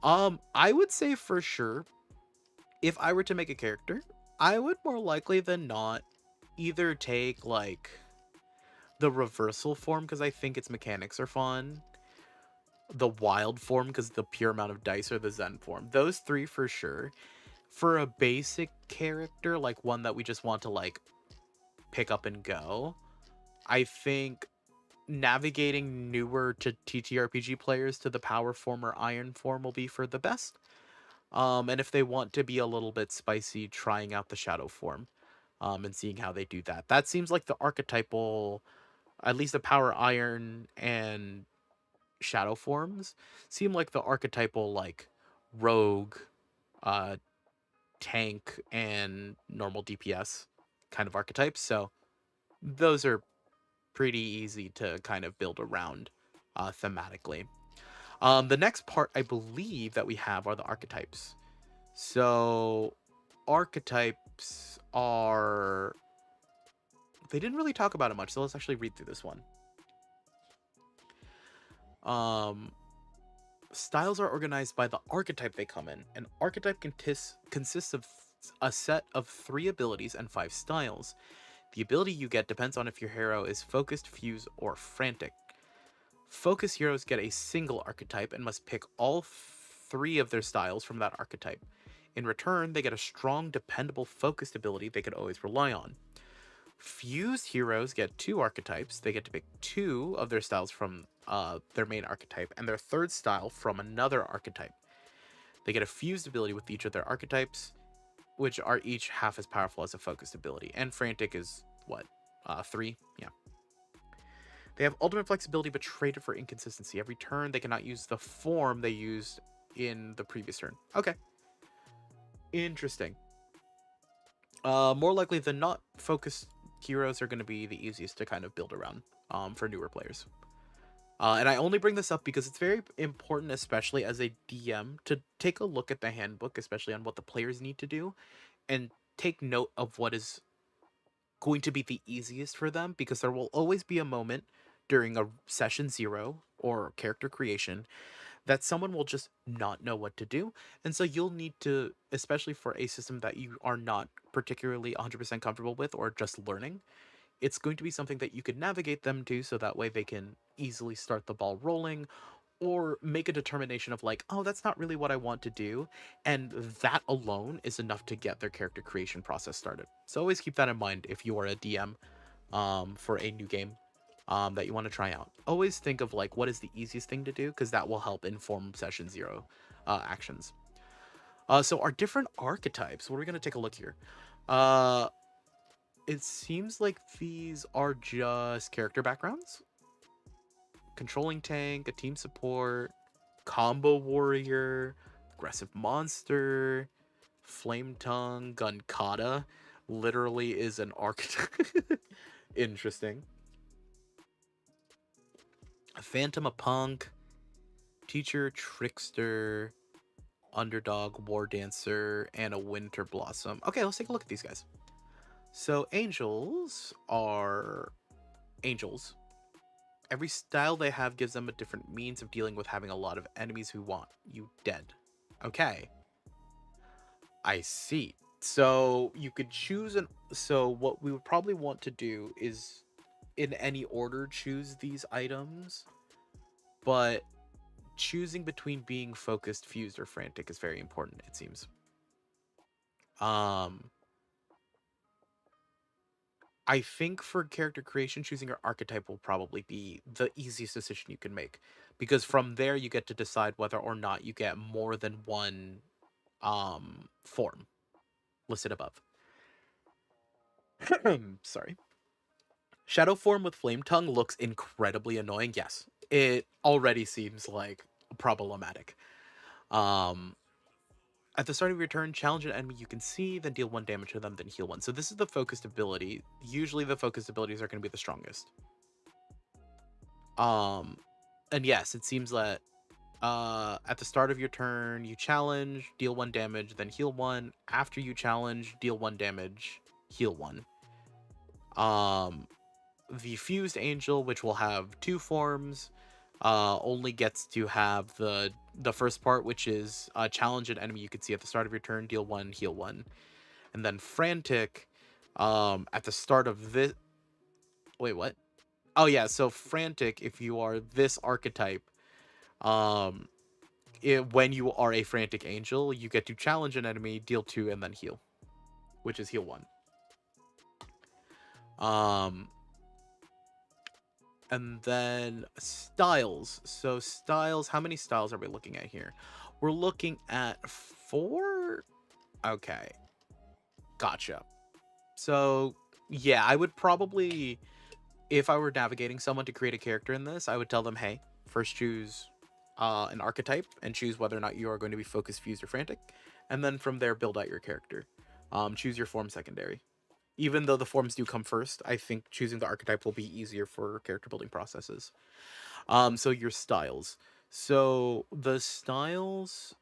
I would say for sure, if I were to make a character, I would more likely than not either take like the reversal form because I think its mechanics are fun, the wild form because the pure amount of dice, or the zen form. Those three for sure. For a basic character, like one that we just want to like pick up and go, I think navigating newer to TTRPG players to the power form or iron form will be for the best. And if they want to be a little bit spicy, trying out the shadow form, and seeing how they do that. That seems like the archetypal, at least the power iron and shadow forms seem like the archetypal like rogue, uh, tank, and normal DPS kind of archetypes. So those are pretty easy to kind of build around thematically. The next part I believe that we have are the archetypes. So archetypes are, they didn't really talk about it much, so let's actually read through this one. Um, styles are organized by the archetype they come in. An archetype consists of a set of 3 abilities and 5 styles. The ability you get depends on if your hero is focused, fused, or frantic. Focus heroes get a single archetype and must pick all 3 of their styles from that archetype. In return, they get a strong, dependable focused ability they can always rely on. Fused heroes get 2 archetypes. They get to pick 2 of their styles from their main archetype and their 3rd style from another archetype. They get a fused ability with each of their archetypes, which are each half as powerful as a focused ability. And frantic is what? 3? Yeah. They have ultimate flexibility but traded for inconsistency. Every turn, they cannot use the form they used in the previous turn. Okay. Interesting. More likely than not, focused heroes are going to be the easiest to kind of build around for newer players. And I only bring this up because it's very important, especially as a DM, to take a look at the handbook, especially on what the players need to do, and take note of what is going to be the easiest for them, because there will always be a moment during a session 0 or character creation that someone will just not know what to do. And so you'll need to, especially for a system that you are not particularly 100% comfortable with or just learning, it's going to be something that you could navigate them to so that way they can easily start the ball rolling, or make a determination of like, oh, that's not really what I want to do. And that alone is enough to get their character creation process started. So always keep that in mind if you are a DM for a new game that you want to try out. Always think of like, what is the easiest thing to do, because that will help inform session 0 actions. So our different archetypes, what are we going to take a look here? It seems like these are just character backgrounds. Controlling tank, a team support, combo warrior, aggressive monster, flame tongue, gun kata literally is an archetype. Interesting. A phantom, a punk, teacher, trickster, underdog, war dancer, and a winter blossom. Okay, let's take a look at these guys. So angels are angels. Every style they have gives them a different means of dealing with having a lot of enemies who want you dead. Okay. I see. So you could choose an... So what we would probably want to do is, in any order, choose these items. But choosing between being focused, fused, or frantic is very important, it seems. I think for character creation, choosing your archetype will probably be the easiest decision you can make, because from there you get to decide whether or not you get more than one form listed above. Sorry. Shadow form with flame tongue looks incredibly annoying. Yes, it already seems like problematic. Um, At the start of your turn, challenge an enemy you can see, then deal 1 damage to them, then heal 1. So this is the focused ability. Usually the focused abilities are going to be the strongest. And yes, it seems that at the start of your turn, you challenge, deal 1 damage, then heal 1. After you challenge, deal 1 damage, heal 1. The fused angel, which will have 2 forms, only gets to have the first part, which is challenge an enemy you could see at the start of your turn, deal 1, heal 1. And then frantic, at the start of this. Wait, what? Oh yeah, so frantic, if you are this archetype, um, when you are a frantic angel, you get to challenge an enemy, deal 2, and then heal, which is heal 1. Um, and then styles. So styles, how many styles are we looking at here? We're looking at 4. Okay, gotcha. So yeah, I would probably, if I were navigating someone to create a character in this, I would tell them, hey, first choose an archetype and choose whether or not you are going to be focused, fused, or frantic, and then from there build out your character. Choose your form secondary. Even though the forms do come first, I think choosing the archetype will be easier for character building processes. So your styles. So the styles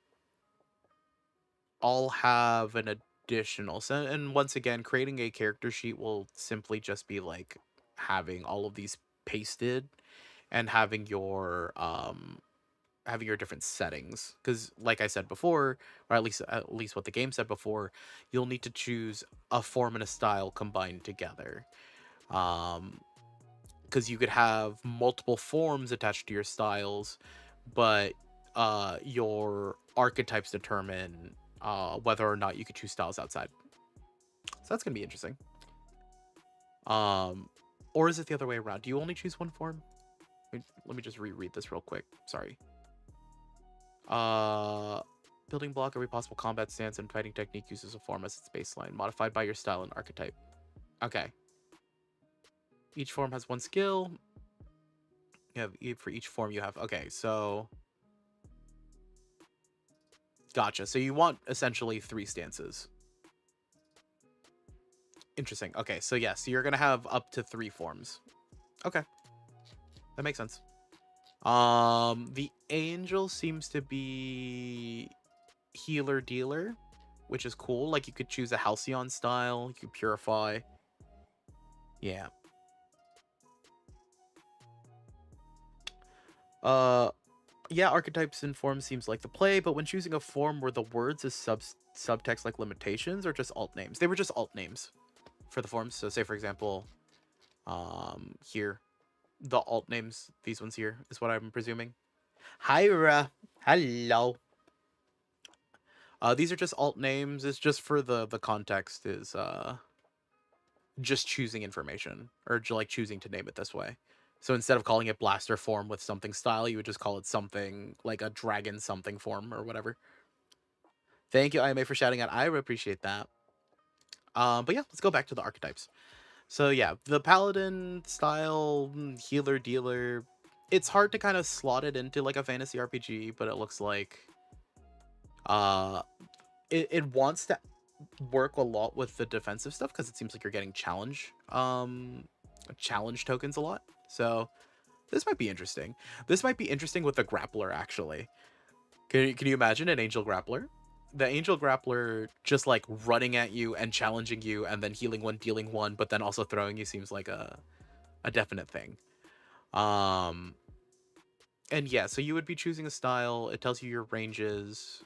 all have an additional. So, and once again, creating a character sheet will simply just be like having all of these pasted and having your different settings, because like I said before, or at least what the game said before, you'll need to choose a form and a style combined together. um because you could have multiple forms attached to your styles, but your archetypes determine whether or not you could choose styles outside. So that's gonna be interesting. um or is it the other way around? Do you only choose one form? Let me just reread this real quick, sorry. Uh, Building block, every possible combat stance and fighting technique uses a form as its baseline, modified by your style and archetype. Okay. Each form has one skill. You have for each form you have. Okay, so gotcha. So you want essentially 3 stances. Interesting. Okay, so yes, so you're gonna have up to 3 forms. Okay, that makes sense. The angel seems to be healer dealer, which is cool. Like you could choose a Halcyon style, you could purify. Yeah. Uh, yeah, archetypes and forms seems like the play, but when choosing a form, were the words as subtext like limitations or just alt names? They were just alt names for the forms. So say for example, here, the alt names, these ones here is what I'm presuming. Hyra, hello. These are just alt names. It's just for the context is just choosing information or like choosing to name it this way. So instead of calling it blaster form with something style, you would just call it something like a dragon something form or whatever. Thank you, IMA, for shouting out. I appreciate that. But yeah, let's go back to the archetypes. So yeah, the paladin style, healer dealer. It's hard to kind of slot it into like a fantasy RPG, but it looks like uh it wants to work a lot with the defensive stuff because it seems like you're getting challenge tokens a lot. So this might be interesting. This might be interesting with the grappler, actually. Can you imagine an angel grappler? The angel grappler just like running at you and challenging you and then healing 1, dealing 1, but then also throwing you seems like a definite thing. Um, and yeah, so you would be choosing a style. It tells you your ranges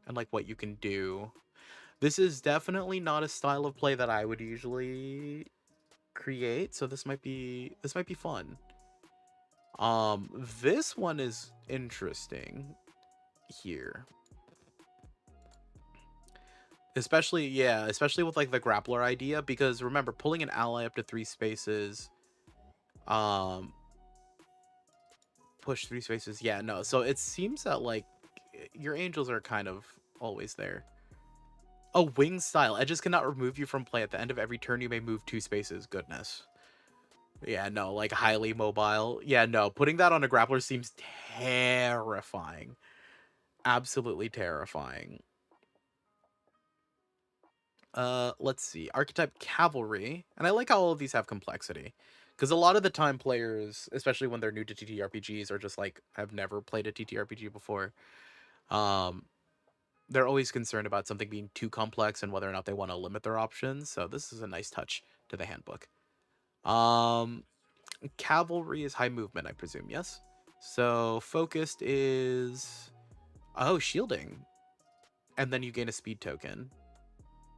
and like what you can do. This is definitely not a style of play that I would usually create, so this might be fun. This one is interesting here. Especially with like the grappler idea, because remember, pulling an ally up to 3 spaces, um push 3 spaces. Yeah, no. So it seems that like your angels are kind of always there. Oh, wing style. Edges cannot remove you from play. At the end of every turn, you may move 2 spaces. Goodness. Yeah, no, like highly mobile. Yeah, no, putting that on a grappler seems terrifying. Absolutely terrifying. Let's see. Archetype cavalry. And I like how all of these have complexity. Because a lot of the time players, especially when they're new to TTRPGs or just like have never played a TTRPG before, um, they're always concerned about something being too complex and whether or not they want to limit their options. So this is a nice touch to the handbook. Um, Cavalry is high movement, I presume, yes? So focused is shielding, and then you gain a speed token.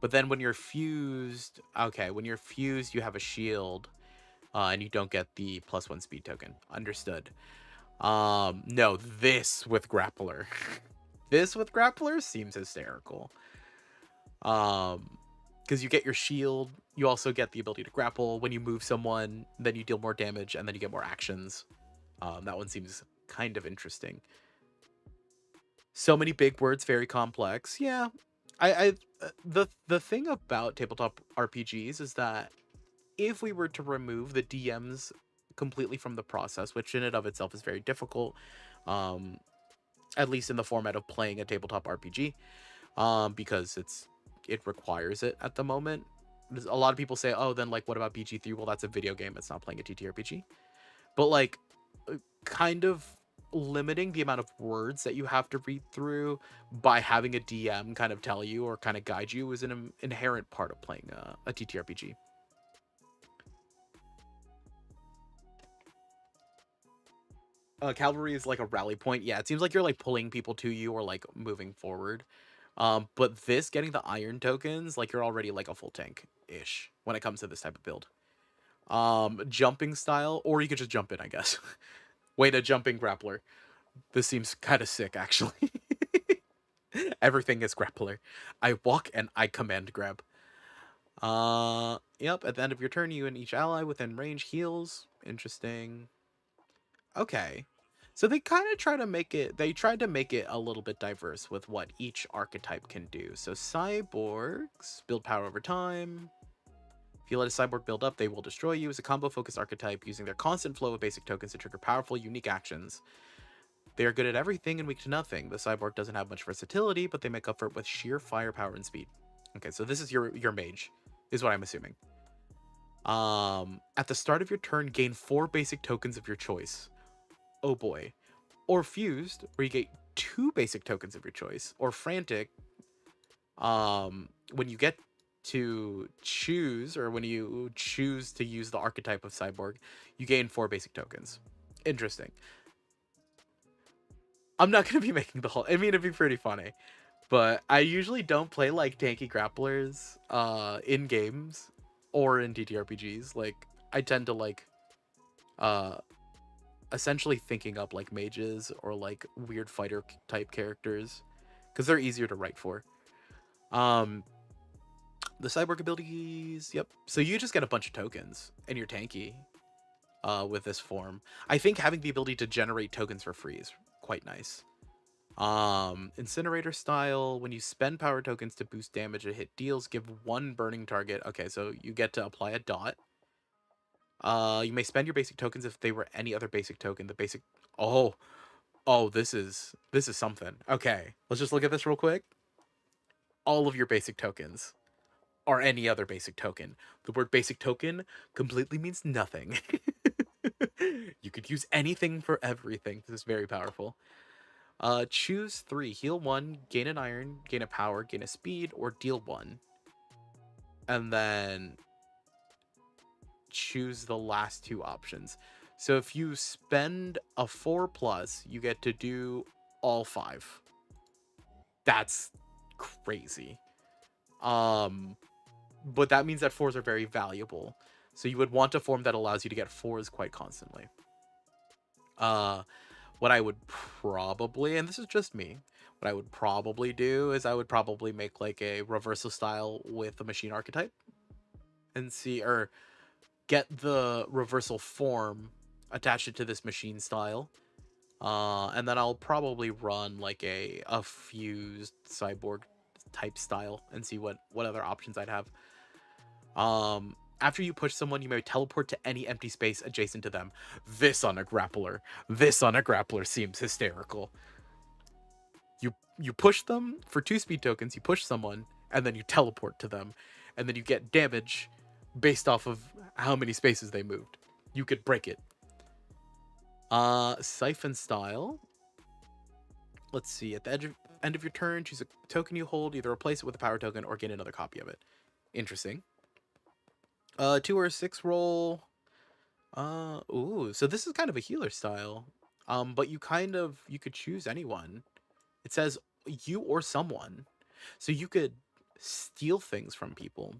But then when you're fused, okay, when you're fused, you have a shield, and you don't get the +1 speed token. Understood. No, this with grappler, this with grappler seems hysterical. Because you get your shield, you also get the ability to grapple. When you move someone, then you deal more damage, and then you get more actions. That one seems kind of interesting. So many big words, very complex. Yeah, the thing about tabletop RPGs is that if we were to remove the DMs completely from the process, which in and of itself is very difficult, um, at least in the format of playing a tabletop RPG, because it requires it at the moment. A lot of people say, oh, then like what about BG3? Well, that's a video game. It's not playing a TTRPG. But like, kind of limiting the amount of words that you have to read through by having a DM kind of tell you or kind of guide you is an inherent part of playing a TTRPG. Cavalry is like a rally point. Yeah, it seems like you're like pulling people to you or like moving forward. But this getting the iron tokens, like you're already like a full tank ish when it comes to this type of build. Jumping style, or you could just jump in, I guess. Wait, a jumping grappler. This seems kind of sick, actually. Everything is grappler. I walk and I command grab. Yep. At the end of your turn, you and each ally within range heals. Interesting. Okay. So they kind of try to make it, they tried to make it a little bit diverse with what each archetype can do. So cyborgs build power over time. If you let a cyborg build up, they will destroy you as a combo-focused archetype using their constant flow of basic tokens to trigger powerful, unique actions. They are good at everything and weak to nothing. The cyborg doesn't have much versatility, but they make up for it with sheer firepower and speed. Okay, so this is your mage, is what I'm assuming. At the start of your turn, gain 4 basic tokens of your choice. Oh boy. Or fused, where you get 2 basic tokens of your choice. Or frantic, when you get to choose, or when you choose to use the archetype of cyborg, you gain 4 basic tokens. Interesting. I'm not going to be making the whole, I mean, it'd be pretty funny, but I usually don't play like tanky grapplers in games or in TTRPGs. Like, I tend to like uh essentially thinking up like mages or like weird fighter type characters because they're easier to write for. um the cyborg abilities, yep, so you just get a bunch of tokens and you're tanky with this form. I think having the ability to generate tokens for free is quite nice. Incinerator style, when you spend power tokens to boost damage a hit deals, give 1 burning target. Okay, so you get to apply a dot. You may spend your basic tokens if they were any other basic token. The basic, oh, this is something. Okay, let's just look at this real quick. All of your basic tokens are any other basic token. The word basic token completely means nothing. You could use anything for everything. This is very powerful. Choose 3. Heal 1, gain an iron, gain a power, gain a speed, or deal 1. And then choose the last 2 options. So if you spend a 4+, you get to do all 5. That's crazy. But that means that 4s are very valuable. So you would want a form that allows you to get 4s quite constantly. What I would probably, and this is just me, what I would probably do is I would probably make like a reversal style with the machine archetype and see, or get the reversal form, attach it to this machine style, and then I'll probably run like a fused cyborg type style and see what other options I'd have. After you push someone, you may teleport to any empty space adjacent to them. This on a grappler seems hysterical. You push them for 2 speed tokens, you push someone, and then you teleport to them, and then you get damage based off of how many spaces they moved. You could break it. Siphon style. Let's see. At the end of your turn, choose a token you hold, either replace it with a power token or gain another copy of it. Interesting. 2 or 6 roll. Ooh, so this is kind of a healer style. But you could choose anyone. It says you or someone. So you could steal things from people.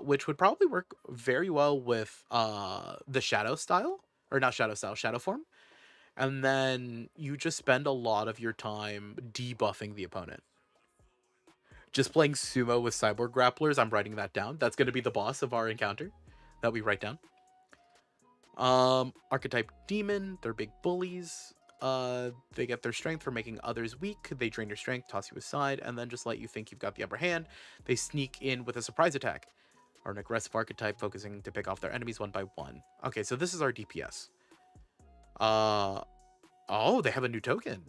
Which would probably work very well with the shadow style. Or not shadow style, shadow form. And then you just spend a lot of your time debuffing the opponent. Just playing sumo with cyborg grapplers, I'm writing that down. That's going to be the boss of our encounter that we write down. Archetype demon, they're big bullies. They get their strength for making others weak. They drain your strength, toss you aside, and then just let you think you've got the upper hand. They sneak in with a surprise attack. Or an aggressive archetype focusing to pick off their enemies one by one. Okay, so this is our DPS. Oh, they have a new token.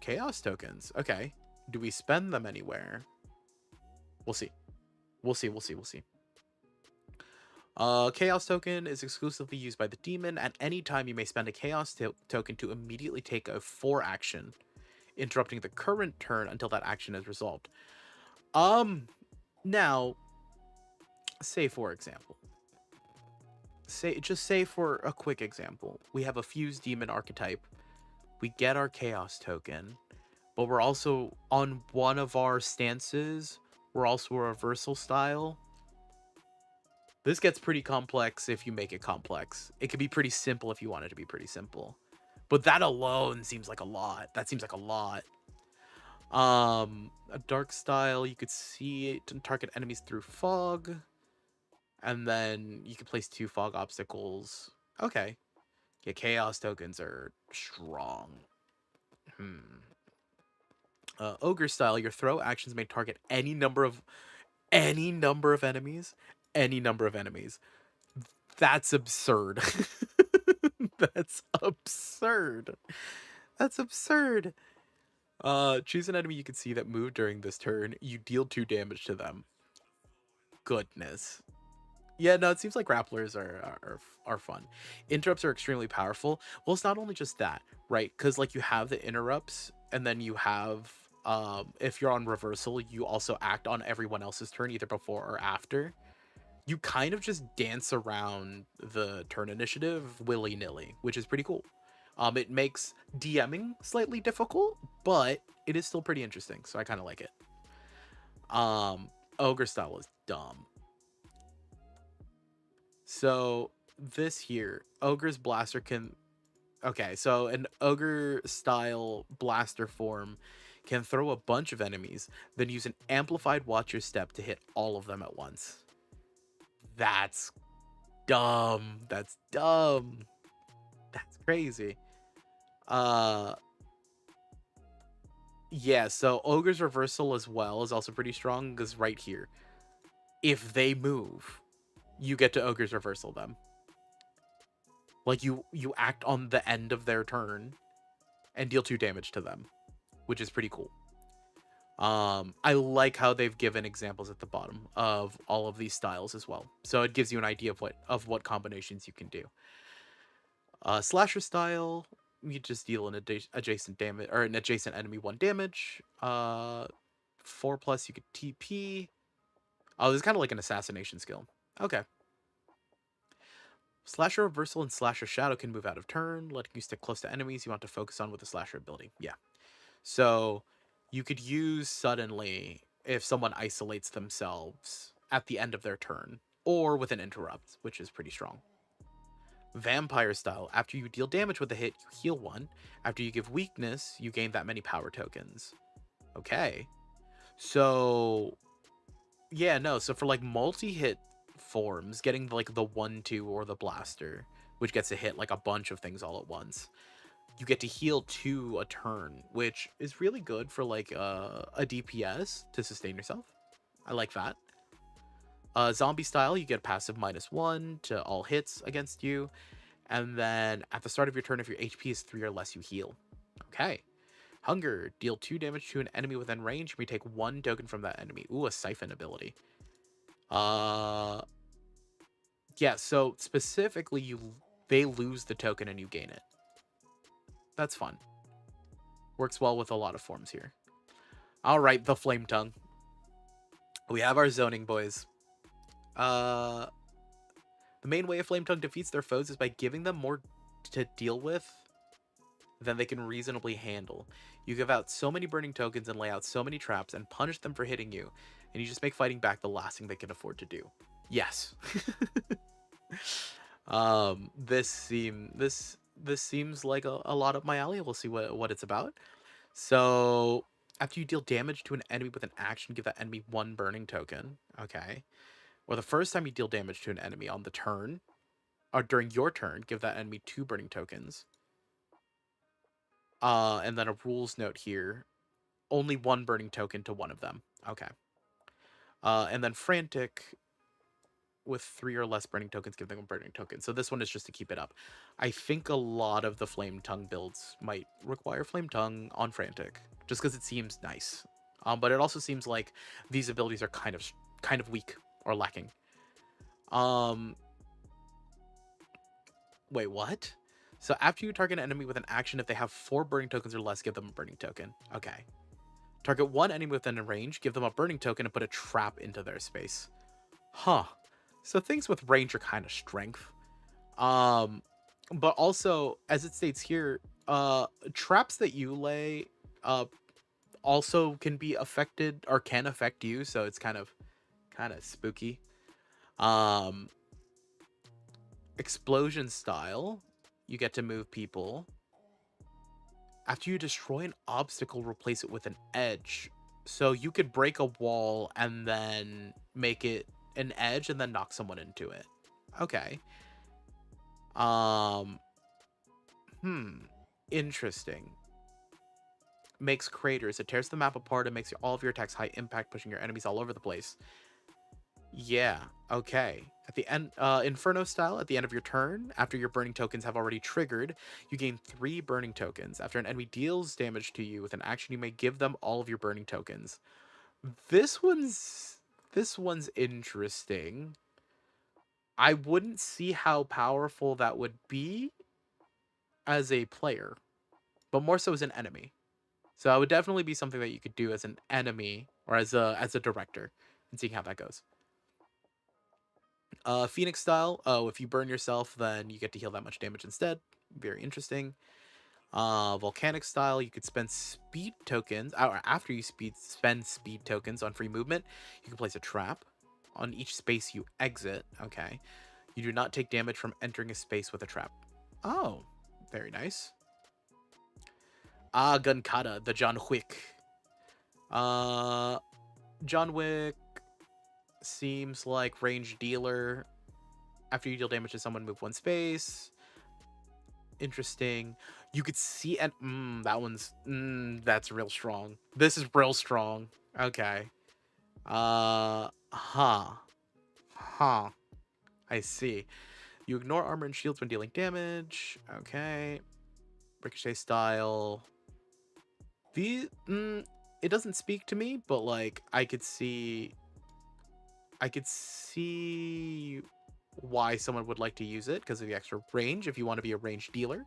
Chaos tokens. Okay. Do we spend them anywhere? We'll see. We'll see. Chaos token is exclusively used by the demon. At any time, you may spend a chaos token to immediately take a 4 action, interrupting the current turn until that action is resolved. Now, say for example, say for a quick example, we have a fused demon archetype. We get our chaos token, but we're also on one of our stances. We're also a reversal style. This gets pretty complex if you make it complex. It could be pretty simple if you want it to be pretty simple. But that alone seems like a lot. That seems like a lot. A dark style, you could see it and target enemies through fog. And then you can place 2 fog obstacles. Okay. Yeah, chaos tokens are strong. Ogre style, your throw actions may target any number of enemies. Any number of enemies. That's absurd. That's absurd. That's absurd. Choose an enemy you can see that moved during this turn. You deal 2 damage to them. Goodness. Yeah, no, it seems like grapplers are fun. Interrupts are extremely powerful. Well, it's not only just that, right? Because like you have the interrupts, and then you have if you're on reversal, you also act on everyone else's turn either before or after. You kind of just dance around the turn initiative willy-nilly, which is pretty cool. It makes DMing slightly difficult, but it is still pretty interesting, so I kind of like it. Ogre style is dumb. So this here, Ogre's Blaster can... Okay, so an Ogre style blaster form can throw a bunch of enemies, then use an amplified Watcher Step to hit all of them at once. That's dumb. That's dumb. That's crazy. Yeah, so Ogre's Reversal as well is also pretty strong, because right here, if they move, you get to Ogre's Reversal them. Like, you act on the end of their turn and deal 2 damage to them, which is pretty cool. I like how they've given examples at the bottom of all of these styles as well. So it gives you an idea of what combinations you can do. Slasher style, you just deal an adjacent damage or an adjacent enemy 1 damage. 4+, you could TP. Oh, this is kind of like an assassination skill. Okay. Slasher Reversal and Slasher Shadow can move out of turn, letting you stick close to enemies you want to focus on with the Slasher ability. Yeah. So you could use suddenly if someone isolates themselves at the end of their turn, or with an interrupt, which is pretty strong. Vampire style, after you deal damage with a hit, you heal 1. After you give weakness, you gain that many power tokens. Okay. So, yeah, no, so for like multi-hit forms, getting like the 1-2 or the blaster, which gets to hit like a bunch of things all at once, you get to heal 2 a turn, which is really good for like a DPS to sustain yourself. I like that. Zombie style, you get a passive -1 to all hits against you. And then at the start of your turn, if your HP is 3 or less, you heal. Okay. Hunger, deal 2 damage to an enemy within range. You may take 1 token from that enemy. Ooh, a siphon ability. Yeah, so specifically, they lose the token and you gain it. That's fun. Works well with a lot of forms here. All right, the Flame Tongue. We have our zoning, boys. The main way a Flame Tongue defeats their foes is by giving them more to deal with than they can reasonably handle. You give out so many burning tokens and lay out so many traps and punish them for hitting you, and you just make fighting back the last thing they can afford to do. Yes. This seems like a lot up my alley. We'll see what it's about. So after you deal damage to an enemy with an action, give that enemy 1 burning token. Okay. Or the first time you deal damage to an enemy on the turn, or during your turn, give that enemy 2 burning tokens. And then a rules note here. Only 1 burning token to one of them. Okay. And then frantic with 3 or less burning tokens, give them a burning token. So this one is just to keep it up. I think a lot of the Flame Tongue builds might require Flame Tongue on frantic, just because it seems nice. But it also seems like these abilities are kind of weak or lacking. Wait, what? So after you target an enemy with an action, if they have 4 burning tokens or less, give them a burning token. Okay. Target 1 enemy within a range, give them a burning token, and put a trap into their space. Huh. So things with range are kind of strength. But also, as it states here, traps that you lay also can be affected or can affect you, so it's kind of spooky. Explosion style, you get to move people. After you destroy an obstacle, replace it with an edge. So you could break a wall and then make it an edge and then knock someone into it. Okay. Interesting. Makes craters. It tears the map apart and makes all of your attacks high impact, pushing your enemies all over the place. Yeah, okay. At the end, Inferno style, at the end of your turn, after your burning tokens have already triggered, you gain 3 burning tokens. After an enemy deals damage to you with an action, you may give them all of your burning tokens. This one's interesting. I wouldn't see how powerful that would be as a player, but more so as an enemy. So it would definitely be something that you could do as an enemy or as a director, and seeing how that goes. Phoenix style. Oh, if you burn yourself, then you get to heal that much damage instead. Very interesting. Volcanic style. You could spend speed tokens. Or after you spend speed tokens on free movement, you can place a trap on each space you exit. Okay. You do not take damage from entering a space with a trap. Oh, very nice. Gunkata, the John Wick. John Wick seems like range dealer. After you deal damage to someone, move 1 space. Interesting. You could see, and that one's that's real strong. This is real strong. Okay. Huh. I see. You ignore armor and shields when dealing damage. Okay. Ricochet style. It doesn't speak to me, but like I could see why someone would like to use it because of the extra range if you want to be a range dealer.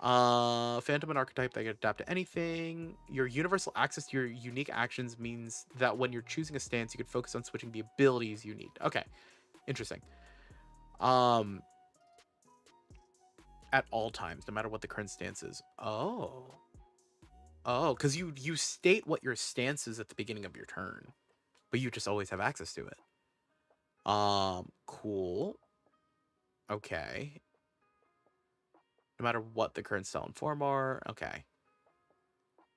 Phantom and archetype that can adapt to anything. Your universal access to your unique actions means that when you're choosing a stance, you can focus on switching the abilities you need. Okay, interesting. At all times, no matter what the current stance is. Oh, because you state what your stance is at the beginning of your turn, but you just always have access to it. Cool. Okay. No matter what the current style and form are. Okay.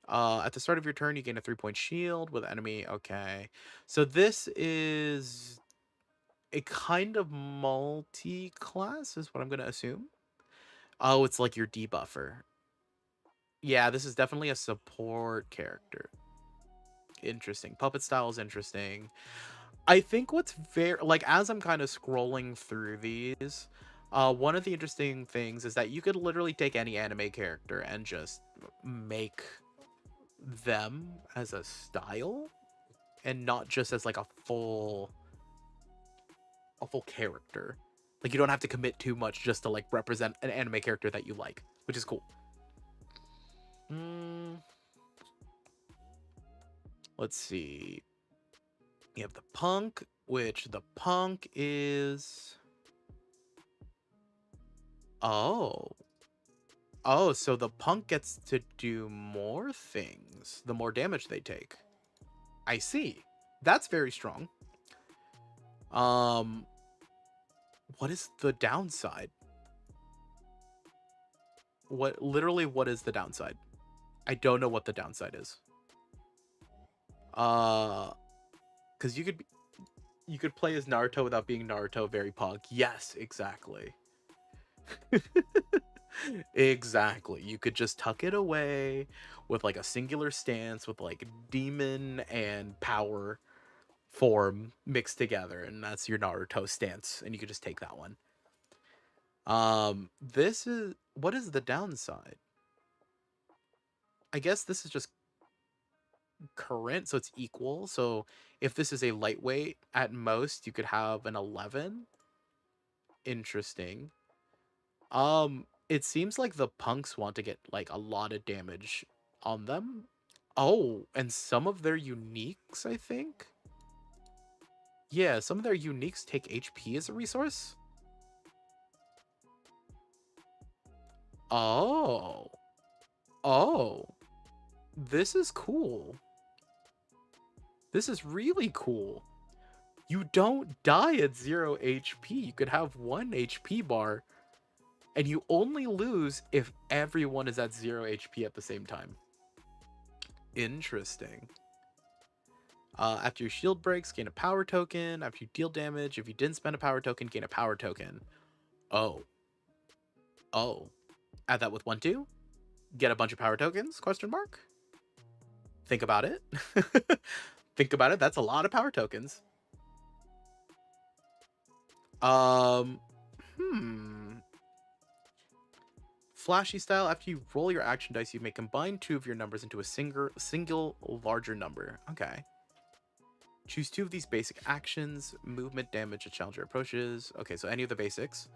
At the start of your turn, you gain a 3-point shield with enemy. Okay. So this is a kind of multi-class, is what I'm going to assume. Oh, it's like your debuffer. Yeah, this is definitely a support character. Interesting. Puppet style is interesting. I think what's very, like, as I'm kind of scrolling through these, one of the interesting things is that you could literally take any anime character and just make them as a style and not just as like a full character. Like you don't have to commit too much just to like represent an anime character that you like, which is cool. Let's see. You have the punk, which the punk is Oh, so the punk gets to do more things the more damage they take. I see. That's very strong. Um, what is the downside? What is the downside? I don't know what the downside is. Because you could play as Naruto without being Naruto very pug. Yes, exactly. Exactly. You could just tuck it away with like a singular stance with like demon and power form mixed together, and that's your Naruto stance, and you could just take that one. This is what is the downside? I guess this is just current, so it's equal. So if this is a lightweight, at most you could have an 11. Interesting. It seems like the punks want to get like a lot of damage on them. Oh, and some of their uniques, I think. Yeah, some of their uniques take HP as a resource. Oh. Oh. This is cool. This is really cool. You don't die at 0 HP. You could have 1 HP bar, and you only lose if everyone is at 0 HP at the same time. Interesting. After your shield breaks, gain a power token. After you deal damage, if you didn't spend a power token, gain a power token. Oh. Oh. Add that with 1-2. Get a bunch of power tokens? Question mark. Think about it. Think about it. That's a lot of power tokens. Um. Flashy style. After you roll your action dice, you may combine 2 of your numbers into a single larger number. Okay. Choose 2 of these basic actions. Movement, damage, a challenger approaches. Okay, so any of the basics.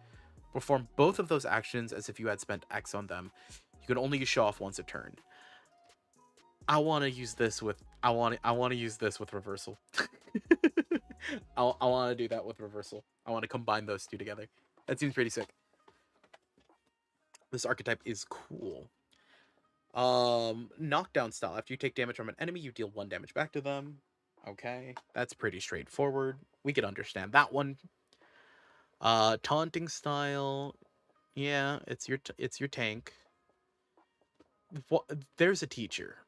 Perform both of those actions as if you had spent X on them. You can only show off once a turn. I want to use this with I want to use this with reversal. I want to do that with reversal. I want to combine those 2 together. That seems pretty sick. This archetype is cool. Knockdown style. After you take damage from an enemy, you deal 1 damage back to them. Okay, that's pretty straightforward. We could understand that one. Taunting style. Yeah, it's your tank. What? There's a teacher.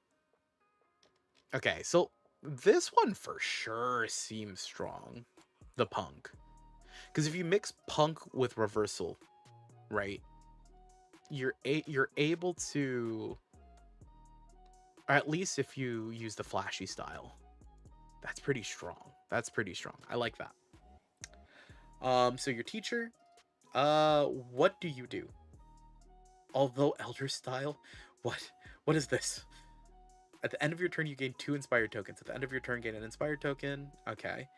Okay, so this one for sure seems strong. The punk. Because if you mix punk with reversal, right, you're able to, or at least if you use the flashy style, that's pretty strong. That's pretty strong. I like that. So your teacher, what do you do? Although elder style, what is this? At the end of your turn, you gain 2 inspired tokens. At the end of your turn, gain an inspired token. Okay.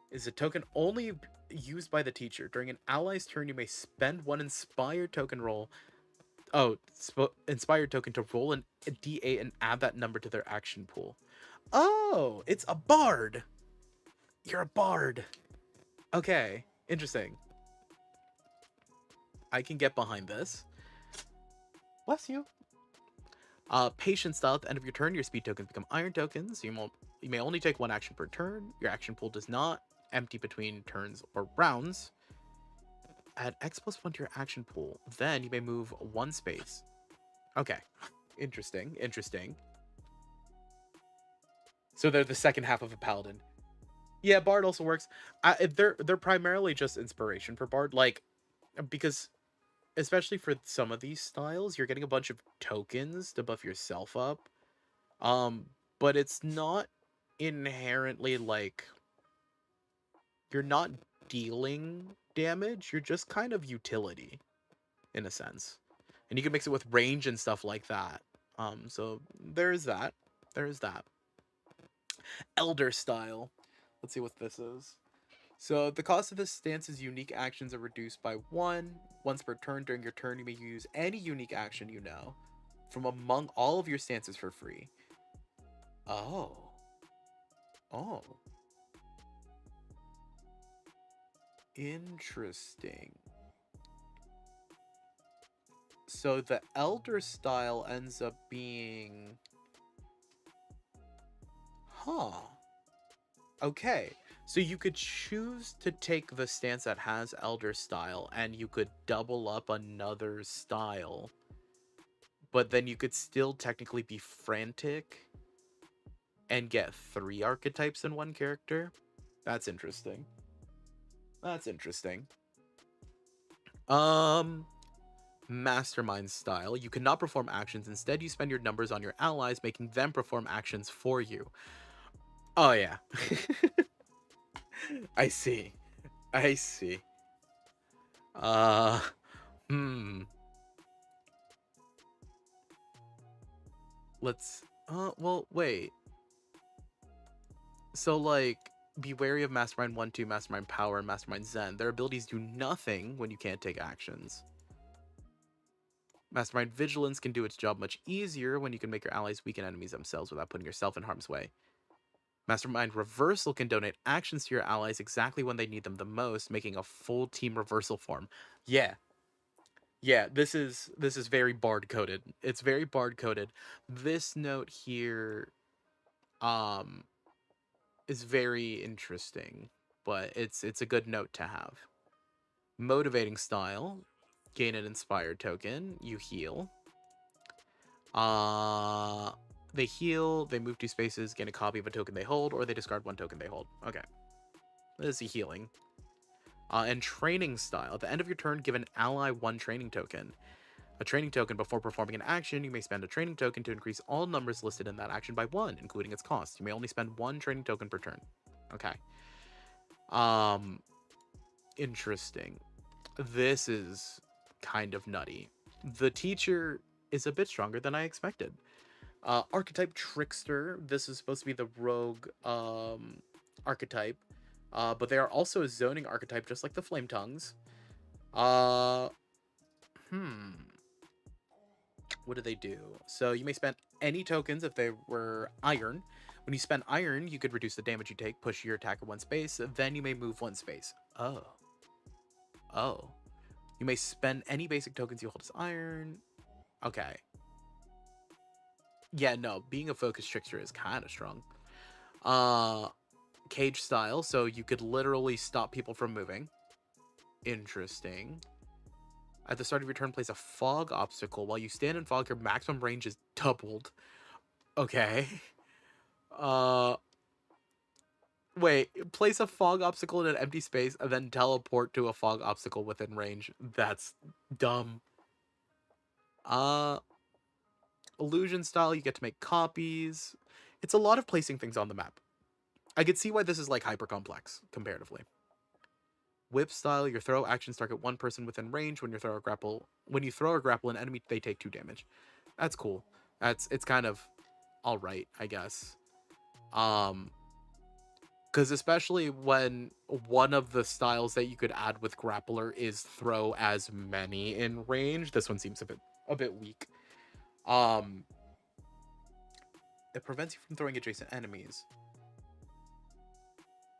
Is a token only used by the teacher. During an ally's turn, you may spend 1 inspired token roll. Oh, inspired token to roll a d8 and add that number to their action pool. Oh, it's a bard. You're a bard. Okay, interesting. I can get behind this. Bless you. Patient style. At the end of your turn, your speed tokens become iron tokens. You may only take 1 action per turn. Your action pool does not empty between turns or rounds. Add X+1 to your action pool. Then you may move 1 space. Okay. Interesting. Interesting. So they're the second half of a paladin. Yeah, bard also works. They're primarily just inspiration for bard, like, because especially for some of these styles, you're getting a bunch of tokens to buff yourself up. But it's not inherently like you're not dealing damage, you're just kind of utility in a sense. And you can mix it with range and stuff like that. So there's that. There's that. Elder style. Let's see what this is. So the cost of this stance's unique actions are reduced by 1. Once per turn. During your turn, you may use any unique action you know from among all of your stances for free. Oh. Oh. Interesting. So the Elder style ends up being... Huh. Okay. So you could choose to take the stance that has Elder style, and you could double up another style. But then you could still technically be frantic and get 3 archetypes in one character. That's interesting. That's interesting. Mastermind style. You cannot perform actions. Instead, you spend your numbers on your allies, making them perform actions for you. Oh, yeah. I see. I see. Uh, hmm. Let's, well, wait. So, like, be wary of Mastermind 1, 2, Mastermind Power, and Mastermind Zen. Their abilities do nothing when you can't take actions. Mastermind Vigilance can do its job much easier when you can make your allies weaken enemies themselves without putting yourself in harm's way. Mastermind Reversal can donate actions to your allies exactly when they need them the most, making a full team reversal form. Yeah. Yeah, this is very bard coded. It's very bard coded. This note here um is very interesting, but it's a good note to have. Motivating style, gain an inspired token, you heal. Uh they heal, they move 2 spaces, gain a copy of a token they hold, or they discard 1 token they hold. Okay. This is healing. And training style. At the end of your turn, give an ally 1 training token. A training token before performing an action, you may spend a training token to increase all numbers listed in that action by 1, including its cost. You may only spend 1 training token per turn. Okay. Interesting. This is kind of nutty. The teacher is a bit stronger than I expected. Archetype Trickster. This is supposed to be the rogue archetype. But they are also a zoning archetype, just like the Flame Tongues. What do they do? So you may spend any tokens if they were iron. When you spend iron, you could reduce the damage you take, push your attacker 1 space, then you may move 1 space. Oh. Oh. You may spend any basic tokens you hold as iron. Okay. Yeah, no, being a focus trickster is kind of strong. Cage style, so you could literally stop people from moving. Interesting. At the start of your turn, place a fog obstacle. While you stand in fog, your maximum range is doubled. Okay. Wait, place a fog obstacle in an empty space and then teleport to a fog obstacle within range. That's dumb. Illusion style, you get to make copies. It's a lot of placing things on the map. I could see why this is like hyper complex comparatively. Whip style, your throw actions target 1 person within range. When you throw or grapple an enemy, they take 2 damage. That's cool. It's kind of all right, I guess. Because especially when one of the styles that you could add with grappler is throw as many in range, this one seems a bit weak. It prevents you from throwing adjacent enemies.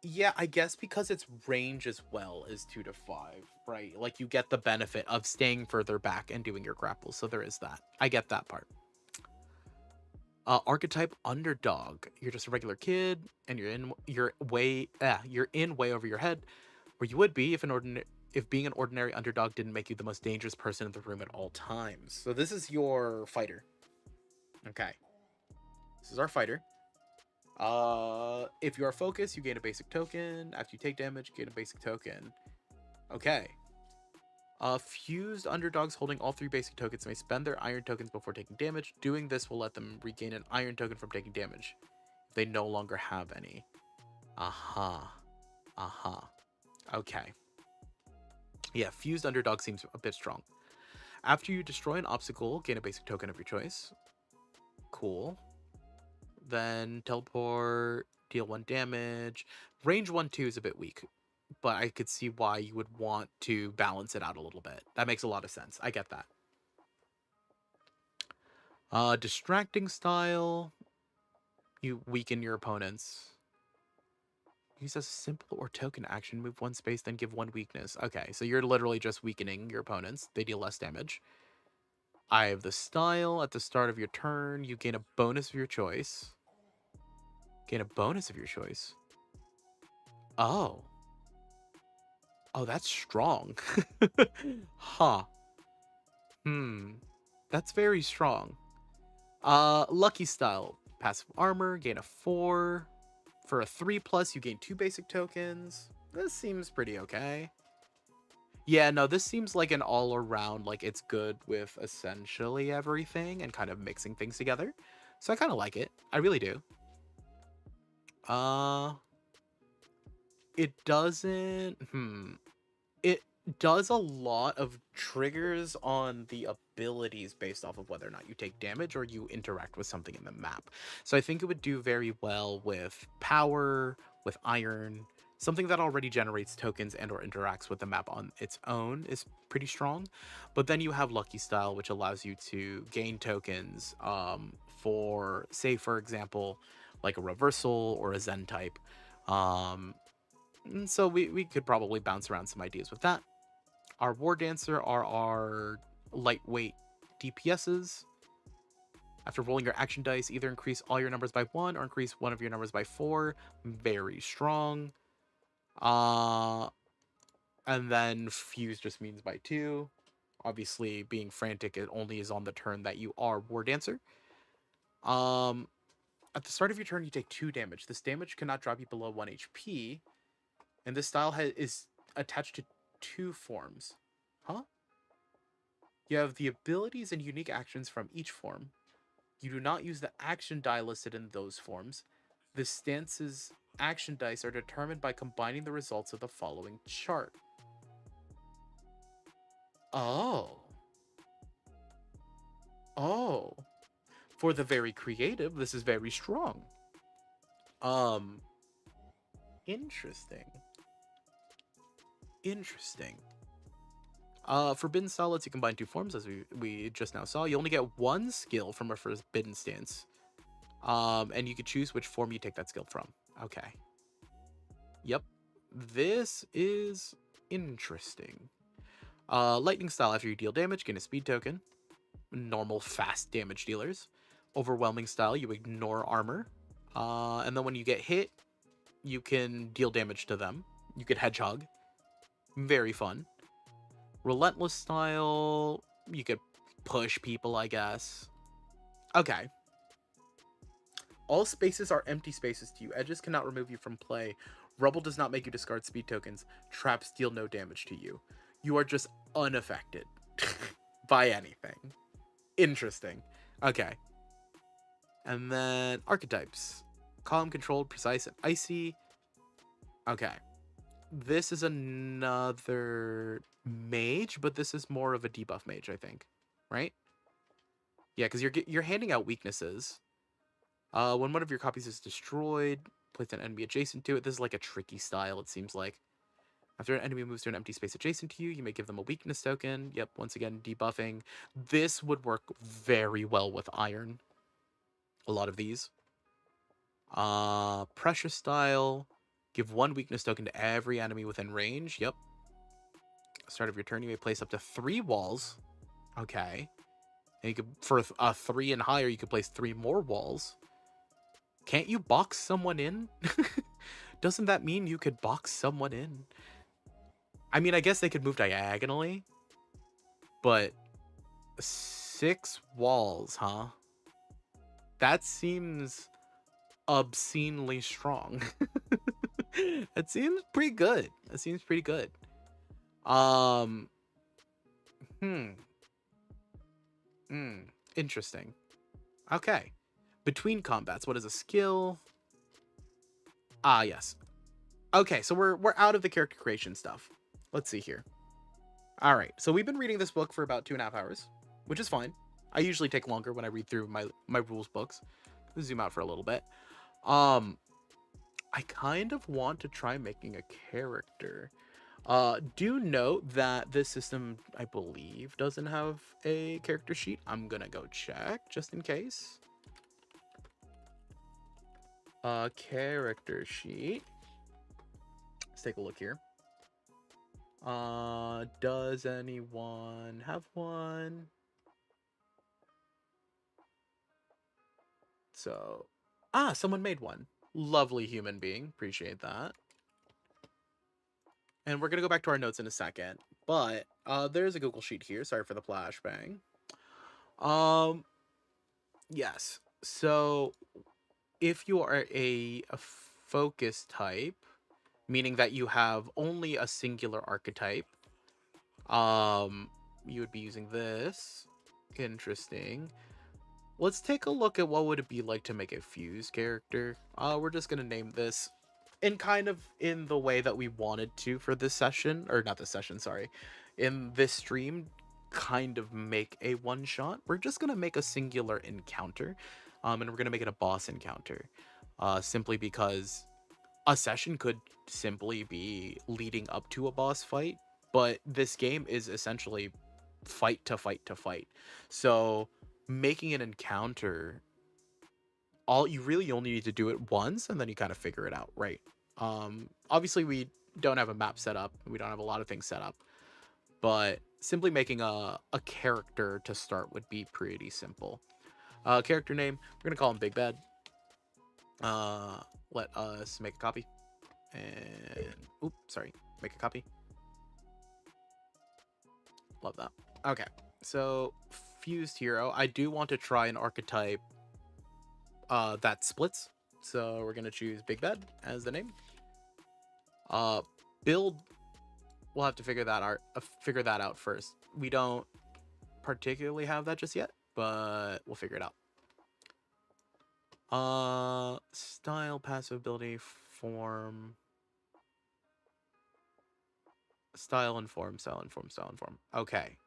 Yeah, I guess because its range as well is 2 to 5, right? Like you get the benefit of staying further back and doing your grapple, so there is that. I get that part. Archetype underdog. You're just a regular kid, and you're in way over your head, where you would be if being an ordinary underdog didn't make you the most dangerous person in the room at all times. So this is your fighter. Okay. This is our fighter. If you are focused, you gain a basic token. After you take damage, you gain a basic token. Okay. Fused underdogs holding all 3 basic tokens may spend their iron tokens before taking damage. Doing this will let them regain an iron token from taking damage if they no longer have any. Okay. Yeah, fused underdog seems a bit strong. After you destroy an obstacle, gain a basic token of your choice. Cool. Then teleport, deal 1 damage. Range 1-2 is a bit weak, but I could see why you would want to balance it out a little bit. That makes a lot of sense. I get that. Distracting style. You weaken your opponents. Use a simple or token action. Move 1 space, then give 1 weakness. Okay, so you're literally just weakening your opponents. They deal less damage. I have the style. At the start of your turn, you gain a bonus of your choice. Gain a bonus of your choice. Oh. Oh, that's strong. Huh. That's very strong. Lucky style. Passive armor, gain a 4. For a 3+, you gain 2 basic tokens. This seems pretty okay. Yeah, no, this seems like an all-around, like, it's good with essentially everything and kind of mixing things together. So I kind of like it. I really do. Uh, it doesn't... It does a lot of triggers on the abilities based off of whether or not you take damage or you interact with something in the map. So I think it would do very well with power, with iron. Something that already generates tokens and or interacts with the map on its own is pretty strong. But then you have Lucky Style, which allows you to gain tokens for, say, for example, like a Reversal or a Zen type. So we could probably bounce around some ideas with that. Our War Dancer are our lightweight DPSs. After rolling your action dice, either increase all your numbers by 1 or increase one of your numbers by 4. Very strong. And then Fuse just means by 2. Obviously, being frantic, it only is on the turn that you are War Dancer. At the start of your turn, you take 2 damage. This damage cannot drop you below 1 HP. And this style is attached to 2 forms. Huh? You have the abilities and unique actions from each form. You do not use the action die listed in those forms. The stance's action dice are determined by combining the results of the following chart. Oh. Oh. For the very creative, this is very strong. Interesting. Interesting. Forbidden style lets you combine 2 forms, as we just now saw. You only get 1 skill from a forbidden stance. And you can choose which form you take that skill from. Okay. Yep. This is interesting. Lightning style, after you deal damage, gain a speed token. Normal fast damage dealers. Overwhelming style, you ignore armor. And then when you get hit, you can deal damage to them. You could hedgehog. Very fun. Relentless style, you could push people, I guess. Okay. All spaces are empty spaces to you. Edges cannot remove you from play. Rubble does not make you discard speed tokens. Traps deal no damage to you. You are just unaffected by anything. Interesting. Okay. And then archetypes. Calm, controlled, precise, and icy. Okay. This is another mage, but this is more of a debuff mage, I think. Right? Yeah, because you're handing out weaknesses. When one of your copies is destroyed, place an enemy adjacent to it. This is like a tricky style, it seems like. After an enemy moves to an empty space adjacent to you, you may give them a weakness token. Yep, once again, debuffing. This would work very well with iron. A lot of these. Pressure style. Give 1 weakness token to every enemy within range. Yep. Start of your turn, you may place up to 3 walls. Okay. And you could, for a 3 and higher, you could place 3 more walls. Can't you box someone in? Doesn't that mean you could box someone in? I mean, I guess they could move diagonally. But 6 walls, huh? That seems obscenely strong. That seems pretty good. That seems pretty good. Interesting. Okay. Between combats, what is a skill? Ah, yes. Okay, so we're out of the character creation stuff. Let's see here. All right, so we've been reading this book for about 2.5 hours, which is fine. I usually take longer when I read through my rules books. Let's zoom out for a little bit. I kind of want to try making a character. Do note that this system, I believe, doesn't have a character sheet. I'm gonna go check just in case. Character sheet. Let's take a look here. Does anyone have one? So, someone made one. Lovely human being. Appreciate that. And we're going to go back to our notes in a second. But there's a Google Sheet here. Sorry for the flashbang. Yes. So if you are a focus type, meaning that you have only a singular archetype, you would be using this. Interesting. Let's take a look at what would it be like to make a fuse character. We're just gonna name this in kind of in the way that we wanted to for this session, or not this session, sorry, in this stream, kind of make a one shot. We're just gonna make a singular encounter, and we're gonna make it a boss encounter, simply because a session could simply be leading up to a boss fight, but this game is essentially fight to fight to fight. So making an encounter, all you really only need to do it once, and then you kind of figure it out, right? Obviously we don't have a map set up, we don't have a lot of things set up, but simply making a character to start would be pretty simple. Character name, we're gonna call him Big Bad. Let us make a copy, and oops, sorry, make a copy. Love that. Okay, so fused hero. I do want to try an archetype that splits, so we're gonna choose Big Bad as the name. Build, we'll have to figure that out first. We don't particularly have that just yet, but we'll figure it out. Style, passive ability, form, style and form, style and form, style and form. Okay.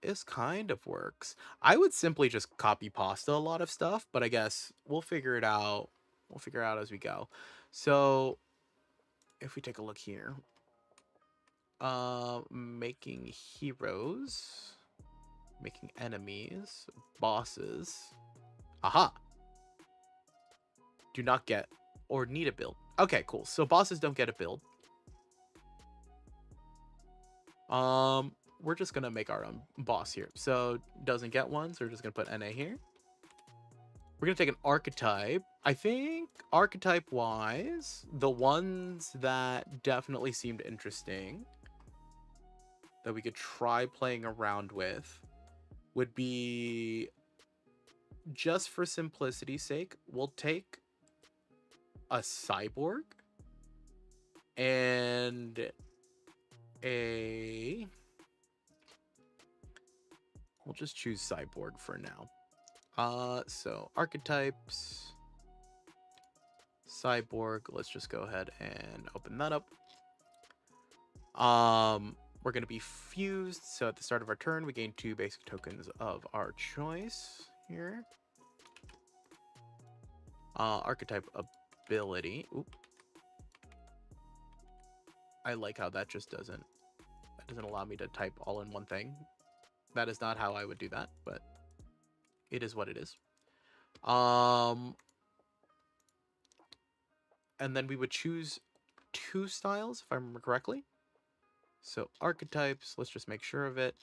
This kind of works. I would simply just copy pasta a lot of stuff, but I guess we'll figure it out. We'll figure it out as we go. So if we take a look here, making heroes, making enemies, bosses. Aha. Do not get or need a build. Okay, cool. So bosses don't get a build. We're just gonna make our own boss here. So doesn't get one, so we're just gonna put NA here. We're gonna take an archetype. I think archetype wise, the ones that definitely seemed interesting that we could try playing around with would be, just for simplicity's sake, we'll take a cyborg and a, we'll just choose cyborg for now. So archetypes, cyborg, let's just go ahead and open that up. We're going to be fused, so at the start of our turn, we gain 2 basic tokens of our choice here. Archetype ability. Oop. I like how that just doesn't allow me to type all in one thing. That is not how I would do that, but it is what it is. And then we would choose 2 styles, if I remember correctly. So archetypes, let's just make sure of it.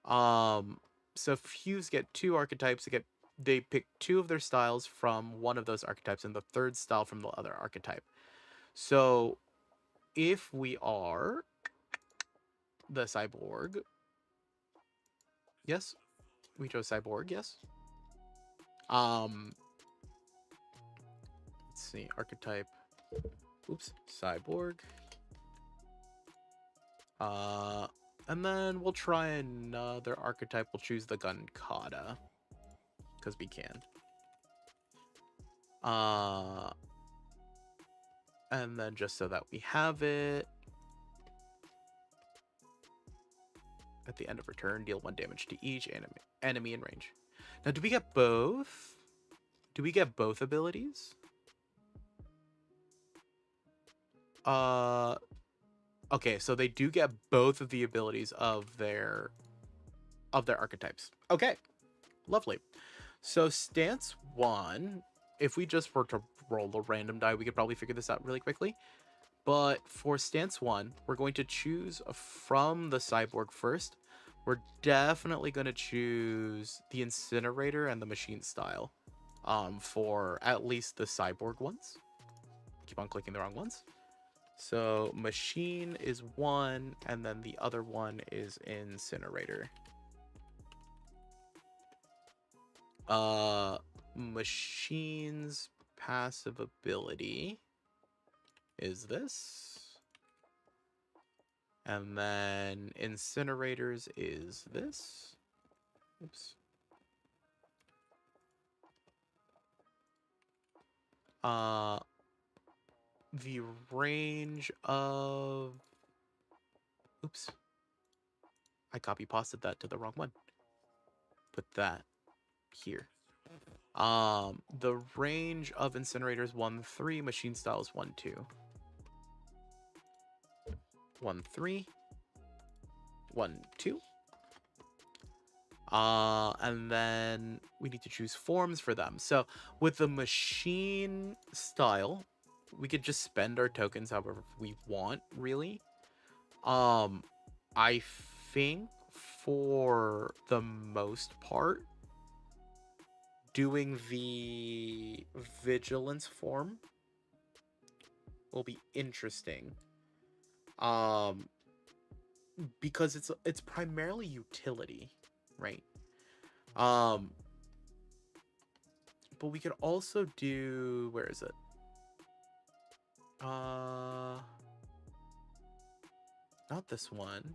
So fuse get 2 archetypes. They pick 2 of their styles from one of those archetypes and the 3rd style from the other archetype. So if we are the cyborg, yes, we chose cyborg, yes. Let's see, archetype, oops, cyborg. And then we'll try another archetype. We'll choose the gun kata, because we can. And then just so that we have it, at the end of return, deal 1 damage to each enemy in range. Now, do we get both? Do we get both abilities? Okay, so they do get both of the abilities of their archetypes. Okay, lovely. So stance 1, if we just were to roll a random die, we could probably figure this out really quickly. But for stance 1, we're going to choose from the cyborg first, We're definitely going to choose the incinerator and the machine style for at least the cyborg ones. Keep on clicking the wrong ones. So machine is one, and then the other one is incinerator. Machine's passive ability is this. And then incinerators is this. Oops. The range of... Oops. I copy pasted that to the wrong one. Put that here. The range of incinerators 1-3, machine style is 1-2. 1-3. 1-2. And then we need to choose forms for them. So with the machine style, we could just spend our tokens however we want, really. I think for the most part, doing the vigilance form will be interesting. Because it's primarily utility, right? But we could also do, where is it? Not this one.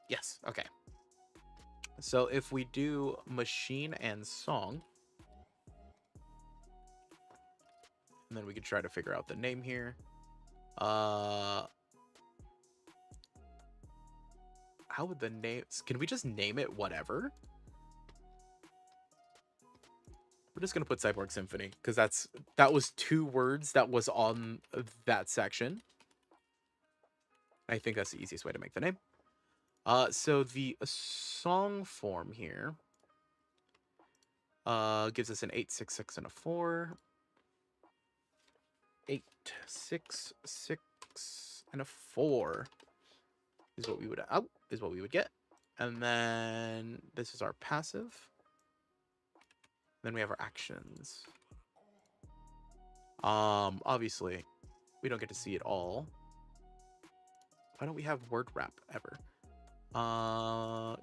Yes, okay. So if we do machine and song, and then we could try to figure out the name here. How would the name... Can we just name it whatever? We're just going to put Cyborg Symphony, because that was 2 words that was on that section. I think that's the easiest way to make the name. So the song form here gives us an 8, 6, 6, and a 4. 8, 6, 6, and a 4 is what we would get. And then this is our passive. Then we have our actions. Obviously, we don't get to see it all. Why don't we have word wrap ever?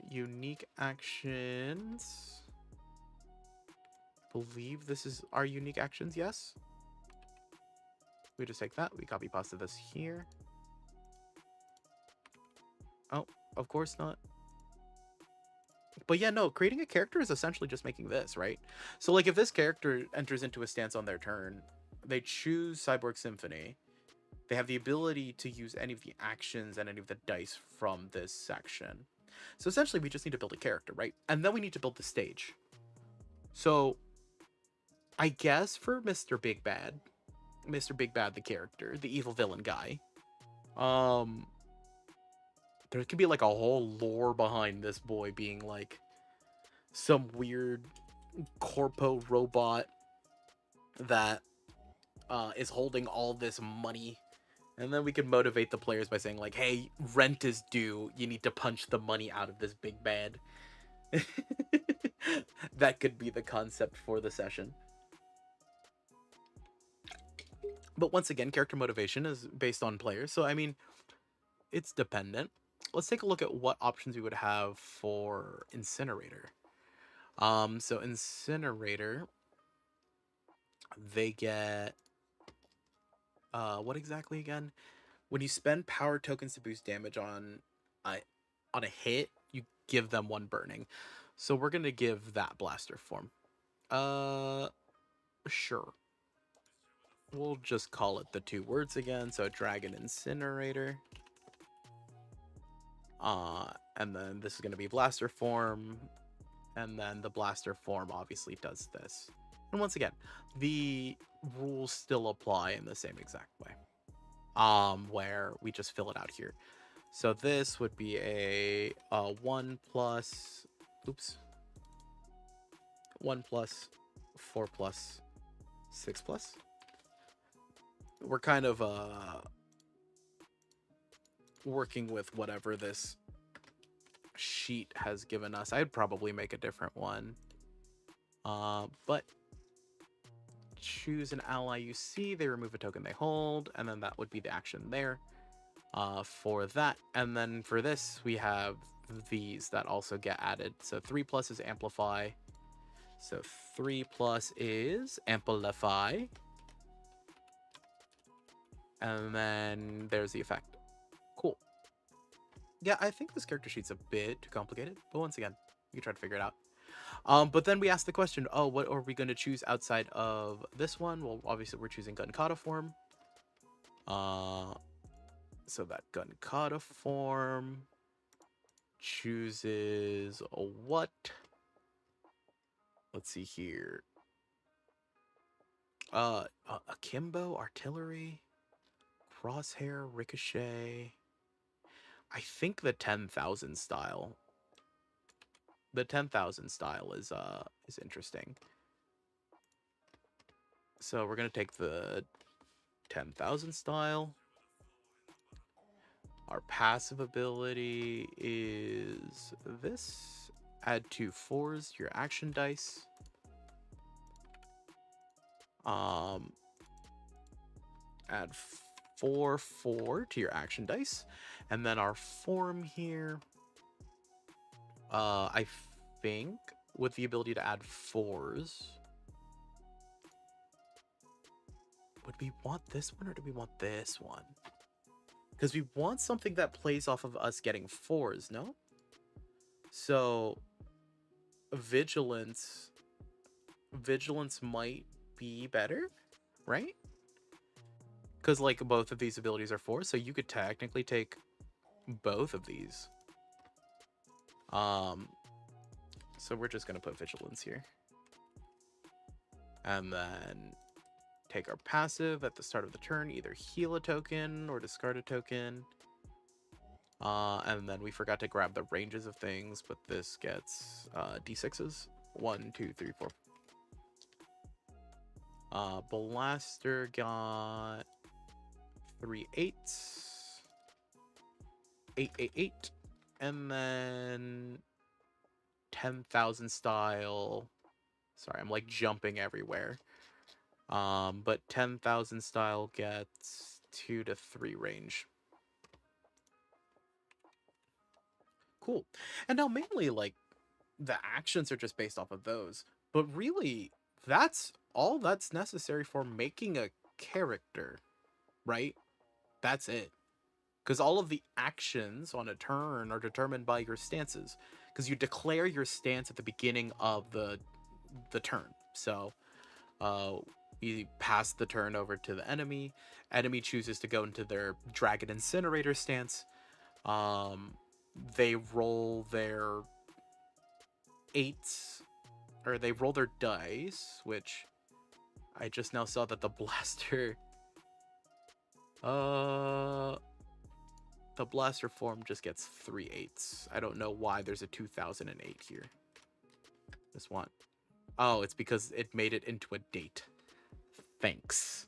Unique actions. Believe this is our unique actions, yes? We just take that, we copy pasta this here. Oh, of course not. But yeah, no, creating a character is essentially just making this, right? So like if this character enters into a stance on their turn, they choose Cyborg Symphony. They have the ability to use any of the actions and any of the dice from this section. So essentially we just need to build a character, right? And then we need to build the stage. So I guess for Mr. Big Bad the character, the evil villain guy, there could be like a whole lore behind this boy being like some weird corpo robot that is holding all this money. And then we could motivate the players by saying like, hey, rent is due. You need to punch the money out of this big bad. That could be the concept for the session. But once again, character motivation is based on players. So, I mean, it's dependent. Let's take a look at what options we would have for Incinerator. So Incinerator, they get... what exactly again? When you spend power tokens to boost damage on a hit, you give them 1 burning. So we're going to give that blaster form. Sure. We'll just call it the 2 words again. So Dragon Incinerator. And then this is going to be blaster form. And then the blaster form obviously does this. And once again, the rules still apply in the same exact way. Where we just fill it out here. So this would be a 1 plus... Oops. 1 plus, 4 plus, 6 plus. We're kind of working with whatever this sheet has given us. I'd probably make a different one. But choose an ally you see, they remove a token they hold, and then that would be the action there for that. And then for this, we have these that also get added. So 3+ is amplify. So 3+ is amplify. And then there's the effect. Cool. Yeah, I think this character sheet's a bit too complicated, but once again, you can try to figure it out. But then we asked the question, oh, what are we going to choose outside of this one? Well, obviously we're choosing gun kata form. So that gun kata form chooses a what? Let's see here. Akimbo, artillery, crosshair, ricochet. I think the 10,000 style. The 10,000 style is interesting. So we're gonna take the 10,000 style. Our passive ability is this. Add 2 4s to your action dice. Add 4 4 to your action dice. And then our form here, I think with the ability to add 4s. Would we want this one or do we want this one? Because we want something that plays off of us getting 4s, no? So vigilance might be better, right? Because like both of these abilities are 4, so you could technically take both of these. So we're just gonna put vigilance here, and then take our passive at the start of the turn, either heal a token or discard a token. And then we forgot to grab the ranges of things, but this gets d6s. 1, 2, 3, 4. Blaster got 3 8s. 8, 8, 8. And then 10,000 style. Sorry, I'm like jumping everywhere. But 10,000 style gets 2 to 3 range. Cool. And now mainly like the actions are just based off of those, but really that's all that's necessary for making a character, right? That's it. Because all of the actions on a turn are determined by your stances, because you declare your stance at the beginning of the turn. So you pass the turn over to the enemy. Enemy chooses to go into their dragon incinerator stance. They roll their 8s, or they roll their dice, which I just now saw that the blaster the blaster form just gets 3 8s. I don't know why there's a 2008 here. This one. Oh, it's because it made it into a date. Thanks.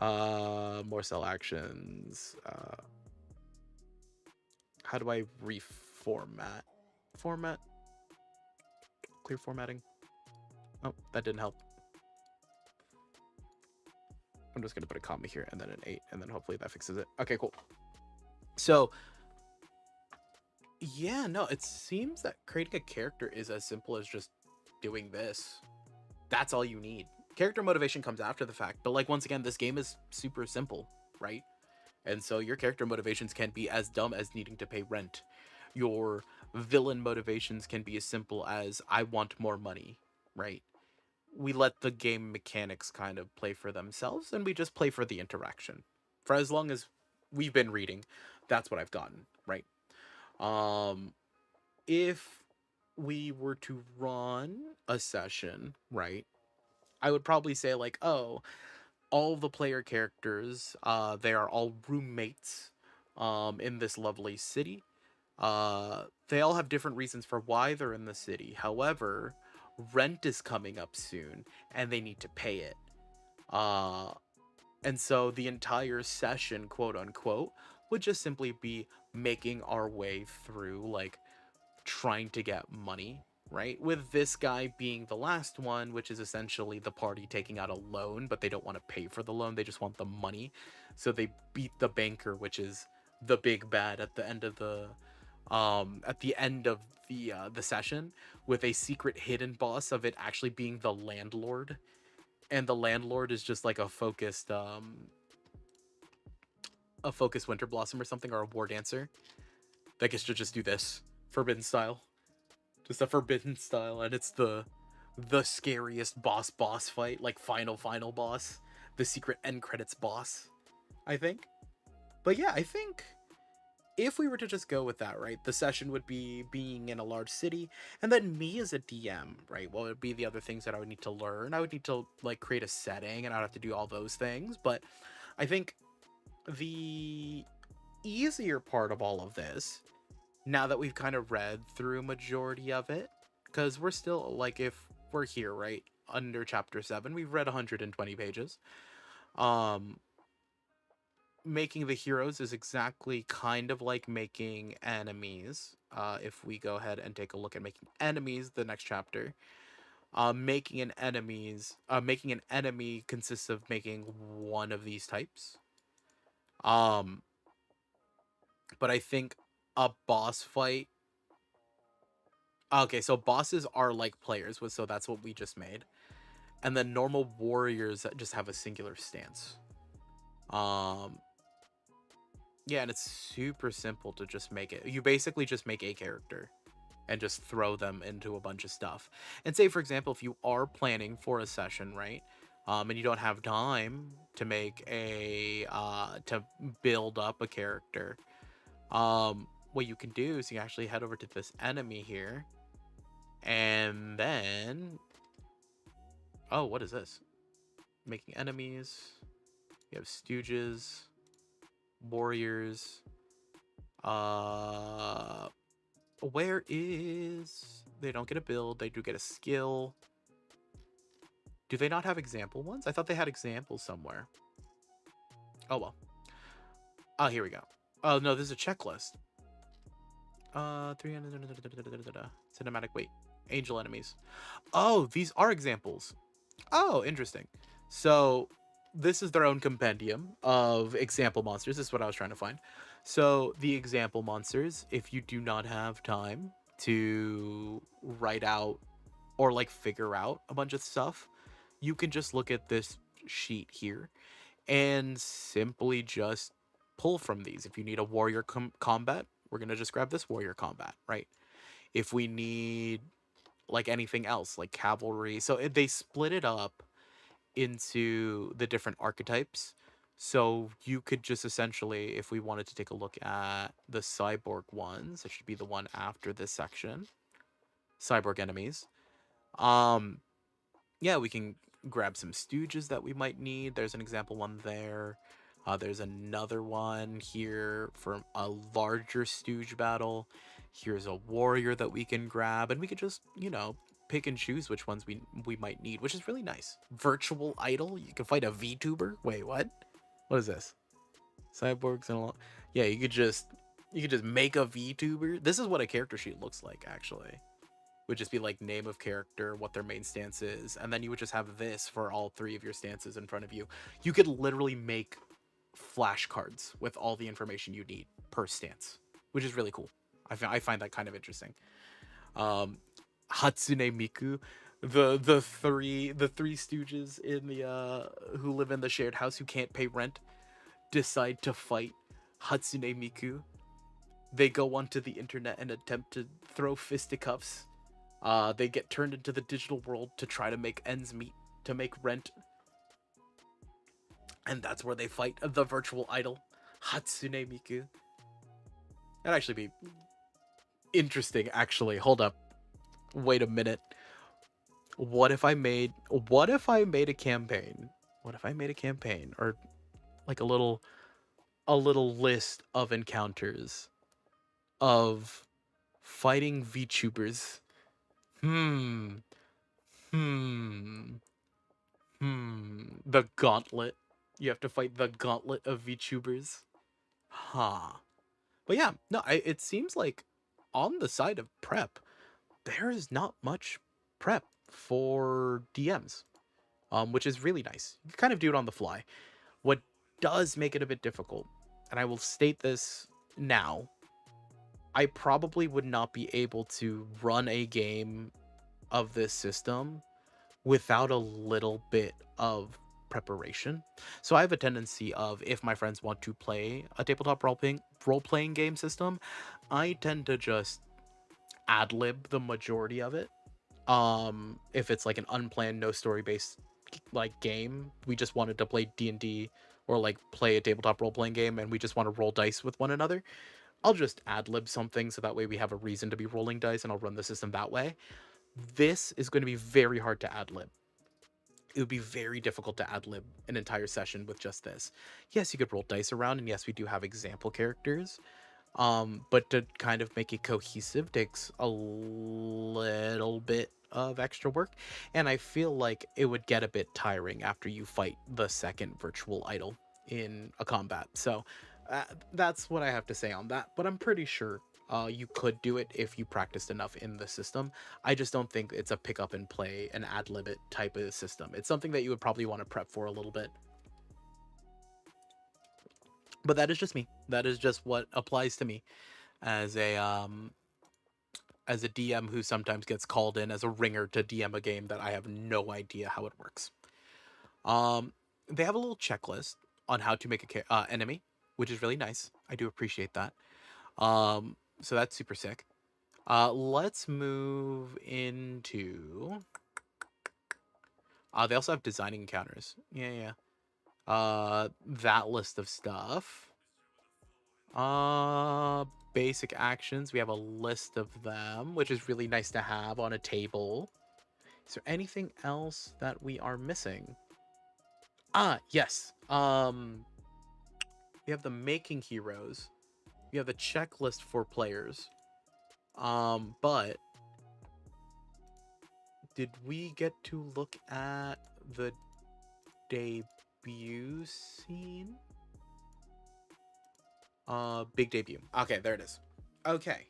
More cell actions. How do I reformat? Format? Clear formatting? Oh, that didn't help. I'm just gonna put a comma here and then an 8, and then hopefully that fixes it. Okay, cool. So yeah, no, it seems that creating a character is as simple as just doing this. That's all you need. Character motivation comes after the fact, but like once again, this game is super simple, right? And so your character motivations can be as dumb as needing to pay rent. Your villain motivations can be as simple as I want more money, right? We let the game mechanics kind of play for themselves, and we just play for the interaction. For as long as we've been reading, that's what I've gotten, right? If we were to run a session, right, I would probably say like, oh, all the player characters, they are all roommates in this lovely city. They all have different reasons for why they're in the city. However, rent is coming up soon and they need to pay it. And so the entire session, quote unquote, would just simply be making our way through, like, trying to get money, right? With this guy being the last one, which is essentially the party taking out a loan, but they don't want to pay for the loan, they just want the money. So they beat the banker, which is the big bad at the end of the session, with a secret hidden boss of it actually being the landlord. And the landlord is just like a focused winter blossom or something, or a war dancer that gets to just do this forbidden style, just a forbidden style. And it's the scariest boss fight, like final boss, the secret end credits boss, I think. But yeah, I think if we were to just go with that, right, the session would be being in a large city, and then me as a DM, right, what would be the other things that I would need to learn? I would need to, like, create a setting, and I'd have to do all those things. But I think the easier part of all of this, now that we've kind of read through majority of it, because we're still, like, if we're here, right, under chapter 7, we've read 120 pages. Making the heroes is exactly kind of like making enemies. If we go ahead and take a look at making enemies, the next chapter, making an enemy consists of making one of these types. Um, but I think a boss fight. Okay, so bosses are like players, so that's what we just made, and then normal warriors that just have a singular stance. Um, yeah, and it's super simple to just make it. You basically just make a character and just throw them into a bunch of stuff. And say, for example, if you are planning for a session, right? And you don't have time to make to build up a character. What you can do is you actually head over to this enemy here, and then, oh, what is this? Making enemies. You have stooges, warriors. Where is... They don't get a build, they do get a skill. Do they not have example ones? I thought they had examples somewhere. Oh, well. Oh, here we go. Oh, no, this is a checklist. 300... Cinematic, wait. Angel enemies. Oh, these are examples. Oh, interesting. So, this is their own compendium of example monsters. This is what I was trying to find. So, the example monsters, if you do not have time to write out or, like, figure out a bunch of stuff, you can just look at this sheet here and simply just pull from these. If you need a warrior combat, we're going to just grab this warrior combat, right? If we need, like, anything else, like cavalry. So they split it up into the different archetypes. So you could just essentially, if we wanted to take a look at the cyborg ones, it should be the one after this section. Cyborg enemies. Yeah, we can grab some stooges that we might need. There's an example one there. There's another one here for a larger stooge battle. Here's a warrior that we can grab, and we could just, pick and choose which ones we might need, which is really nice. Virtual idol. You can fight a VTuber. Wait, what? What is this? Cyborgs and yeah, you could just make a VTuber. This is what a character sheet looks like, actually. Would just be like name of character, what their main stance is, and then you would just have this for all three of your stances in front of you. You could literally make flashcards with all the information you need per stance, which is really cool. I find that kind of interesting. Hatsune Miku, the three stooges in the who live in the shared house who can't pay rent, decide to fight Hatsune Miku. They go onto the internet and attempt to throw fisticuffs. They get turned into the digital world to try to make ends meet, to make rent. And that's where they fight the virtual idol, Hatsune Miku. That'd actually be interesting, actually. Hold up. Wait a minute. What if I made a campaign? What if I made a campaign, or like a little list of encounters of fighting VTubers? Hmm. The gauntlet. You have to fight the gauntlet of VTubers. Huh. But yeah, no, it seems like on the side of prep, there is not much prep for DMs, which is really nice. You can kind of do it on the fly. What does make it a bit difficult, and I will state this now, I probably would not be able to run a game of this system without a little bit of preparation. So I have a tendency of, if my friends want to play a tabletop role playing game system, I tend to just ad lib the majority of it. If it's like an unplanned, no story based like game, we just wanted to play D&D or like play a tabletop role playing game and we just want to roll dice with one another, I'll just ad lib something so that way we have a reason to be rolling dice and I'll run the system that way. This is going to be very hard to ad lib. It would be very difficult to ad lib an entire session with just this. Yes, you could roll dice around, and yes, we do have example characters. But to kind of make it cohesive takes a little bit of extra work, and I feel like it would get a bit tiring after you fight the second virtual idol in a combat. So that's what I have to say on that. But I'm pretty sure you could do it if you practiced enough in the system. I just don't think it's a pick up and play and ad lib it type of system. It's something that you would probably want to prep for a little bit. But that is just me. That is just what applies to me as a DM who sometimes gets called in as a ringer to DM a game that I have no idea how it works. Um, they have a little checklist on how to make a enemy, which is really nice. I do appreciate that. So that's super sick. Let's move into. They also have designing encounters. Yeah, yeah. That list of stuff. Uh, Basic actions. We have a list of them, which is really nice to have on a table. Is there anything else that we are missing? Yes. We have the making heroes. We have the checklist for players. But did we get to look at the debut scene? Big debut. Okay, there it is. Okay.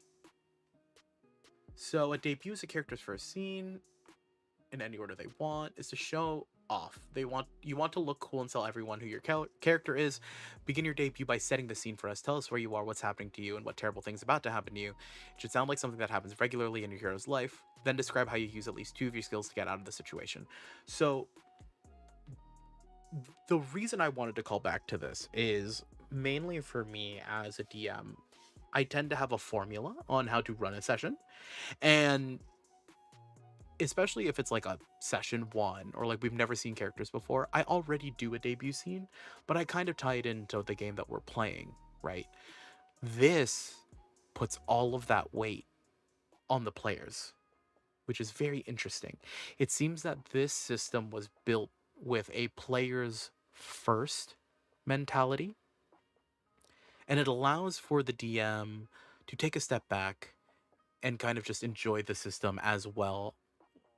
So a debut is a character's first scene in any order they want. Is to show off. You want to look cool and tell everyone who your character is. Begin your debut by setting the scene for us. Tell us where you are, what's happening to you, and what terrible thing's about to happen to you. It should sound like something that happens regularly in your hero's life. Then describe how you use at least 2 of your skills to get out of the situation. So the reason I wanted to call back to this is mainly for me as a DM. I tend to have a formula on how to run a session, and especially if it's like a session 1 or like we've never seen characters before, I already do a debut scene, but I kind of tie it into the game that we're playing, right? This puts all of that weight on the players, which is very interesting. It seems that this system was built with a players first mentality, and it allows for the DM to take a step back and kind of just enjoy the system as well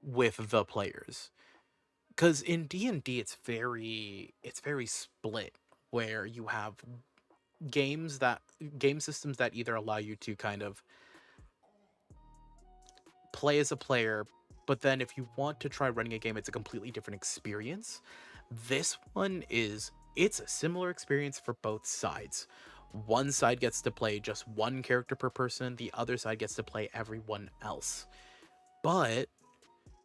with the players. Because in D&D it's very split, where you have game systems that either allow you to kind of play as a player, but then if you want to try running a game, it's a completely different experience. This one it's a similar experience for both sides. One side gets to play just one character per person, the other side gets to play everyone else. But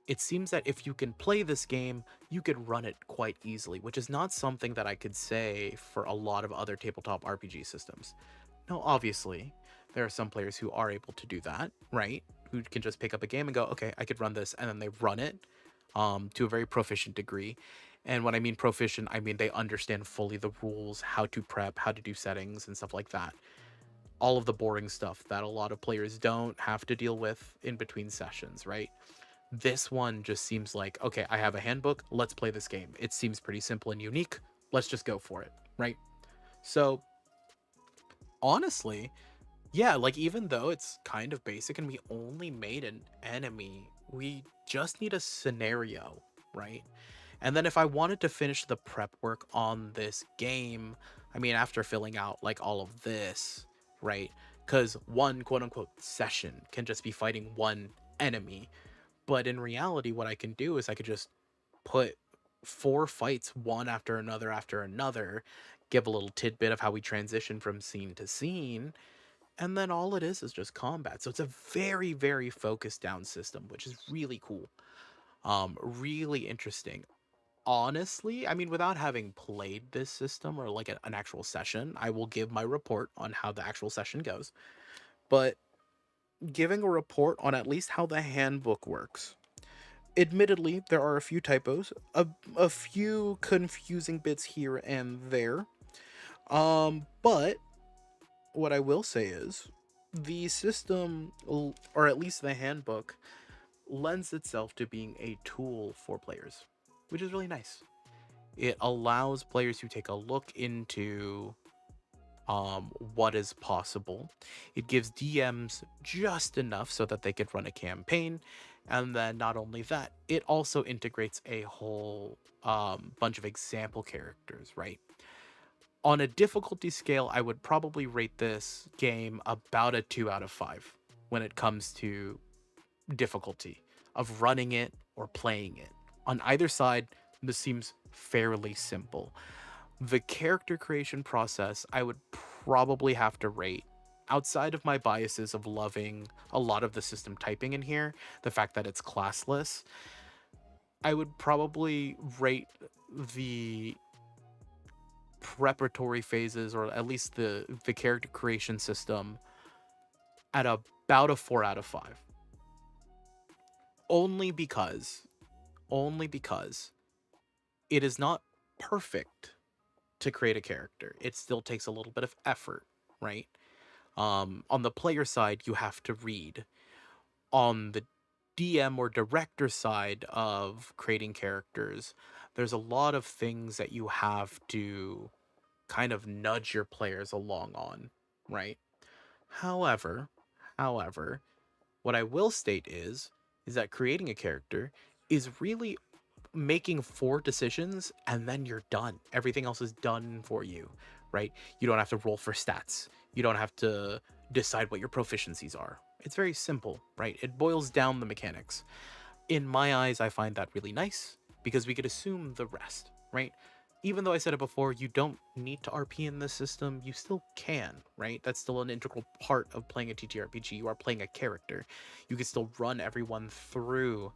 it seems that if you can play this game, you could run it quite easily, which is not something that I could say for a lot of other tabletop RPG systems. Now, obviously, there are some players who are able to do that, right? Who can just pick up a game and go, okay, I could run this, and then they run it to a very proficient degree. And when I mean proficient, I mean they understand fully the rules, how to prep, how to do settings, and stuff like that. All of the boring stuff that a lot of players don't have to deal with in between sessions, right? This one just seems like, okay, I have a handbook, let's play this game. It seems pretty simple and unique, let's just go for it, right? So, honestly, yeah, like even though it's kind of basic and we only made an enemy, we just need a scenario, right? And then if I wanted to finish the prep work on this game, I mean, after filling out like all of this, right? Because one quote unquote session can just be fighting one enemy. But in reality, what I can do is I could just put 4 fights one after another, give a little tidbit of how we transition from scene to scene, and then all it is just combat. So it's a very, very focused down system, which is really cool. Really interesting. Honestly, I mean, without having played this system or like an actual session, I will give my report on how the actual session goes. But giving a report on at least how the handbook works. Admittedly, there are a few typos, a few confusing bits here and there. But what I will say is the system, or at least the handbook, lends itself to being a tool for players, which is really nice. It allows players to take a look into what is possible. It gives DMs just enough so that they could run a campaign. And then not only that, it also integrates a whole bunch of example characters, right? On a difficulty scale, I would probably rate this game about a 2 out of 5 when it comes to difficulty of running it or playing it. On either side, this seems fairly simple. The character creation process, I would probably have to rate, outside of my biases of loving a lot of the system typing in here, the fact that it's classless, I would probably rate the preparatory phases, or at least the character creation system, at about a 4 out of 5. Only because only because it is not perfect to create a character. It still takes a little bit of effort, right? On the player side, you have to read. On the DM or director side of creating characters, there's a lot of things that you have to kind of nudge your players along on, right? However, however, what I will state is that creating a character is really making 4 decisions and then you're done. Everything else is done for you, right? You don't have to roll for stats. You don't have to decide what your proficiencies are. It's very simple, right? It boils down the mechanics. In my eyes, I find that really nice because we could assume the rest, right? Even though I said it before, you don't need to RP in this system, you still can, right? That's still an integral part of playing a TTRPG. You are playing a character. You can still run everyone through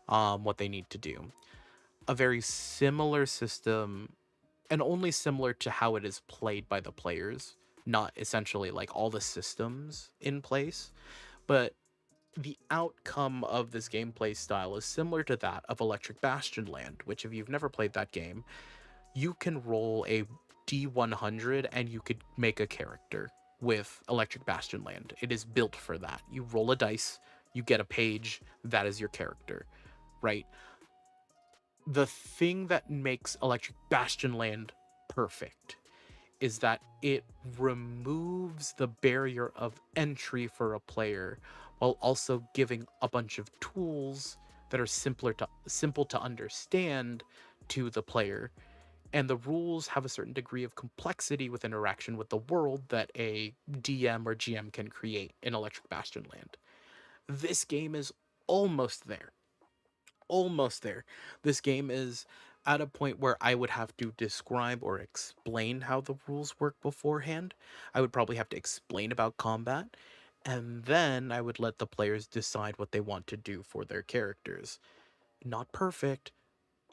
what they need to do. A very similar system, and only similar to how it is played by the players, not essentially like all the systems in place, but the outcome of this gameplay style is similar to that of Electric Bastion Land, which if you've never played that game, you can roll a D100 and you could make a character with Electric Bastion Land. It is built for that. You roll a dice, you get a page, that is your character, right? The thing that makes Electric Bastion Land perfect is that it removes the barrier of entry for a player while also giving a bunch of tools that are simple to understand to the player. And the rules have a certain degree of complexity with interaction with the world that a DM or GM can create in Electric Bastion Land. This game is almost there. Almost there. This game is at a point where I would have to describe or explain how the rules work beforehand. I would probably have to explain about combat, and then I would let the players decide what they want to do for their characters. Not perfect,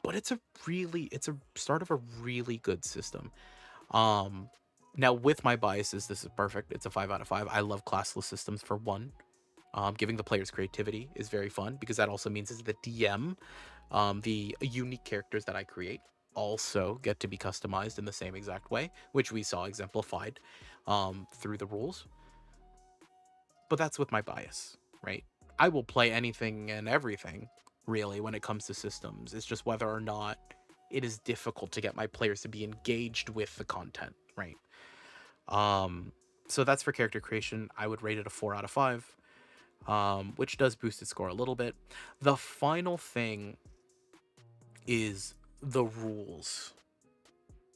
but it's a start of a really good system. Um Now with my biases, this is perfect. It's a 5 out of 5. I love classless systems for one. Giving the players creativity is very fun because that also means as the DM, the unique characters that I create also get to be customized in the same exact way, which we saw exemplified through the rules. But that's with my bias, right? I will play anything and everything, really, when it comes to systems. It's just whether or not it is difficult to get my players to be engaged with the content, right? Um, so that's for character creation. I would rate it a 4 out of 5. Which does boost its score a little bit. The final thing is the rules.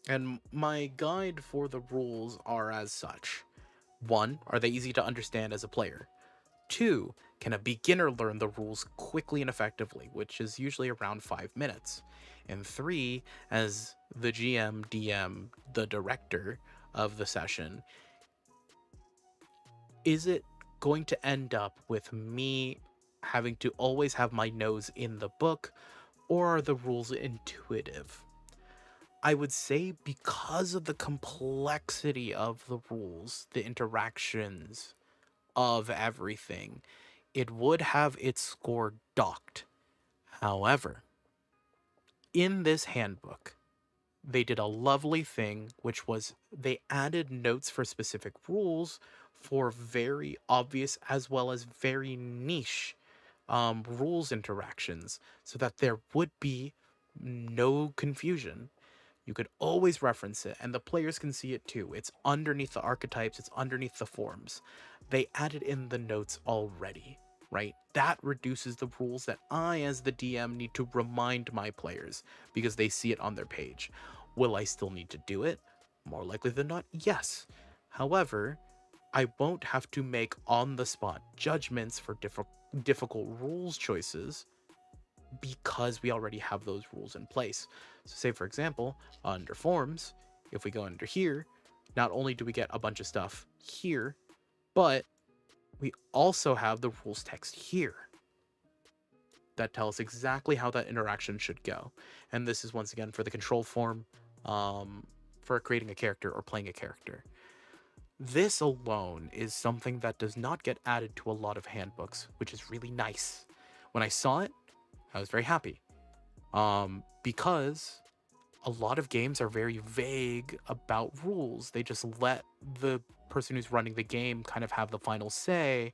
And my guide for the rules are as such. 1, are they easy to understand as a player? 2, can a beginner learn the rules quickly and effectively, which is usually around 5 minutes? And 3, as the GM, DM, the director of the session, is it going to end up with me having to always have my nose in the book, or are the rules intuitive? I would say because of the complexity of the rules, the interactions of everything, it would have its score docked. However, in this handbook, they did a lovely thing, which was they added notes for specific rules for very obvious as well as very niche rules interactions so that there would be no confusion. You could always reference it, and the players can see it too. It's underneath the archetypes, it's underneath the forms. They added in the notes already, right? That reduces the rules that I, as the DM, need to remind my players because they see it on their page. Will I still need to do it? More likely than not, yes. However, I won't have to make on the spot judgments for difficult rules choices because we already have those rules in place. So say for example, under forms, if we go under here, not only do we get a bunch of stuff here, but we also have the rules text here that tells exactly how that interaction should go. And this is once again for the control form, for creating a character or playing a character. This alone is something that does not get added to a lot of handbooks, which is really nice. When I saw it, I was very happy. Because a lot of games are very vague about rules. They just let the person who's running the game kind of have the final say.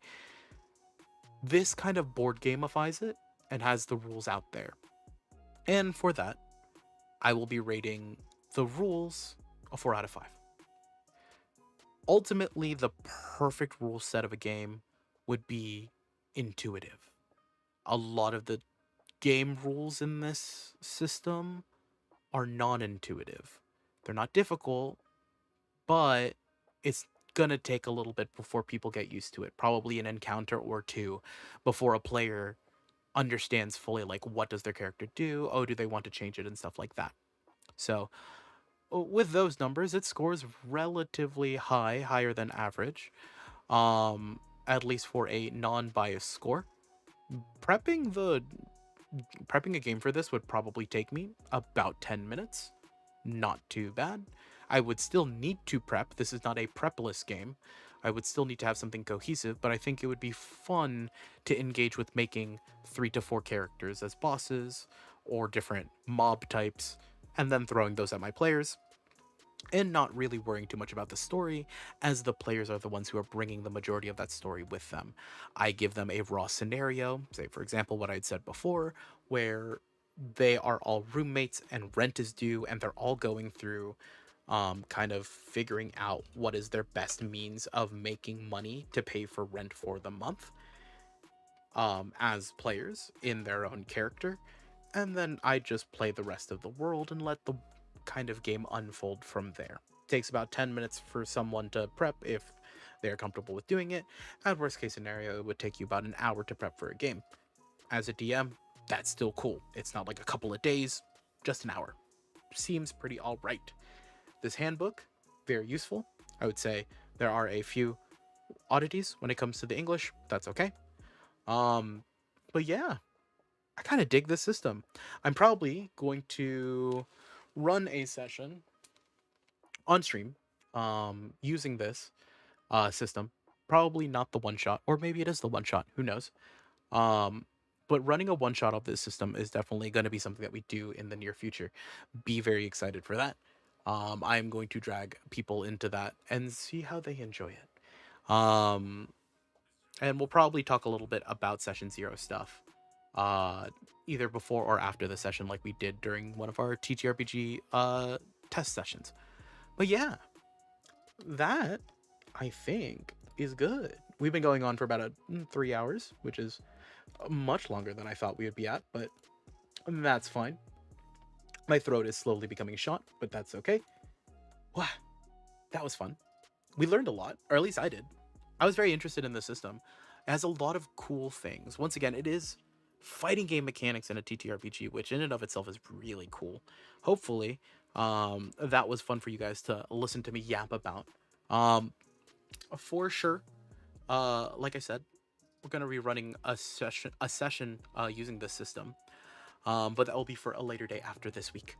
This kind of board gamifies it and has the rules out there. And for that, I will be rating the rules a 4 out of 5. Ultimately, the perfect rule set of a game would be intuitive. A lot of the game rules in this system are non-intuitive. They're not difficult, but it's gonna take a little bit before people get used to it. Probably an encounter or two before a player understands fully like what does their character do? Oh, do they want to change it and stuff like that. So with those numbers, it scores relatively high, higher than average. At least for a non-biased score. Prepping the prepping a game for this would probably take me about 10 minutes. Not too bad. I would still need to prep. This is not a prepless game. I would still need to have something cohesive, but I think it would be fun to engage with making 3 to 4 characters as bosses or different mob types and then throwing those at my players and not really worrying too much about the story, as the players are the ones who are bringing the majority of that story with them. I give them a raw scenario, say for example what I'd said before, where they are all roommates and rent is due and they're all going through kind of figuring out what is their best means of making money to pay for rent for the month, as players in their own character. And then I just play the rest of the world and let the kind of game unfold from there. It takes about 10 minutes for someone to prep if they're comfortable with doing it. At worst case scenario, it would take you about an hour to prep for a game. As a DM, that's still cool. It's not like a couple of days, just an hour. Seems pretty alright. This handbook, very useful. I would say there are a few oddities when it comes to the English. That's okay. But yeah, I kind of dig this system. I'm probably going to run a session on stream using this system. Probably not the one shot, or maybe it is the one shot. Who knows? Um, but running a one shot of this system is definitely going to be something that we do in the near future. Be very excited for that. I'm going to drag people into that and see how they enjoy it. And we'll probably talk a little bit about session 0 stuff, either before or after the session, like we did during one of our TTRPG test sessions. But yeah, that I think is good. We've been going on for about 3 hours, which is much longer than I thought we would be at, but that's fine. My throat is slowly becoming shot, but that's okay. Wow, that was fun. We learned a lot, or at least I did. I was very interested in the system. It has a lot of cool things. Once again, it is fighting game mechanics in a TTRPG, which in and of itself is really cool. Hopefully, that was fun for you guys to listen to me yap about. Um, for sure, like I said, we're gonna be running a session using this system, but that will be for a later day after this week.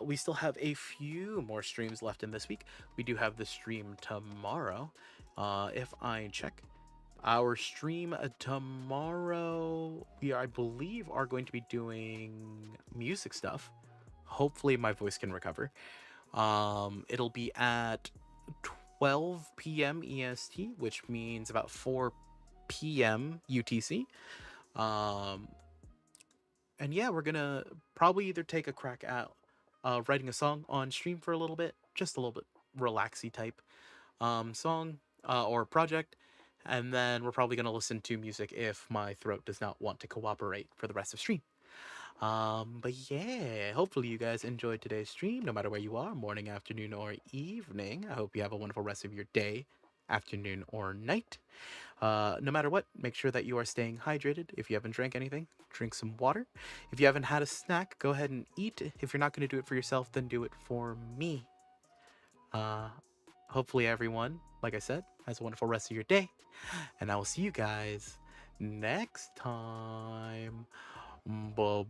We still have a few more streams left in this week. We do have the stream tomorrow. If I check our stream tomorrow, we I believe are going to be doing music stuff. Hopefully my voice can recover. It'll be at 12 p.m. EST, which means about 4 p.m. UTC. Um, and yeah, we're gonna probably either take a crack at writing a song on stream for a little bit, just a little bit relaxy type song or project, and then we're probably gonna listen to music if my throat does not want to cooperate for the rest of stream. But yeah, hopefully you guys enjoyed today's stream, no matter where you are, morning, afternoon, or evening. I hope you have a wonderful rest of your day, afternoon, or night. No matter what, make sure that you are staying hydrated. If you haven't drank anything, drink some water. If you haven't had a snack, go ahead and eat. If you're not going to do it for yourself, then do it for me. Uh, Hopefully everyone, like I said, has a wonderful rest of your day. And I will see you guys next time. Bye-bye.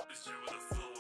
With a full